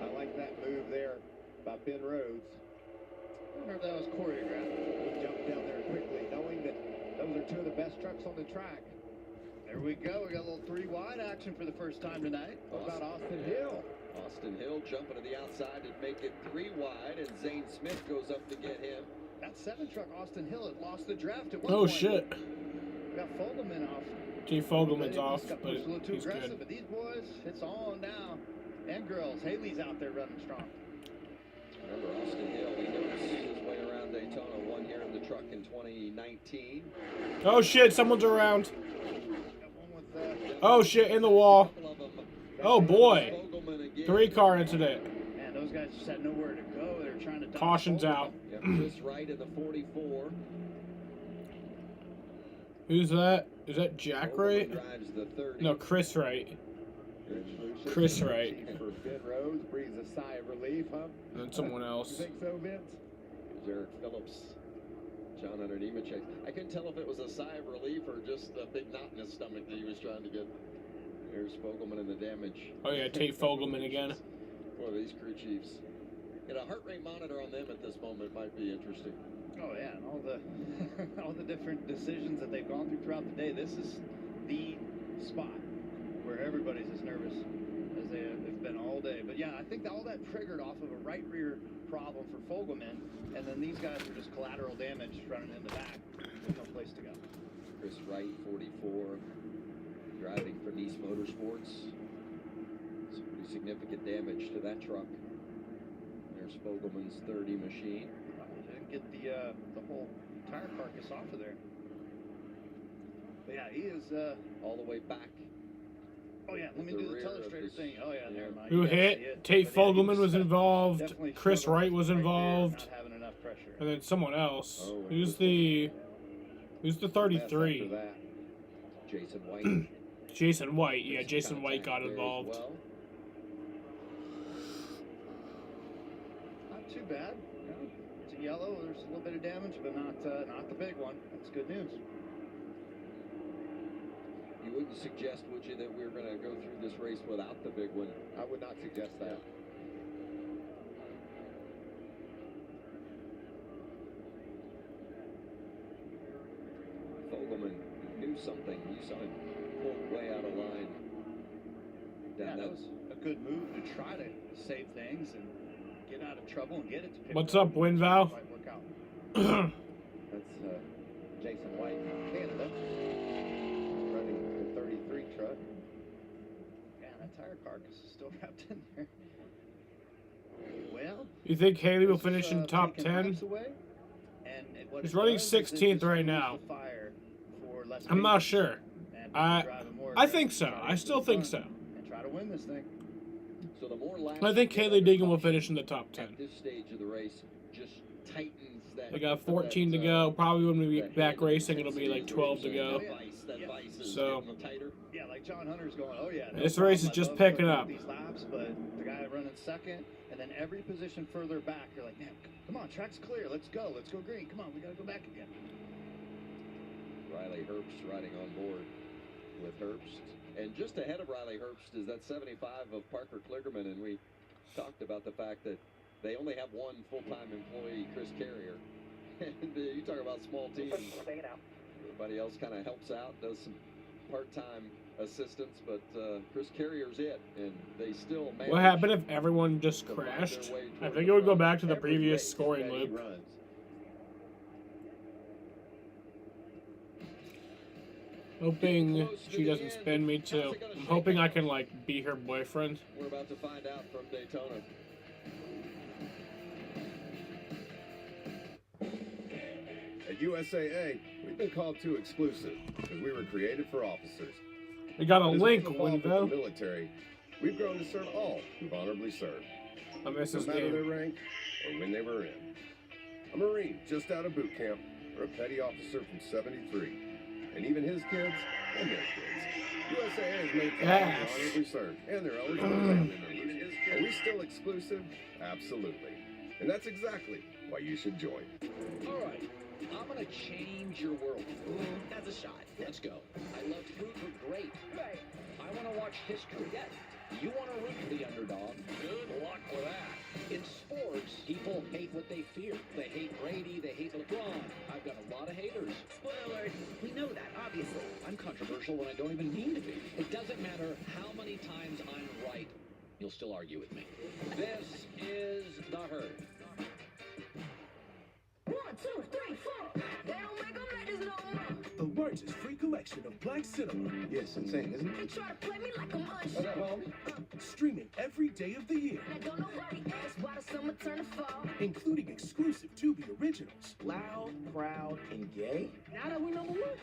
I like that move there by Ben Rhodes. I wonder if that was choreographed. He jumped down there quickly, knowing that those are two of the best trucks on the track. There we go. We got a little 3 wide action for the first time tonight. What about Austin Hill? Austin Hill jumping to the outside to make it 3 wide, and Zane Smith goes up to get him. That 7 truck, Austin Hill, had lost the draft at one Oh point. shit. We got Fogelman off. G. Fogelman's They off, just got but pushed a little too he's aggressive. good. But these boys, it's on now. And girls. Haley's out there running strong. Remember, Austin Hill, he knows his way around Daytona. Won here in the truck in 2019. Oh shit, someone's around. Got one with, Oh shit, in the wall. Couple of them. Oh boy. Fogelman again. 3-car incident. Man, those guys just had nowhere to go. They were trying to dodge Caution's Fogelman. out. Yeah, Chris Wright in the 44. Who's that? Is that Jack Wright? Fogelman drives the 30. No, Chris Wright. Chris Wright. For Ben Rhodes, breathes a sigh of relief, huh? And then someone You else. think so, Vince? There's Eric Phillips. John Hunter Nemechek. I couldn't tell if it was a sigh of relief or just a big knot in his stomach that he was trying to get. Here's Fogelman and the damage. Oh yeah, Tate Fogelman again. Boy, these crew chiefs. Get a heart rate monitor on them at this moment might be interesting. Oh yeah, and all the all the different decisions that they've gone through throughout the day. This is the spot where everybody's as nervous as they have been all day. But yeah, I think all that triggered off of a right rear problem for Fogelman, and then these guys are just collateral damage running in the back with no place to go. Chris Wright, 44, driving for Nice Motorsports. Some pretty significant damage to that truck. There's Fogelman's 30 machine. Didn't get the whole tire carcass off of there. But yeah, he is all the way back. Oh yeah, let me do the telestrator thing. Oh yeah, never mind. Who You guys see hit? it. Tate But yeah, Fogelman he was involved. definitely Chris struggled Wright was right there, involved. not having enough pressure. And then someone else. Oh, Who's the 33? After that, Jason White. Jason White. Yeah, Jason White got there as involved. well. Not too bad. You know, it's a yellow. There's a little bit of damage, but not the big one. That's good news. You wouldn't suggest, would you, that we're going to go through this race without the big one? I would not suggest that. Fogelman knew something. You saw him pulled way out of line. Yeah, that was a good move to try to save things and get out of trouble and get it to pick What's up, Winval? Might work out. That's Jason White from Canada, running the 33 truck. Man, that tire carcass is still wrapped in there. Well, You think Haley will this finish is, in top taking 10? laps away, and what He's it running does is it 16th just right fuels now. the fire for less I'm not maintenance sure. and I driving more I think aggressive, so. try to I get still to the think front so. And try to win this thing. So the more laps I think you get Haley under Deegan will caution finish in the top 10. at this stage of the race, just titans that. They got 14 to go. Probably when we get back racing, it'll be like 12 to go. So, yeah, like John Hunter's going, oh yeah. this race is just picking up. These laps, but the guy running second, and then every position further back, you're like, man, come on, track's clear. Let's go green. Come on, we gotta go back again. Riley Herbst riding on board with Herbst. And just ahead of Riley Herbst is that 75 of Parker Kligerman, and we talked about the fact that they only have one full-time employee, Chris Carrier. And you talk about small teams. Everybody else kind of helps out, does some part-time assistance, but Chris Carrier's it, and they still manage. What happened if everyone just crashed? I think it would go back to the previous scoring loop. Hoping she doesn't spin me too. I'm hoping I can like be her boyfriend. We're about to find out from Daytona. At USAA, we've been called too exclusive because we were created for officers. We got a As link we've evolved window. with the military, we've grown to serve all who've honorably served. I miss No this matter game. their rank or when they were in. A Marine just out of boot camp or a petty officer from 73. And even his kids and their kids. USAA has made families honorably served and their eligible family members. Are we still exclusive? Absolutely. And that's exactly why you should join. All right, I'm gonna change your world. That's a shot. Let's go. I love fruit. We're great. Right. I want to watch history. Yeah. You want to root for the underdog. Good luck with that. In sports, people hate what they fear. They hate Brady. They hate LeBron. I've got a lot of haters. Spoiler alert, we know that, obviously. I'm controversial when I don't even mean to be. It doesn't matter how many times I'm right. You'll still argue with me. This is The Herd. 1, 2, 3, 4. They don't make them like this no more. The largest free collection of black cinema. Yes, insane, isn't They try to play me like I'm Streaming every day of the year, Now don't nobody ask why the summer turn to fall. including exclusive Tubi originals. Loud, proud, and gay? Now that we number one,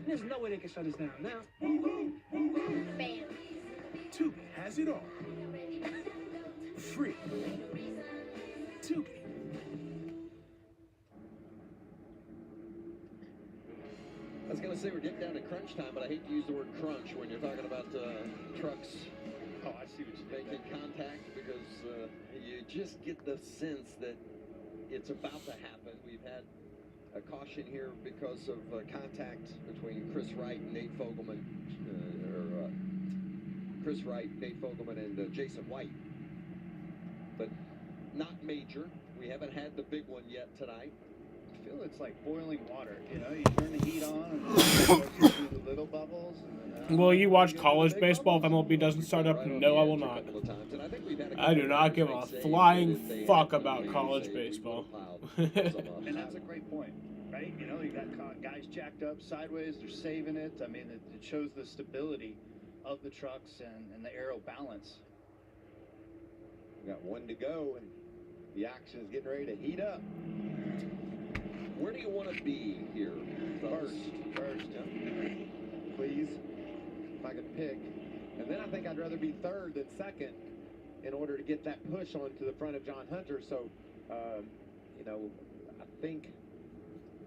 there's no way they can shut us down now. Bam. Tubi has it all. Free. Tubi. I was going to say we're getting down to crunch time, but I hate to use the word crunch when you're talking about trucks. Oh, I see what you making contact, because you just get the sense that it's about to happen. We've had a caution here because of contact between Chris Wright and Nate Fogelman, Chris Wright, Nate Fogelman, and Jason White, but not major. We haven't had the big one yet tonight. I feel it's like boiling water. You know, you turn the heat on and it goes through the little bubbles. And then, Will you watch college baseball if MLB doesn't start up? No, I will not. I do not give a flying fuck about college baseball. And that's a great point, right? You know, you got guys jacked up sideways, they're saving it. I mean, it shows the stability of the trucks and the aero balance. We got one to go, and the action is getting ready to heat up. Where do you want to be here? First, yeah. Please, if I could pick. And then I think I'd rather be third than second in order to get that push onto the front of John Hunter. So, you know, I think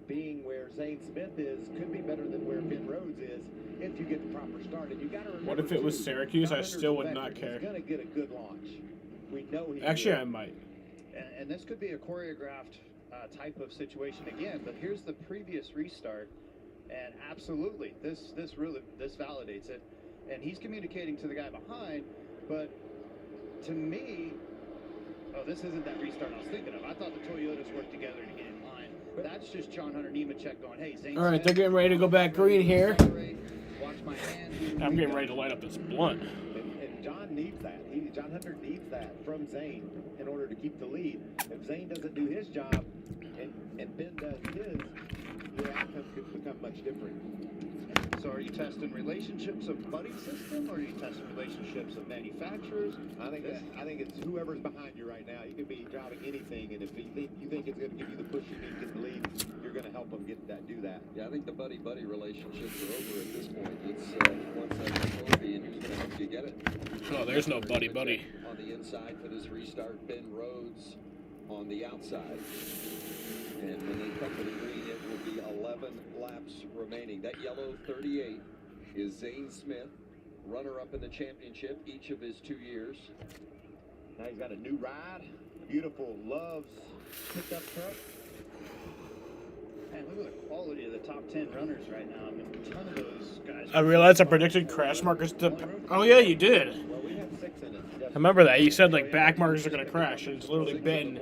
being where Zane Smith is could be better than where Ben Rhodes is if you get the proper start. And you got to remember, What if it was Syracuse? I still would not care. He's going to get a good launch. We know he Actually, will. I might. And this could be a choreographed type of situation again, but here's the previous restart, and absolutely, this validates it. And he's communicating to the guy behind, but to me, this isn't that restart I was thinking of. I thought the Toyotas worked together to get in line. But that's just John Hunter Nemechek going, hey, Zane. All right, they're getting ready to go back green here. Watch my hand. I'm getting ready to light up this blunt. And John needs that. John Hunter needs that from Zane in order to keep the lead. If Zane doesn't do his job and Ben does his, the outcome could become much different. So are you testing relationships of buddy system, or are you testing relationships of manufacturers? I think it's whoever's behind you right now. You could be driving anything, and if you think it's going to give you the push you need to get the lead, you're going to help them do that. Yeah, I think the buddy-buddy relationships are over at this point. It's one side of the trophy, and who's going to help you get it? Oh, there's no buddy-buddy. On the inside for this restart, Ben Rhodes on the outside. And when they come to the green, it will be 11 laps remaining. That yellow 38 is Zane Smith, runner-up in the championship each of his 2 years. Now he's got a new ride. Beautiful Love's pickup truck. Man, look at the quality of the top 10 runners right now. I mean, a ton of those guys. I realized I predicted crash markers to... Oh, yeah, you did. Well, we had 6 in it. I remember that. You said, like, back markers are going to crash, and it's literally been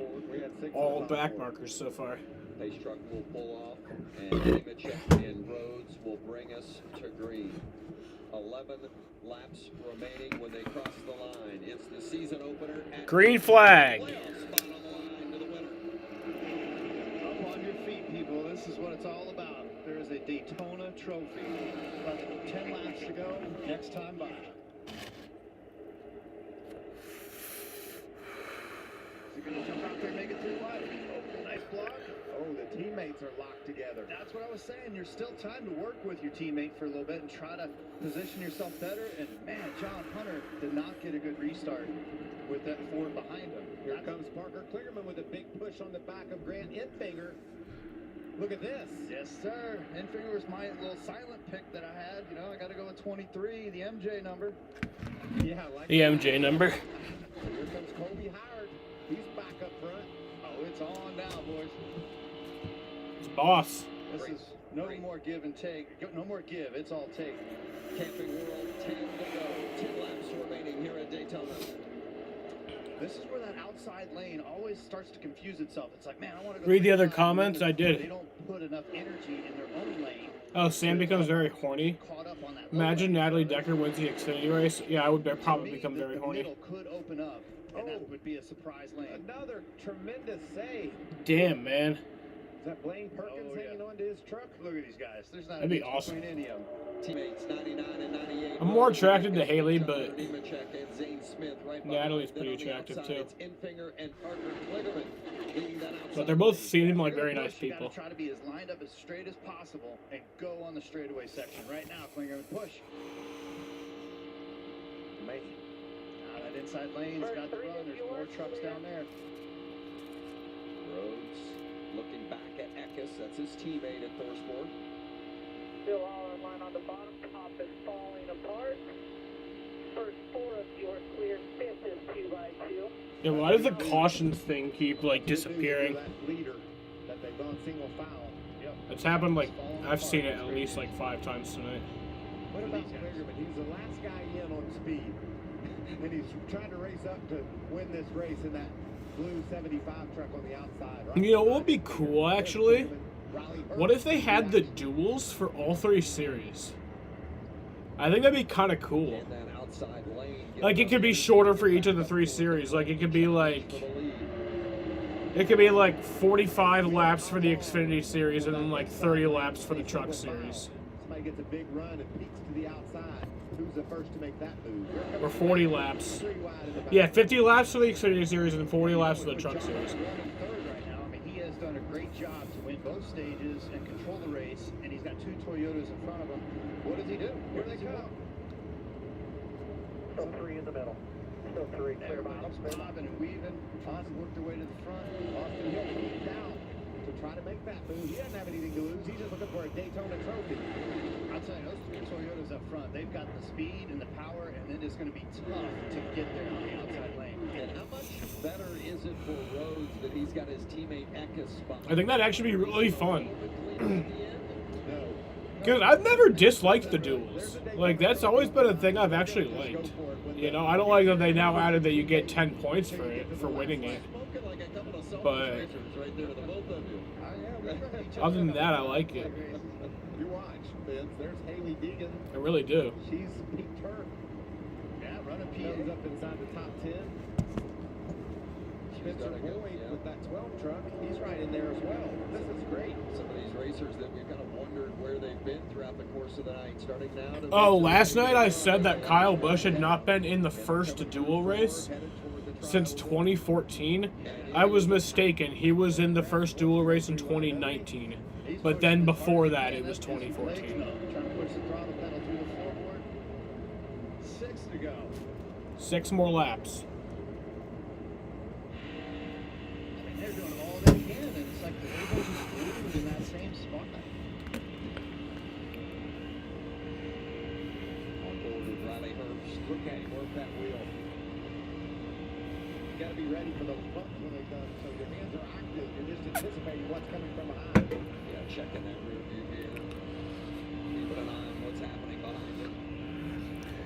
all back markers so far. Pace truck will pull off, and Nemechek and Rhodes will bring us to green. 11 laps remaining when they cross the line. It's the season opener. Green flag. Up on your feet, people. This is what it's all about. There is a Daytona trophy. Less than 10 laps to go. Next time by. Is he going to jump out there and make it through wide? Oh, nice block. Oh, the teammates are locked together. That's what I was saying. There's still time to work with your teammate for a little bit and try to position yourself better. And, man, John Hunter did not get a good restart with that Ford behind him. Here comes Parker Kligerman with a big push on the back of Grant Enfinger. Look at this. Yes, sir. Enfinger was my little silent pick that I had. You know, I got to go with 23, the MJ number. Yeah, I like the MJ number. Here comes Kobe Howard. He's back up front. Oh, it's on now, boys. It's boss. This is no more give and take. No more give. It's all take. Camping World, 10 to go. 10 laps remaining here at Daytona. This is where that outside lane always starts to confuse itself. It's like, man, I want to go. Read the other comments. I did. They don't put enough energy in their own lane. Oh, Sam becomes very horny. Imagine Natalie Decker wins the Xfinity race. Yeah, I would probably become very horny. The middle could open up, and that would be a surprise lane. Another tremendous save. Damn, man. Is that Blaine Perkins hanging on to his truck? Look at these guys. There's not That'd be awesome. between any of them. Teammates 99 and 98. I'm more attracted to Haley, but Nemechek and Zane Smith right Natalie's pretty attractive too. It's Enfinger and Parker Kligerman leading that outside. But they're both seem like very nice You people. gotta try to be as lined up as straight as possible and go on the straightaway section right now. Kligerman, push. Amazing. Now that inside lane's got the run. There's more trucks down there. Rhodes looking back at Eckes. That's his teammate at Thorsport. Still all in line on the bottom. Top is falling apart. First 4 of you are clear. 5th is 2x2. Yeah, why does the cautions thing keep like disappearing? That leader that they've gone single foul. Yep. It's happened like I've seen it at least like 5 times tonight. What about Kligerman? He was the last guy in on speed. And he's trying to race up to win this race in that blue 75 truck on the outside. Right? You know what would be cool actually? What if they had the duels for all 3 series? I think that'd be kind of cool. Like it could be shorter for each of the 3 series. Like it could be like 45 laps for the Xfinity series and then like 30 laps for the Truck series. Somebody gets a big run and peeks to the outside. Who's the first to make that move? Or 40 laps. Yeah, 50 laps for the Xfinity series and 40 laps for the Truck series. He has done a great job to win both stages and control the race, and he's got 2 Toyotas in front of him. What does he do? Here they come. Still 3 in the middle. Still 3 clear Everybody's bobbing and weaving. Austin worked their way to the front. Austin Hill moved down to try to make that move. He doesn't have anything to lose. He's just looking for a Daytona trophy. I'll tell you, those 3 Toyotas up front, they've got the speed and the power, and it is going to be tough to get there on the outside lane. And how much better is it for Rhodes that he's got his teammate Eckes spot? I think that'd actually be really fun. Because I've never disliked the duels. Like, that's always been a thing I've actually liked. You know, I don't like that they now added that you get 10 points for it, for winning it. But other than that, I like it. You watch, Vince. There's Haley Deegan. I really do. She's peaked her. Yeah, running She's up inside the top 10. Spencer Boyd with that 12 truck, he's right in there as well. This is great. Some of these racers that we've kind of wondered where they've been throughout the course of the night, starting now. Oh, last night I said that Kyle Busch had not been in the first duel race since 2014. I was mistaken. He was in the first duel race in 2019. But then before that, it was 2014. Trying to push the throttle pedal through the floorboard. 6 to go. 6 more laps. they're doing all they can, and it's like everybody's just glued in that same spot. On board with Riley Herbst. Look at him work that wheel. You got to be ready for those bumps when they come, so your hands are active. You're just anticipating what's coming from behind. Yeah, checking that rear view mirror. Keeping an eye on what's happening behind it.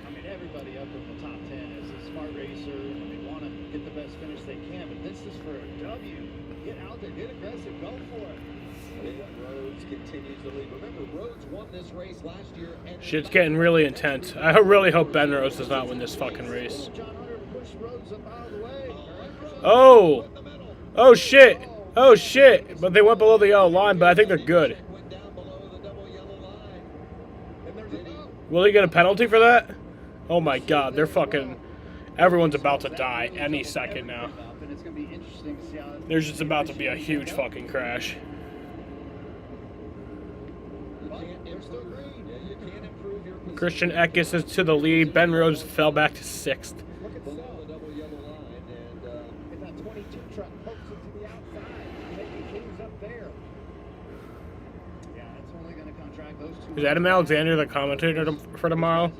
I mean, everybody up in the top 10 is a smart racer. I mean, want to get the best finish they can, but this is for a W. Get out there, get aggressive, go for it. Rhodes continues to lead. Remember, Rhodes won this race last year. And Shit's getting really intense. I really hope Ben Rhodes does not win this fucking race. Oh! Oh shit! Oh shit! But they went below the yellow line, but I think they're good. Will he get a penalty for that? Oh my god, they're fucking... Everyone's about to die any second now. There's just about to be a huge fucking crash. Christian Eckes is to the lead. Ben Rhodes fell back to 6th. Is Adam Alexander the commentator for tomorrow?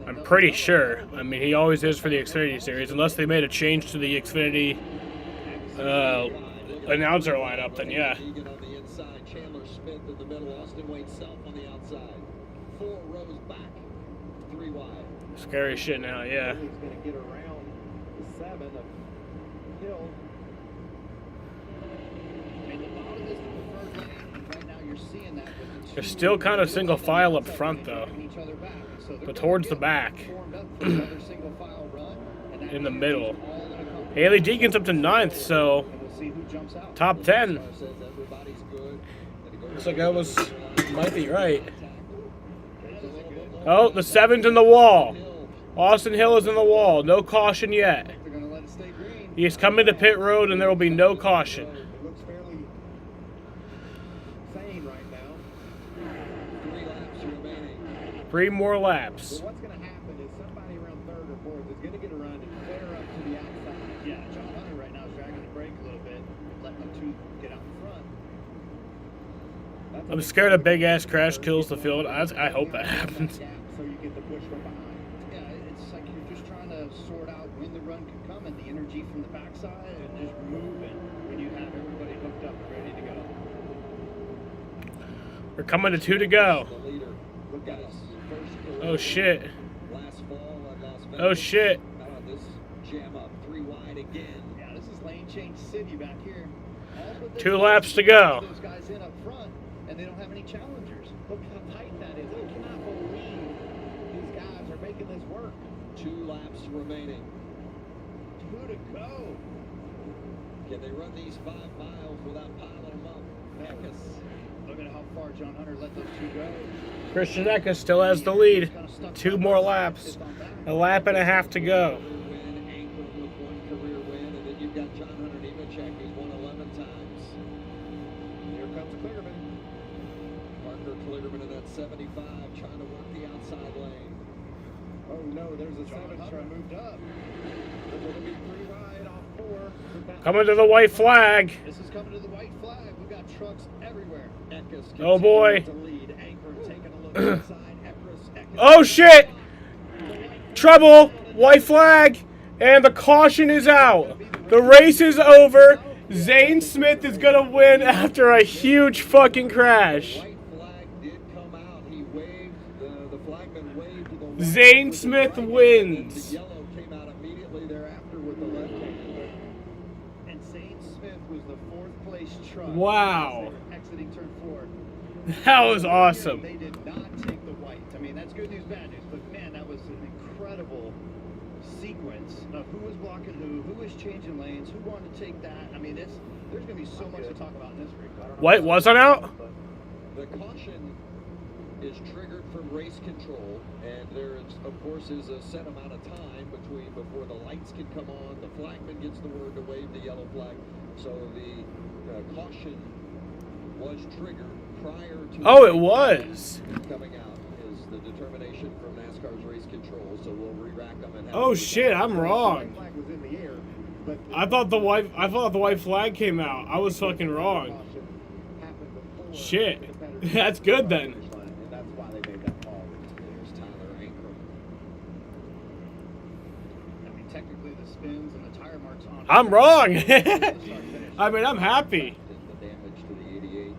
I'm pretty sure. I mean, he always is for the Xfinity Series. Unless they made a change to the Xfinity announcer lineup, then yeah. Chandler Smith in the middle, Austin Wayne Self on the outside. 4 rows back, 3 wide. Scary shit now, yeah. He's going to get around the 7 of Hill. They're still kind of single file up front, though. But towards the back. In the middle. Haley Deegan's up to 9th, so top 10. Looks like I might be right. Oh, the 7's in the wall. Austin Hill is in the wall. No caution yet. He is coming to pit road, and there will be no caution. 3 more laps. So what's going to happen is somebody around 3rd or 4th is going to get around and flare up to the outside. Yeah, John Hunter right now is dragging the brake a little bit, letting the 2 get out in front. I'm scared a big-ass crash kills the field. I hope that happens. So you get the push from behind. Yeah, it's like you're just trying to sort out when the run can come and the energy from the backside and just moving when you have everybody hooked up and ready to go. We're coming to 2 to go. Look at us. Oh shit. Oh shit. How about this jam up 3 wide again? Yeah, this is lane change city back here. 2 laps to go. Those guys in up front, and they don't have any challengers. Look how tight that is. I cannot believe these guys are making this work. 2 laps remaining. 2 to go. Can they run these 5 miles without piling them up? Eckes. Look at how far John Hunter let those 2 go. Christian Eckes still has the lead. 2 more laps. A lap and a half to go. Anchor with 1 career win, and then you've got John Hunter Nemechek, who's won 11 times. Here comes Kligerman. Parker Kligerman in that 75, trying to work the outside lane. Oh no, there's a 7 truck moved up. There's going to be 3 wide off 4. Coming to the white flag. This is coming to the white flag. We've got trucks everywhere. Oh boy. To lead. Anchor taking a look inside. Oh shit! Trouble! White flag! And the caution is out. The race is over. Zane Smith is gonna win after a huge fucking crash. White flag did come out. He waved, the flagman waved to the Zane Smith wins. The yellow came out immediately thereafter with the left hand. And Zane Smith was the 4th place truck. Wow. Exiting turn 4. That was awesome. They did not take the white. I mean, that's good news, bad news. But man, that was an incredible sequence of who was blocking who was changing lanes, who wanted to take that. I mean, there's going to be so much to talk about in this race. White wasn't out? The caution is triggered from race control, and there is, of course, is a set amount of time before the lights can come on. The flagman gets the word to wave the yellow flag. So the caution was triggered prior to... Oh, it was. Coming out is the determination from NASCAR's race control, so we'll re-rack them and have... Oh shit, I'm wrong. The flag was in the air. I thought the white flag came out. I was fucking wrong. Shit. That's good then. And that's why they made that call. There's Tyler Ankrum. I mean, technically the spins and the tire marks on. I'm wrong. I mean, I'm happy. The damage to the 88.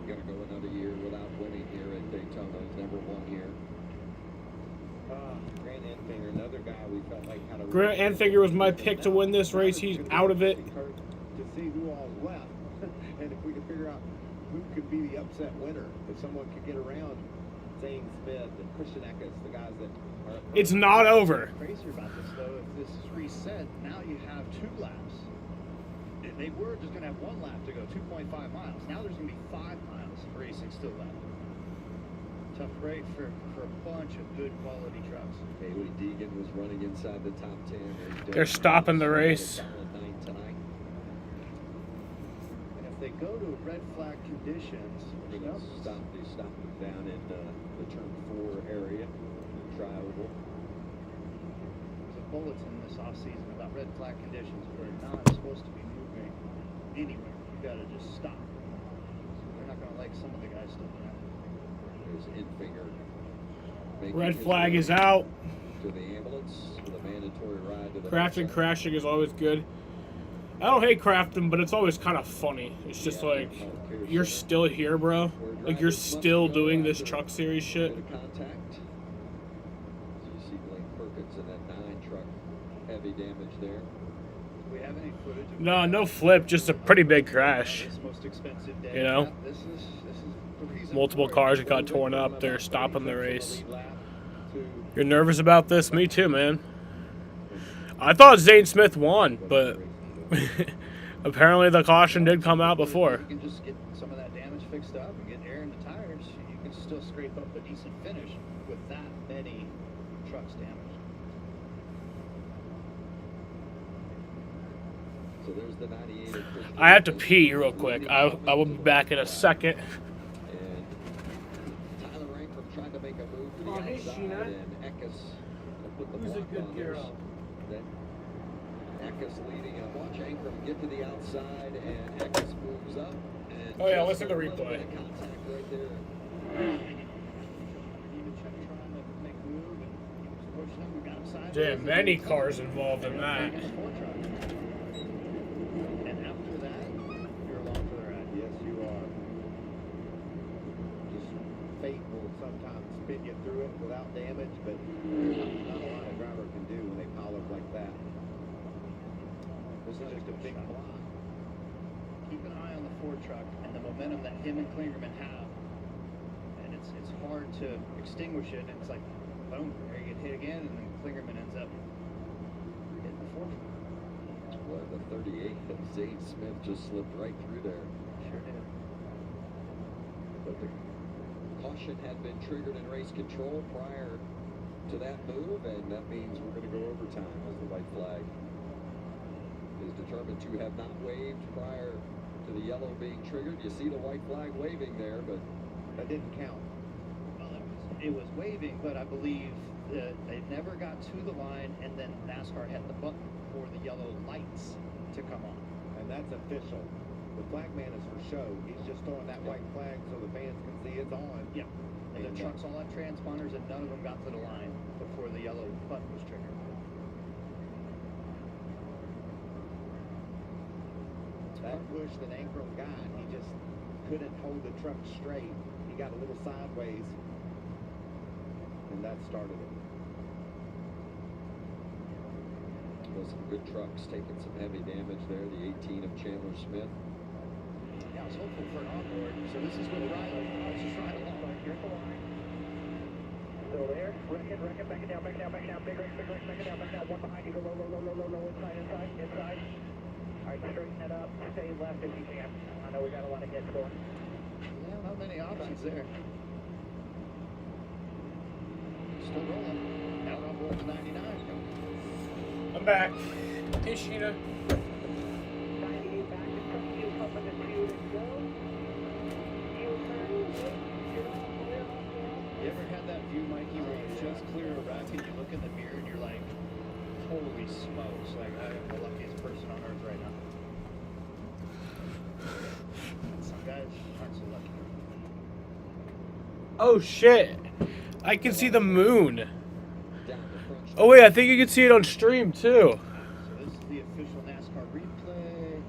Gonna go another year without winning here at Daytona. He's never won here. Grant Enfinger, another guy we felt like had a. Grant Enfinger was my pick to win this race. He's out of it. To see who all left, and if we could figure out who could be the upset winner, if someone could get around Zane Smith and Christian Eckes, the guys that are. It's not over. What's crazy about this though, if this is reset, now you have 2 laps. They were just going to have 1 lap to go, 2.5 miles. Now there's going to be 5 miles of racing still left. Tough break for a bunch of good quality trucks. Haley Deegan was running inside the top 10. They're stopping the race. And if they go to red flag conditions, they stopped them down in the turn 4 area, tri-oval. There's a bulletin this offseason about red flag conditions where it's not supposed to be moving anywhere. You got to just stop. They're not going to like some of the guys still around. There's Enfinger. Red flag is out. To the ambulance with a mandatory ride to the Crafting crashing is always good. I don't hate crafting, but it's always kind of funny. It's just like, you're still here, bro. Like, you're still doing this truck series shit. Contact. So you see Blake Perkins in that 9 truck. Heavy damage there. Do we have any footage of No flip, just a pretty big crash. this most expensive day? You know? This is the reason Multiple for it. cars that got torn up. They're stopping the race. You're nervous about this? Me too, man. I thought Zane Smith won, but apparently the caution did come out before. You can just get some of that damage fixed up and get air in the tires. You can still scrape up a decent finish with that many trucks damaged. So there's the 98. I have to pee real quick. I will be back in a second. And Tyler Ankrum tried to make a move to the outside, and Eckes put the block on there. Then Eckes leading up. Watch Ankrum get to the outside, and Eckes moves up. And Oh, yeah, listen to the replay. Contact right there. Damn, many cars involved in that. And after that, you're along for the ride. Yes, you are. Just fate will sometimes spin you through it without damage, but not a lot a driver can do when they pile up like that. This is just a big block. Keep an eye on the Ford truck and the momentum that him and Klingerman have. And it's hard to extinguish it. And it's like, boom, there you get hit again, and then Klingerman ends up hitting the Ford truck. Well, the 38 of Zane Smith just slipped right through there. Sure did. But the caution had been triggered in race control prior to that move, and that means we're going to go overtime as the white flag is determined to have not waved prior to the yellow being triggered. You see the white flag waving there, but that didn't count. Well, it was waving, but I believe that they never got to the line, and then NASCAR hit the button for the yellow lights to come on. And that's official. The flag man is for show. He's just throwing that white flag so the fans can see it's on. Yeah. And the trucks all have transponders, and none of them got to the line before the yellow button was triggered. That push that Ankrum got, he just couldn't hold the truck straight. He got a little sideways, and that started it. Well, some good trucks taking some heavy damage there. The 18 of Chandler Smith. Yeah, I was hopeful for an onboard. So this is with Riley. Let's just ride along. Here's the line. Still there. Wreck it, back it down. Big wreck, back it down. One behind you. Go low, inside. All right, straighten it up. Stay left if you can. I know we got a lot of hits going. Yeah, not many options there. Still rolling. Out on board the 99. I'm back. Hey, Sheena. 98 back in front of you. Pumping the two to go. You ever had that view, Mikey, where you just clear a wreck and you look in the mirror and you're like, Holy smokes! Like I'm the luckiest person on earth right now. Some guys aren't so lucky. Oh shit! I can see the moon. Oh wait, I think you can see it on stream too. So this is the official NASCAR replay.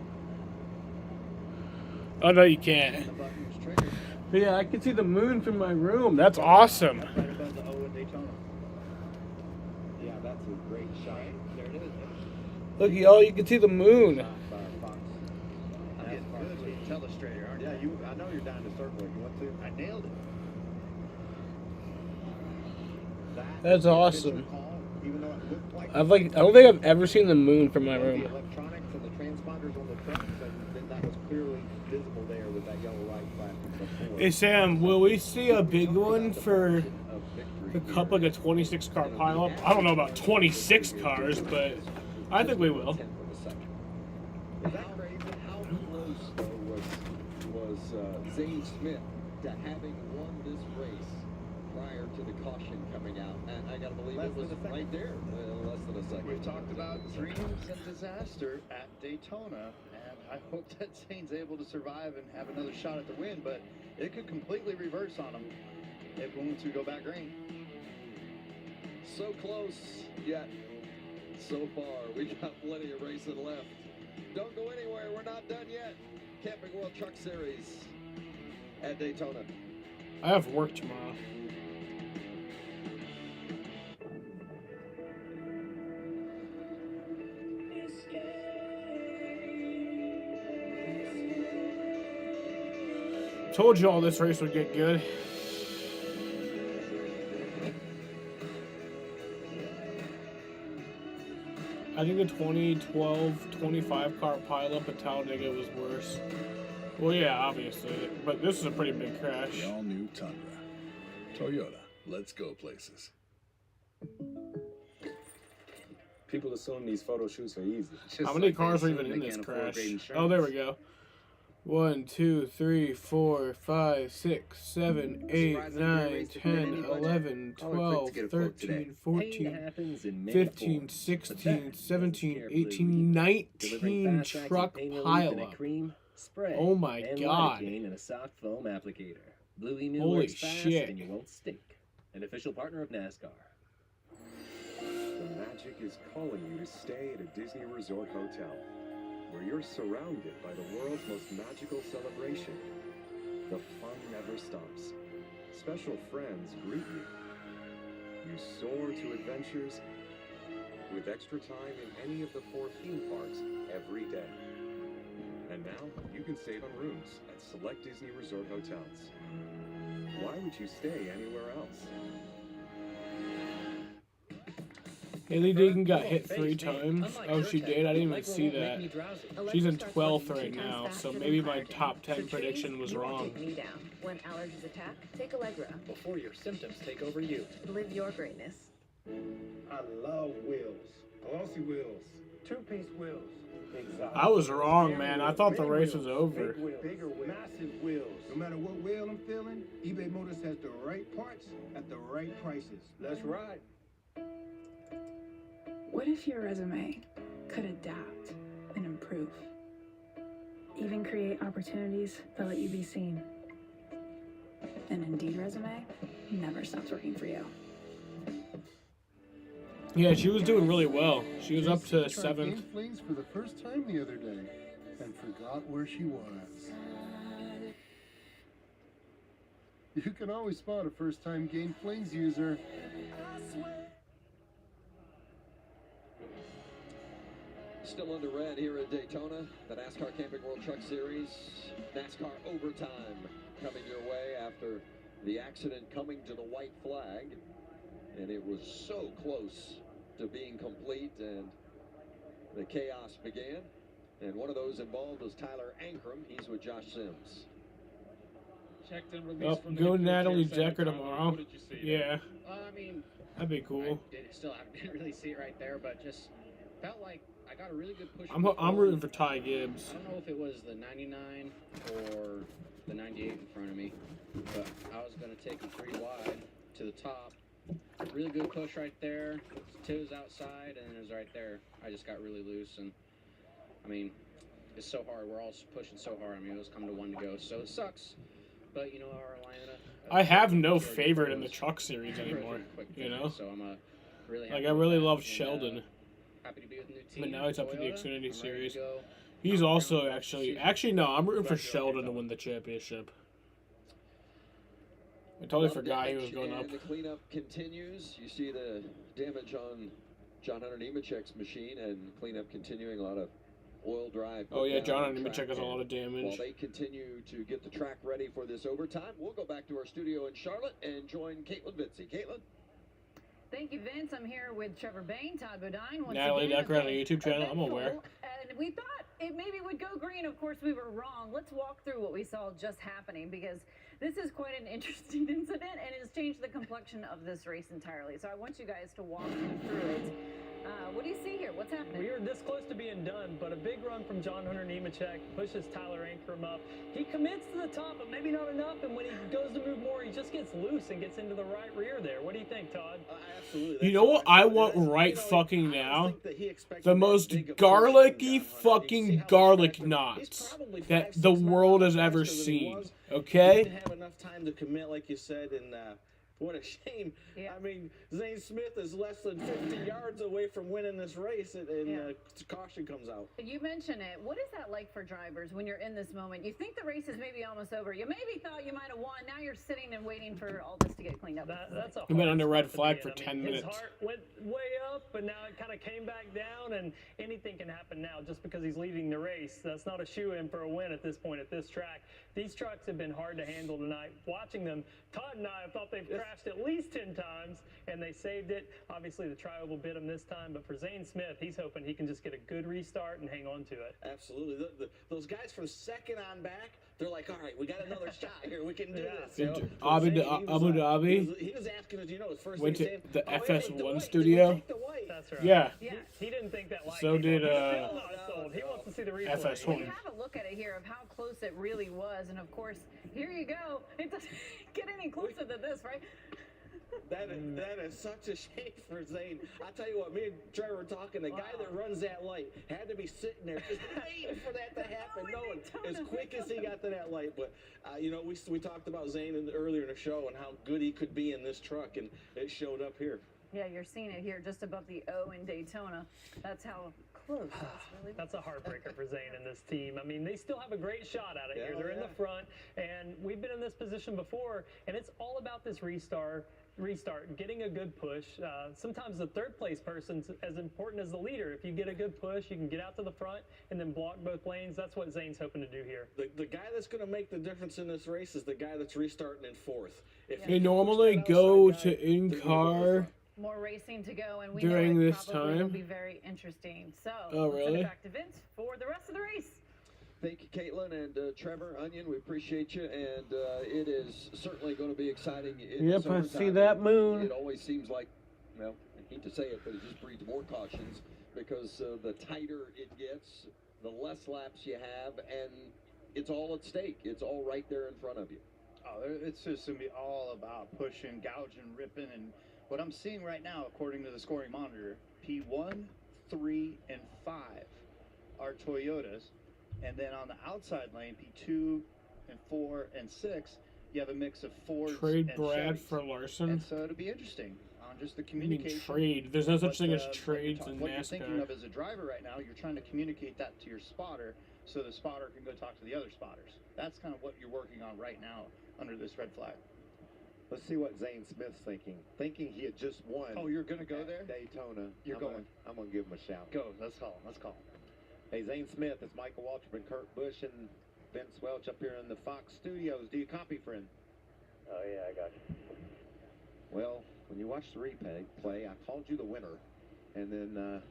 Oh no, you can't. The button was triggered. But yeah, I can see the moon from my room. That's awesome. Right above the O in Daytona. Yeah, that's a great shot. There it is. Look, y'all, you can see the moon. I'm getting good with Telestrator, aren't Yeah, you? I know you're down to circle. You want to? I nailed it. That's awesome. Call, even though it looked like I don't think I've ever seen the moon from my the room. electronics and the transponders on the trucks, and then that was clearly visible there with that yellow light flashing before. Hey Sam, will we see a big one for the Cup, like a 26 car pileup? I don't know about 26 cars, but I think we will. Is that crazy? How close though was Zane Smith to having won this race prior to the caution coming out? And I gotta believe it was right there, less than a second. We've talked about dreams and disaster at Daytona, and I hope that Zane's able to survive and have another shot at the win, but it could completely reverse on him if once we go back green. So close, yet so far. We got plenty of racing left. Don't go anywhere. We're not done yet. Camping World Truck Series at Daytona. I have work tomorrow. Told you all this race would get good. I think the 2012 25 car pileup at Talladega was worse. Well, yeah, obviously, but this is a pretty big crash. The all-new Tundra. Toyota. Let's go places. People assume these photo shoots are easy. How many cars are even in this crash? Oh, there we go. 1, 2, 3, 4, 5, 6, 7, 8, 9, 10, 11, 12, 13, 14, 15, 16, 17, 18, 19 truck pileup. Oh my god. And a soft foam applicator. Blue Emu Holy works fast shit. and you won't stink. An official partner of NASCAR. The magic is calling you to stay at a Disney Resort hotel, where you're surrounded by the world's most magical celebration. The fun never stops. Special friends greet you. You soar to adventures with extra time in any of the 4 theme parks every day. And now you can save on rooms at select Disney Resort hotels. Why would you stay anywhere else? Haley Deegan got hit 3 times. Oh, she did? I didn't even see that. She's in 12th right now, so maybe my top 10 prediction was wrong. Take me down. When allergies attack, take Allegra. Before your symptoms take over you. Live your greatness. I love wheels. Glossy wheels. 2-piece wheels. I was wrong, man. I thought the race was over. Bigger wheels. Massive wheels. No matter what wheel I'm feeling, eBay Motors has the right parts at the right prices. Let's ride. What if your resume could adapt and improve? Even create opportunities that let you be seen. An Indeed resume never stops working for you. Yeah, she was doing really well. She was up to Tried 7th. Game Flings for the first time the other day and forgot where she was. You can always spot a first-time Game Flings user. Still under red here at Daytona, the NASCAR Camping World Truck Series. NASCAR overtime coming your way after the accident coming to the white flag. And it was so close to being complete, and the chaos began. And one of those involved was Tyler Ankrum. He's with Josh Sims. Checked and released Oh, from go the Natalie Center Decker Conway. tomorrow. What did you see? Yeah, I mean, that'd be cool. I didn't really see it right there, but just felt like I got a really good push. I'm rooting for Ty Gibbs. I don't know if it was the 99 or the 98 in front of me, but I was going to take him 3 wide to the top. really good push right there. Toes outside, and it was right there. I just got really loose, and I mean, it's so hard. We're all pushing so hard. I mean, it was coming to one to go, so it sucks. But you know, our Atlanta. I have no favorite in the truck series anymore. You know, so I'm really like happy I with really that, loved and, Sheldon, happy to be with the new team. but now he's up to the Toyota. Xfinity I'm ready series. to go. He's also actually no. I'm rooting for Sheldon to win the championship. I totally forgot he was going up. And the cleanup continues. You see the damage on John Hunter Nemechek's machine, and cleanup continuing. A lot of oil drive. Oh yeah, John Hunter Nemechek Nemechek has a lot of damage. While they continue to get the track ready for this overtime, we'll go back to our studio in Charlotte and join Caitlin Vitzi. Caitlin? Thank you, Vince. I'm here with Trevor Bain, Todd Bodine. Once Natalie again, Decker has a YouTube channel. I'm aware. And we thought it maybe would go green. Of course, we were wrong. Let's walk through what we saw just happening, because this is quite an interesting incident, and it has changed the complexion of this race entirely. So I want you guys to walk through it. What do you see here? What's happening? We are this close to being done, but a big run from John Hunter Nemechek pushes Tyler Ankrum up. He commits to the top, but maybe not enough, and when he goes to move more, he just gets loose and gets into the right rear there. What do you think, Todd? Absolutely. You know what I want right fucking now? The most garlicky fucking garlic knots that the world has ever seen. Okay? Didn't have enough time to commit, like you said, and what a shame. Yeah. I mean, Zane Smith is less than 50 yards away from winning this race, and caution comes out. You mentioned it. What is that like for drivers when you're in this moment? You think the race is maybe almost over. You maybe thought you might have won. Now you're sitting and waiting for all this to get cleaned up. That's a We've been hard under red spot to flag be for in. 10 His minutes. heart went way up, but now it kind of came back down, and anything can happen now just because he's leading the race. That's not a shoe-in for a win at this point at this track. These trucks have been hard to handle tonight. Watching them, Todd and I have thought they've crashed at least 10 times, and they saved it. Obviously, the tri-oval bit him this time, but for Zane Smith, he's hoping he can just get a good restart and hang on to it. Absolutely. Those guys from second on back, they're like, all right, we got another shot here. We can do this. You know? Abu He Dhabi was asking us, you know, his first went thing to saying, the "Oh, we take the FS1 white. studio. Did we take the white?" That's right. Yeah. He didn't think that light So came did, on. He's still not sold. He wants to see the replay. FS1. We have a look at it here of how close it really was, and of course, here you go. It doesn't get any closer than this, right? That is such a shame for Zane. I tell you what, me and Trevor were talking. The guy that runs that light had to be sitting there just waiting for that to happen, knowing as quick as he got to that light. But you know, we talked about Zane earlier in the show and how good he could be in this truck, and it showed up here. Yeah, you're seeing it here just above the O in Daytona. That's how close that's really. That's a heartbreaker for Zane and this team. I mean, they still have a great shot out of here. They're in the front, and we've been in this position before, and it's all about this restart, getting a good push. Sometimes the third place person's as important as the leader. If you get a good push, you can get out to the front and then block both lanes. That's what Zane's hoping to do here. The guy that's going to make the difference in this race is the guy that's restarting in fourth. If They normally go to in-car More racing to go, and we during know it this probably will time. be very interesting. So, Oh, let's send really? it back to Vince for the rest of the race. Thank you, Caitlin and Trevor, Onion. We appreciate you, and it is certainly going to be exciting. Yep, I see that moon. It always seems like, well, I hate to say it, but it just breeds more cautions because the tighter it gets, the less laps you have, and it's all at stake. It's all right there in front of you. Oh, it's just going to be all about pushing, gouging, ripping, and what I'm seeing right now, according to the scoring monitor, P1, 3, and 5 are Toyotas. And then on the outside lane, P2 and 4 and 6, you have a mix of Fords Trade and Brad Chevys. for Larson. And so it'll be interesting on just the I mean, communication. trade. There's no such thing as what trades in what you're thinking NASCAR. of as a driver right now, you're trying to communicate that to your spotter so the spotter can go talk to the other spotters. That's kind of what you're working on right now under this red flag. Let's see what Zane Smith's thinking. Thinking he had just won. Oh, you're going to go there? Daytona. You're going. I'm going to give him a shout. Go. Let's call. Let's call. Hey, Zane Smith, it's Michael Waltrip and Kurt Busch and Vince Welch up here in the Fox studios. Do you copy, friend? Oh, yeah, I got you. Well, when you watch the replay, I called you the winner. And then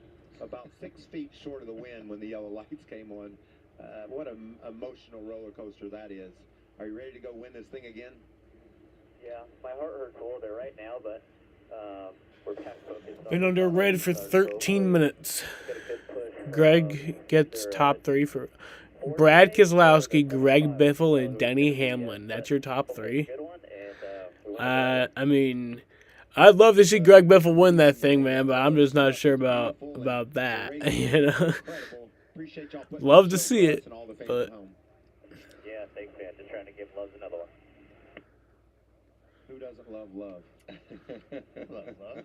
about 6 feet short of the win when the yellow lights came on. What an emotional roller coaster that is. Are you ready to go win this thing again? Yeah, my heart hurts a little bit right now, but we're kind of focused on Been under red for 13 minutes. Greg gets top 3 for Brad Keselowski, Greg Biffle, and Denny Hamlin. That's your top 3. I mean, I'd love to see Greg Biffle win that thing, man, but I'm just not sure about that. You know, love to see it, but Yeah, big fan. Just trying to give Loves another one. Who doesn't love love? Love.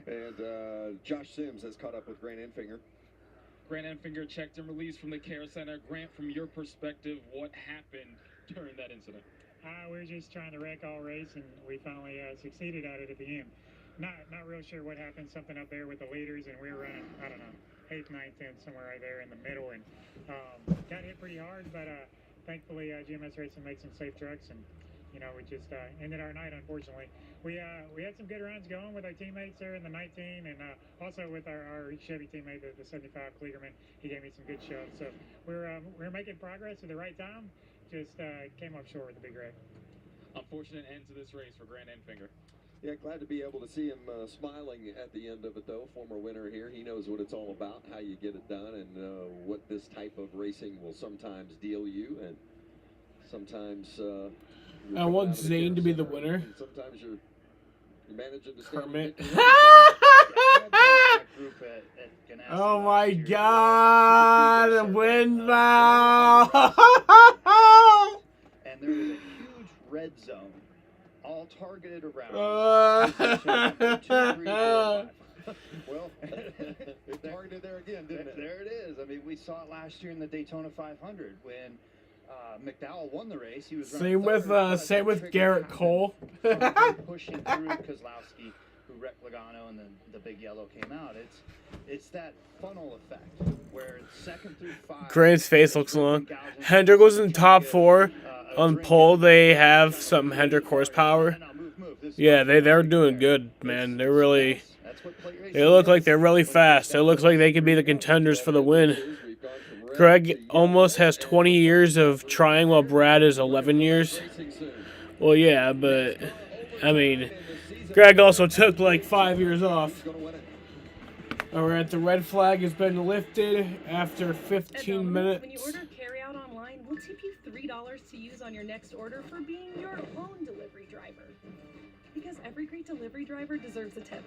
And Josh Sims has caught up with Grant Enfinger. Grant Enfinger checked and released from the care center. Grant, from your perspective, what happened during that incident? We were just trying to wreck all race, and we finally succeeded at it at the end. Not real sure what happened. Something up there with the leaders, and we were running, I don't know, 8th, 9th, 10th, somewhere right there in the middle, and got hit pretty hard. But thankfully, GMS Racing made some safe trucks, and we just ended our night. Unfortunately, we had some good runs going with our teammates there in the 19, and also with our Chevy teammate, the 75 Kligerman. He gave me some good shows. So we're making progress at the right time. Just came up short with the big wreck. Unfortunate end to this race for Grant Enfinger. Yeah, glad to be able to see him smiling at the end of it, though. Former winner here. He knows what it's all about, how you get it done, and what this type of racing will sometimes deal you, and sometimes I want Zane to be the winner. and sometimes you're managing to Kermit. Oh my God! Windmill! And there was a huge red zone, all targeted around. Well, it targeted there again, didn't it? There it is. I mean, we saw it last year in the Daytona 500 when McDowell won the race. He was same with Garrett Cole. Pushing through Kozlowski, who wrecked Logano, and then the big yellow came out. It's that funnel effect where it's 2nd through 5. Grant's face looks long. Hendrick was in top 4 on pole. They have some Hendrick horsepower. Yeah, they're doing good, man. They look like they're really fast. It looks like they could be the contenders for the win. Greg almost has 20 years of trying while Brad is 11 years. Well, yeah, but I mean, Greg also took like 5 years off. Alright, the red flag has been lifted after 15 minutes. When you order carry-out online, we'll tip you $3 to use on your next order for being your own delivery driver. Because every great delivery driver deserves a tip.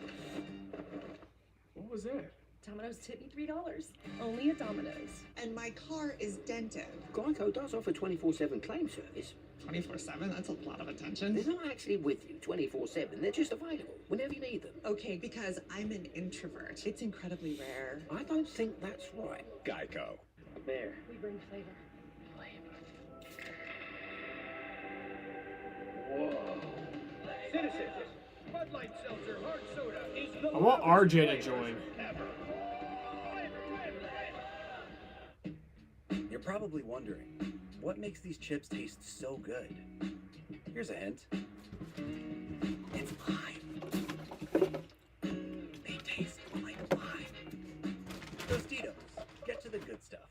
What was that? Domino's tip me $3. Only at Domino's. And my car is dented. Geico does offer 24/7 claim service. 24/7? That's a lot of attention. They're not actually with you 24/7. They're just available whenever you need them. Okay, because I'm an introvert. It's incredibly rare. I don't think that's right. Geico. There. We bring flavor. Whoa. Citizens, Bud Light Seltzer Hard Soda is the I want RJ to join. You're probably wondering, what makes these chips taste so good? Here's a hint. It's lime. They taste like lime. Tostitos, get to the good stuff.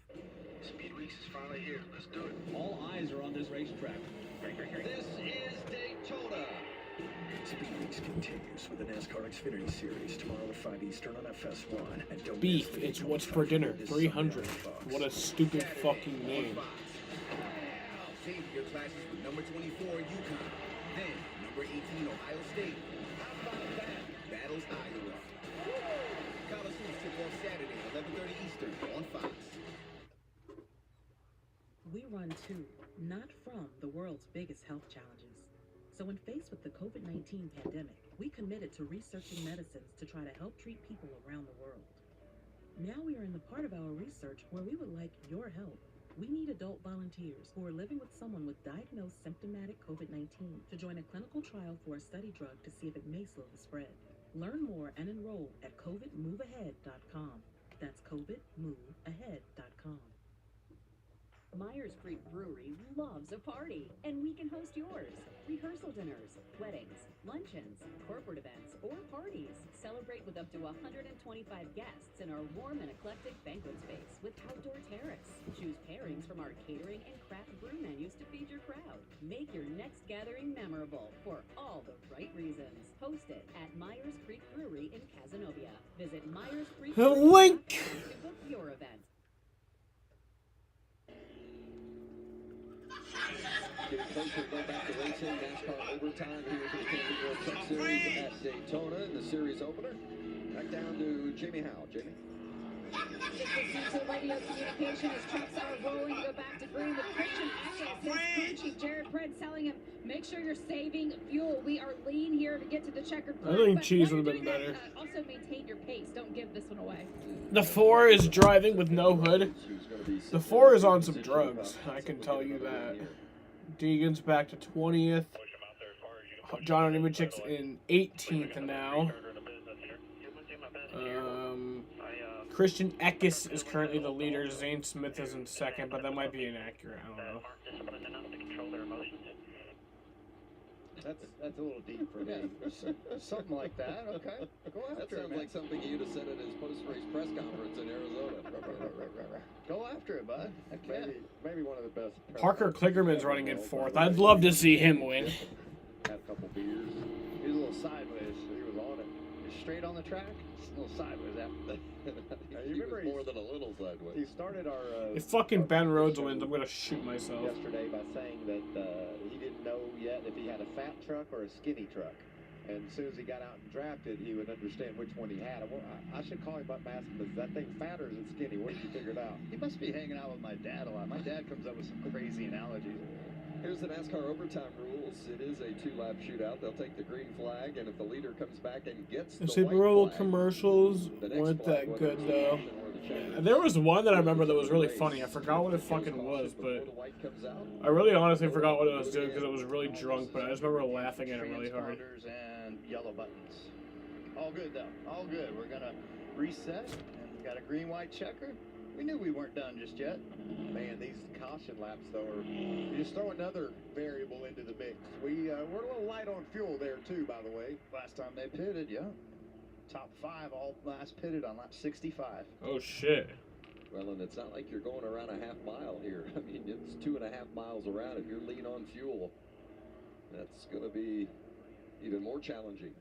Speed Weeks is finally here. Let's do it. All eyes are on this racetrack. This is Daytona. Speed Weeks continues with the NASCAR Xfinity Series tomorrow at 5 Eastern on FS1. And don't Beef, miss the it's Daytona what's for dinner. 500 this Sunday on 300. Fox. What a stupid fucking name. Save your classes with number 24 UConn. Then number 18 Ohio State. How about that? Battles Iowa. College hoops tip off Saturday, 11:30 Eastern on Fox. We run to, not from, the world's biggest health challenges. So when faced with the COVID-19 pandemic, we committed to researching medicines to try to help treat people around the world. Now we are in the part of our research where we would like your help. We need adult volunteers who are living with someone with diagnosed symptomatic COVID-19 to join a clinical trial for a study drug to see if it may slow the spread. Learn more and enroll at covidmoveahead.com. That's covidmoveahead.com. Myers Creek Brewery loves a party, and we can host yours. Rehearsal dinners, weddings, luncheons, corporate events, or parties. Celebrate with up to 125 guests in our warm and eclectic banquet space with outdoor terrace. Choose pairings from our catering and craft brew menus to feed your crowd. Make your next gathering memorable for all the right reasons. Host it at Myers Creek Brewery in Cazenovia. Visit Myers Creek Link to book your event. Getting closer to going back to racing. NASCAR overtime here for the Camping World Truck Series at Daytona in the series opener. Back down to Jamie Howe. Jamie. Just listening to radio communication as trucks are rolling to go back to green with Christian Eckes. His crew chief Jared Prince telling him, make sure you're saving fuel. We are lean here to get to the checkered flag. I think cheese would have been better. Also maintain your pace. Don't give this one away. The 4 is driving with no hood. The 4 is on some drugs. I can tell you that. Deegan's back to 20th. John Nemechek's in 18th now. Christian Eckes is currently the leader. Zane Smith is in second, but that might be inaccurate. I don't know. That's a little deep for me. Something like that. Okay. Go after That sounds it, like something you'd have said at his post-race press conference in Arizona. Go after it, bud. Maybe one of the best. Parker Kligerman's running in 4th. I'd love to see him win. Had a couple beers. He was a little sideways. He was on it. He's straight on the track. Just a little sideways after that. He was more than a little sideways. He started our. If fucking Ben Rhodes wins, I'm gonna shoot myself. Yesterday by saying that he didn't know yet if he had a fat truck or a skinny truck. And as soon as he got out and drafted, he would understand which one he had. I should call him up and ask him, is that thing fat or is it skinny? What did you figure it out? He must be hanging out with my dad a lot. My dad comes up with some crazy analogies. Here's the NASCAR overtime rules. It is a 2-lap shootout. They'll take the green flag, and if the leader comes back and gets the Super white Bowl flag, commercials the next weren't flag, that whether good it's though. the or the checker. There was one that I remember that was really funny. I forgot what it fucking was, but I really honestly forgot what it was doing because it was really drunk. But I just remember laughing at it really hard. Transponders and yellow buttons. All good though. All good. We're gonna reset and got a green-white checker. We knew we weren't done just yet. Man, these caution laps, though, you just throw another variable into the mix. We're a little light on fuel there, too, by the way. Last time they pitted, yeah. Top 5 all last pitted on lap 65. Oh, shit. Well, and it's not like you're going around a half mile here. I mean, it's 2.5 miles around. If you're lean on fuel, that's going to be even more challenging.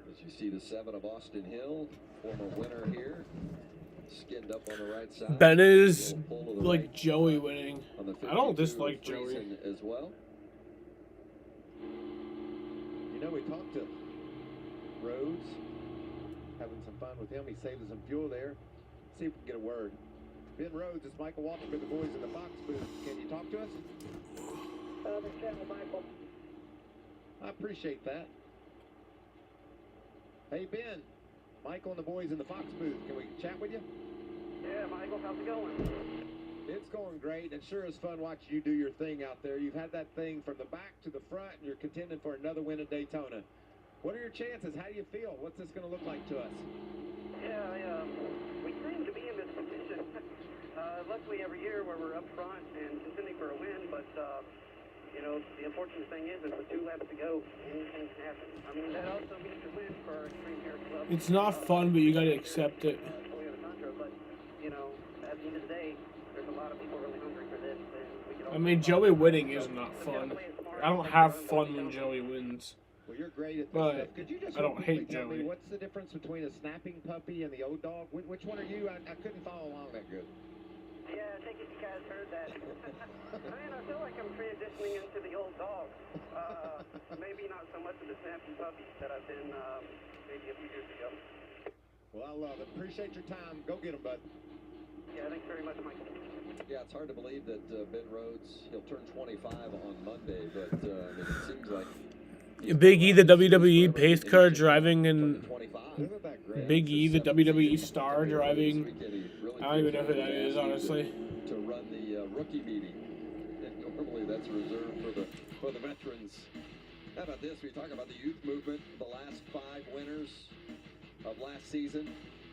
As you see the 7 of Austin Hill, former winner here. Skinned up on the right side. Ben is like Joey winning. I don't dislike Joey. As well. You know, we talked to Rhodes, having some fun with him. He saved us some fuel there. See if we can get a word. Ben Rhodes, it's Michael Waltrip with the boys in the box booth. Can you talk to us? Michael. I appreciate that. Hey, Ben. Michael and the boys in the Fox booth. Can we chat with you? Yeah, Michael, how's it going? It's going great. It sure is fun watching you do your thing out there. You've had that thing from the back to the front, and you're contending for another win at Daytona. What are your chances? How do you feel? What's this going to look like to us? Yeah, we dream to be in this position. Luckily, every year where we're up front and contending for a win, but you know, the unfortunate thing is, with 2 laps to go, anything can happen. I mean, that also means a win for our Extreme Air Club. It's not fun, but you gotta accept it. But, you know, at the end of the day, there's a lot of people really hungry for this. And we can I mean, Joey winning is not fun. I don't have fun when Joey wins. Well, you're great at this But stuff. Could you just I don't hate tell me Joey. what's the difference between a snapping puppy and the old dog? Which one are you? I couldn't follow along that good. Yeah, I think you guys heard that. Man, I feel like I'm transitioning into the old dog. Maybe not so much of the snapping puppy that I've been maybe a few years ago. Well, I love it. Appreciate your time. Go get them, bud. Yeah, thanks very much, Michael. Yeah, it's hard to believe that Ben Rhodes, he'll turn 25 on Monday, but I mean, it seems like... Big E, the WWE pace car driving, and Big E, the WWE star driving. I don't even know who that is, honestly. To run the rookie meeting. And normally that's reserved for the veterans. How about this? We talk about the youth movement. The last 5 winners of last season.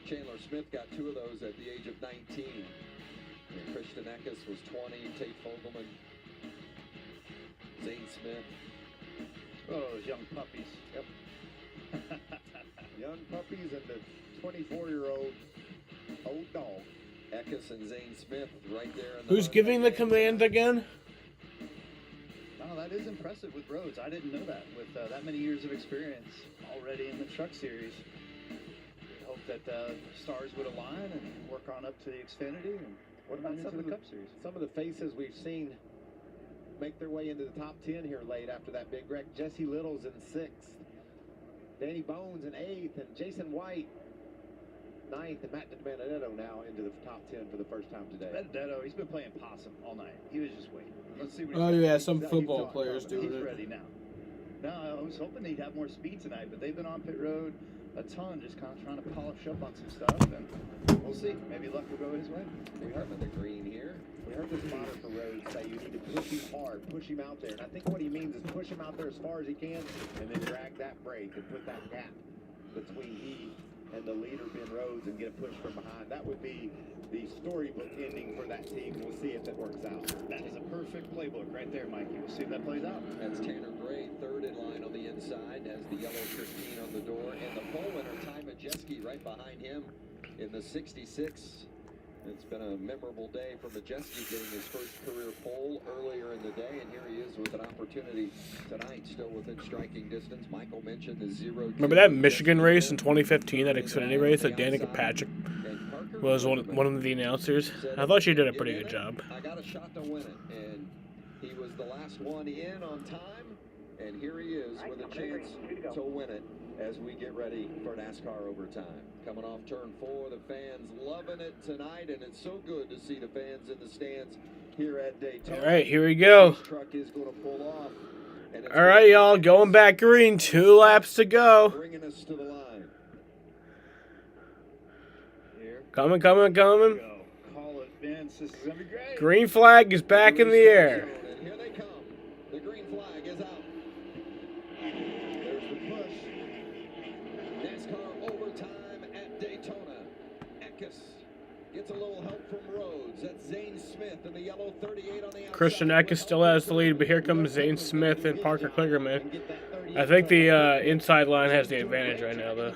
Chandler Smith got 2 of those at the age of 19. And Christian Eckes was 20. Tate Fogelman. Zane Smith. Oh, those young puppies. Yep. Young puppies and the 24-year-old old dog. Eckes and Zane Smith right there. In the Who's giving the command again? Wow, that is impressive with Rhodes. I didn't know that. With that many years of experience already in the Truck Series. We hope that stars would align and work on up to the Xfinity. And what about into the Cup Series? Some of the faces we've seen make their way into the top 10 here late after that big wreck. Jesse Little's in 6th. Danny Bones in 8th. And Jason White 9th. And Matt Benedetto now into the top 10 for the first time today. Benedetto, he's been playing possum all night. He was just waiting. Let's see what Oh, he's got. yeah, some football players doing He's it. ready now. No, I was hoping he'd have more speed tonight, but they've been on pit road a ton, just kind of trying to polish up on some stuff, and we'll see. Maybe luck will go his way. We heard the green here. We heard the spotter for Rhodes say you need to push him hard, push him out there. And I think what he means is push him out there as far as he can, and then drag that brake and put that gap between he and the leader, Ben Rhodes, and get a push from behind. That would be the storybook ending for that team. We'll see if it works out. That is a perfect playbook right there, Mikey. We'll see if that plays out. That's Tanner Gray, third in line on the inside, has the yellow Christine on the door, and the pole winner, Ty Majeski, right behind him in the 66. It's been a memorable day for Majeski, getting his first career pole earlier in the day, and here he is with an opportunity tonight, still within striking distance. Michael mentioned the 0-2. Remember that Michigan race in 2015, that Xfinity race that Danica Patrick was one of the announcers? I thought she did a pretty good job. I got a shot to win it, and he was the last one in on time, and here he is with a chance to win it as we get ready for NASCAR overtime. Coming off turn 4, the fans loving it tonight, and it's so good to see the fans in the stands here at Daytona. All right, here we go. This truck is going to pull off. All right, y'all, going back green. 2 laps to go. Bringing us to the line. Coming. Call it, Vince. This is going to be great. Green flag is back in the air. And here they come. The green flag is out. There's the push. NASCAR overtime at Daytona. Eckes gets a little help from Rhodes. That's Zane Smith in the yellow 38 on the outside. Christian Eckes still has the lead, but here comes Zane Smith and Parker Kligerman. I think the inside line has the advantage right now, though.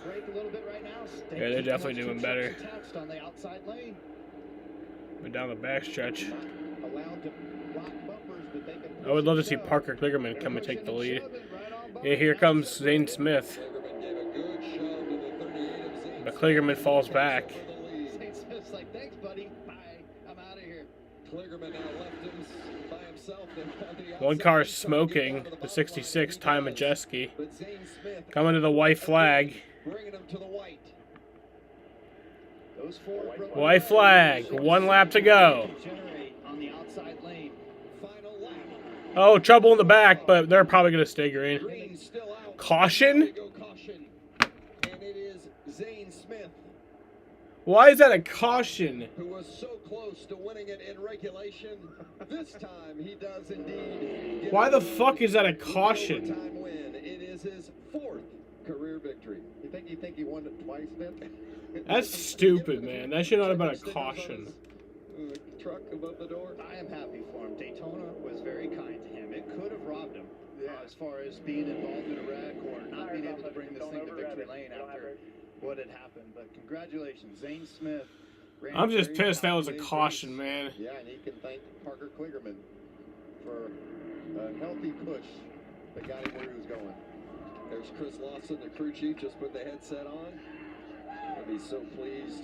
Yeah, they're definitely doing better. But down the backstretch, I would love to see Parker Kligerman come and take the lead. Yeah, here comes Zane Smith. But Kligerman falls back. Zane Smith's like, thanks, buddy. Bye. I'm out of here. Kligerman now left him by himself. One car is smoking, the 66, Ty Majeski. Coming to the white flag. Bringing him to the white. Those 4 white flag, 1 lap to go. On the outside lane. Final lap. Oh, trouble in the back, but they're probably going to stay green. Green still out. Caution? Caution. And it is Zane Smith. Why is that a caution? Who was so close to winning it in regulation. This time he does indeed. Why the fuck is that a caution? Overtime win. It is his 4th career victory. You think he won it twice, Ben? That's stupid, man. That should not have been a caution. Truck above the door. I am happy for him. Daytona was very kind to him. It could have robbed him as far as being involved in a wreck or not being able to bring this thing to victory lane after what had happened. But congratulations, Zane Smith. I'm just pissed that was a caution, man. Yeah, and he can thank Parker Kligerman for a healthy push that got him where he was going. There's Chris Lawson, the crew chief, just put the headset on. He'll be so pleased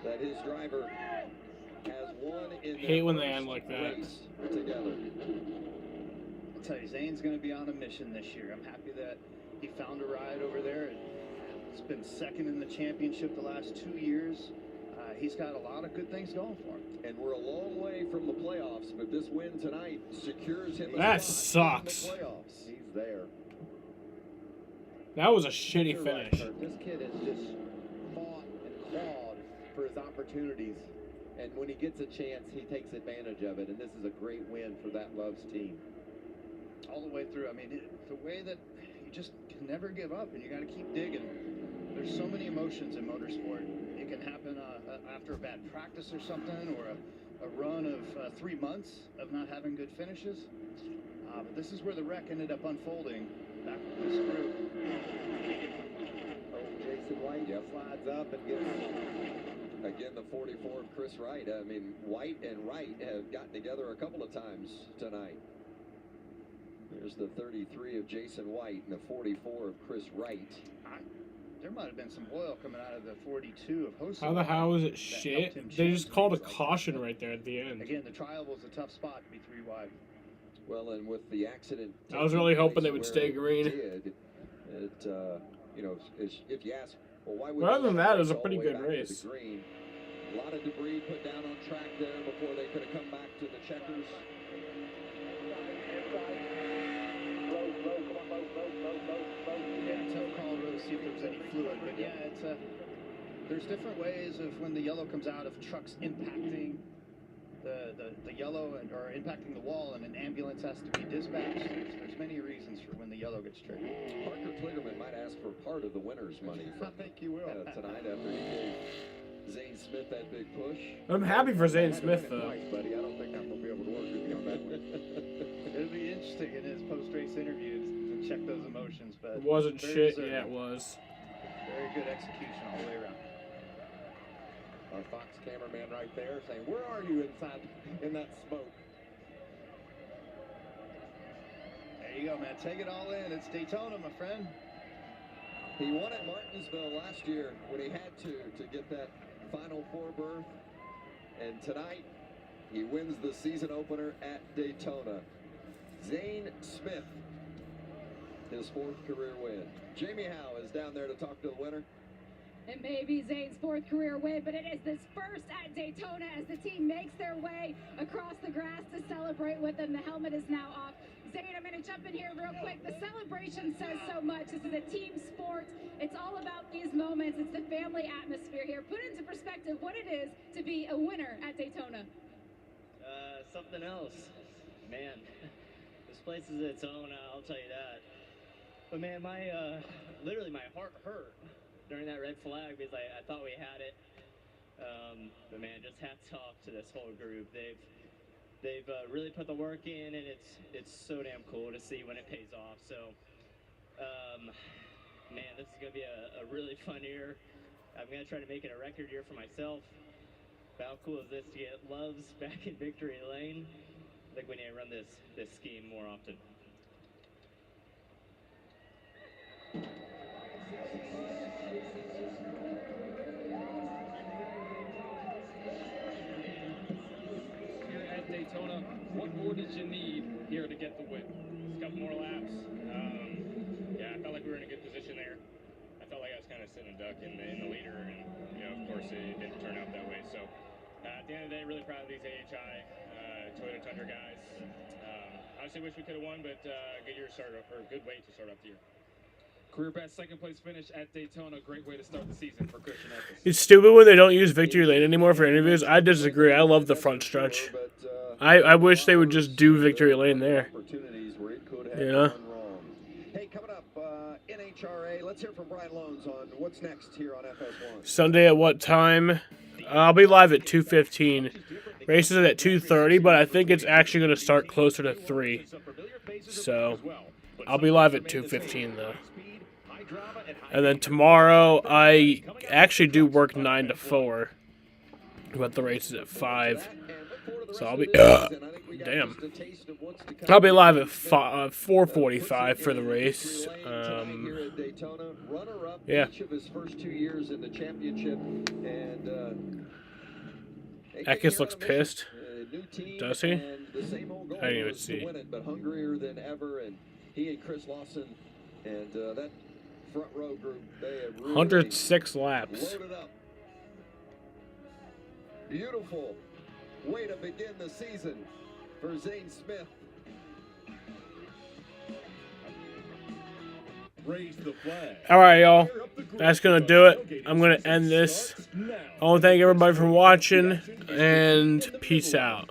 that his driver has won in Hate when they end like that. race together. I'll tell you, Zane's going to be on a mission this year. I'm happy that he found a ride over there. He's been second in the championship the last 2 years. He's got a lot of good things going for him. And we're a long way from the playoffs, but this win tonight secures him. That sucks. In the playoffs. He's there. That was a shitty finish. Right, this kid has just fought and clawed for his opportunities. And when he gets a chance, he takes advantage of it. And this is a great win for that Love's team. All the way through. I mean, the way that you just can never give up, and you got to keep digging. There's so many emotions in motorsport. It can happen after a bad practice or something, or a run of 3 months of not having good finishes. But this is where the wreck ended up unfolding back with this group. Oh, Jason White slides up and gets... Again, the 44 of Chris Wright. I mean, White and Wright have gotten together a couple of times tonight. There's the 33 of Jason White and the 44 of Chris Wright. There might have been some oil coming out of the 42 of Hosa. How the hell is it shit? They just called a caution right there at the end. Again, the trial was a tough spot to be 3 wide. Well, and with the accident, I was really hoping they would stay green. You know, if you ask, well, why would But other than that, it was a all the pretty way good back to race. the green? A lot of debris put down on track there before they could have come back to the checkers. Yeah, tough call to see if there was any fluid, but yeah, it's there's different ways of when the yellow comes out of trucks impacting the yellow or impacting the wall, and an ambulance has to be dispatched. There's many reasons for when the yellow gets triggered. Parker Kligerman might ask for part of the winner's money. I think he will tonight after he gave Zane Smith that big push. I'm happy for Zane Smith though. Buddy, I don't think I'm gonna be able to work with you on that one. It'll be interesting in his post-race interview to check those emotions, but It wasn't very shit. deserving. Yeah, it was. Very good execution all the way around. Our Fox cameraman right there saying, "Where are you inside in that smoke?" There you go, man. Take it all in. It's Daytona, my friend. He won at Martinsville last year when he had to get that Final Four berth. And tonight, he wins the season opener at Daytona. Zane Smith, his 4th career win. Jamie Howe is down there to talk to the winner. It may be Zane's 4th career win, but it is his first at Daytona as the team makes their way across the grass to celebrate with him. The helmet is now off. Zane, I'm going to jump in here real quick. The celebration says so much. This is a team sport. It's all about these moments. It's the family atmosphere here. Put into perspective what it is to be a winner at Daytona. Something else. Man, this place is its own, I'll tell you that. But man, literally my heart hurt during that red flag because I thought we had it. But man, just hats off to this whole group. They've really put the work in, and it's so damn cool to see when it pays off. So, man, this is gonna be a really fun year. I'm gonna try to make it a record year for myself. But how cool is this to get Loves back in victory lane? I think we need to run this scheme more often. Here at Daytona, what more did you need here to get the win? Just a couple more laps. Yeah, I felt like we were in a good position there. I felt like I was kind of sitting a duck in the leader, and of course it didn't turn out that way. So at the end of the day, really proud of these AHI Toyota Tundra guys. Honestly, wish we could have won, but good year start or good way to start off the year. Career best second place finish at Daytona. Great way to start the season for Christian Eckes. It's stupid when they don't use victory lane anymore for interviews. I disagree. I love the front stretch. I wish they would just do victory lane there. You know? Hey, coming up, NHRA, let's hear from Brian Loans on what's next here on FS1. Sunday at what time? I'll be live at 2:15. Races at 2:30, but I think it's actually going to start closer to 3. So I'll be live at 2:15 though. And then tomorrow I actually do work 9 to 4, but the race is at 5. So I'll be damn. I'll be live at 4:45 for the race. Yeah. Eckes looks pissed. Does he? I didn't even see. But hungrier than ever, and he and Chris Lawson and that front row group, they have really 106 laps. loaded up. Beautiful way to begin the season for Zane Smith. Raise the flag. All right, y'all. That's going to do it. I'm going to end this. I want to thank everybody for watching, and peace out.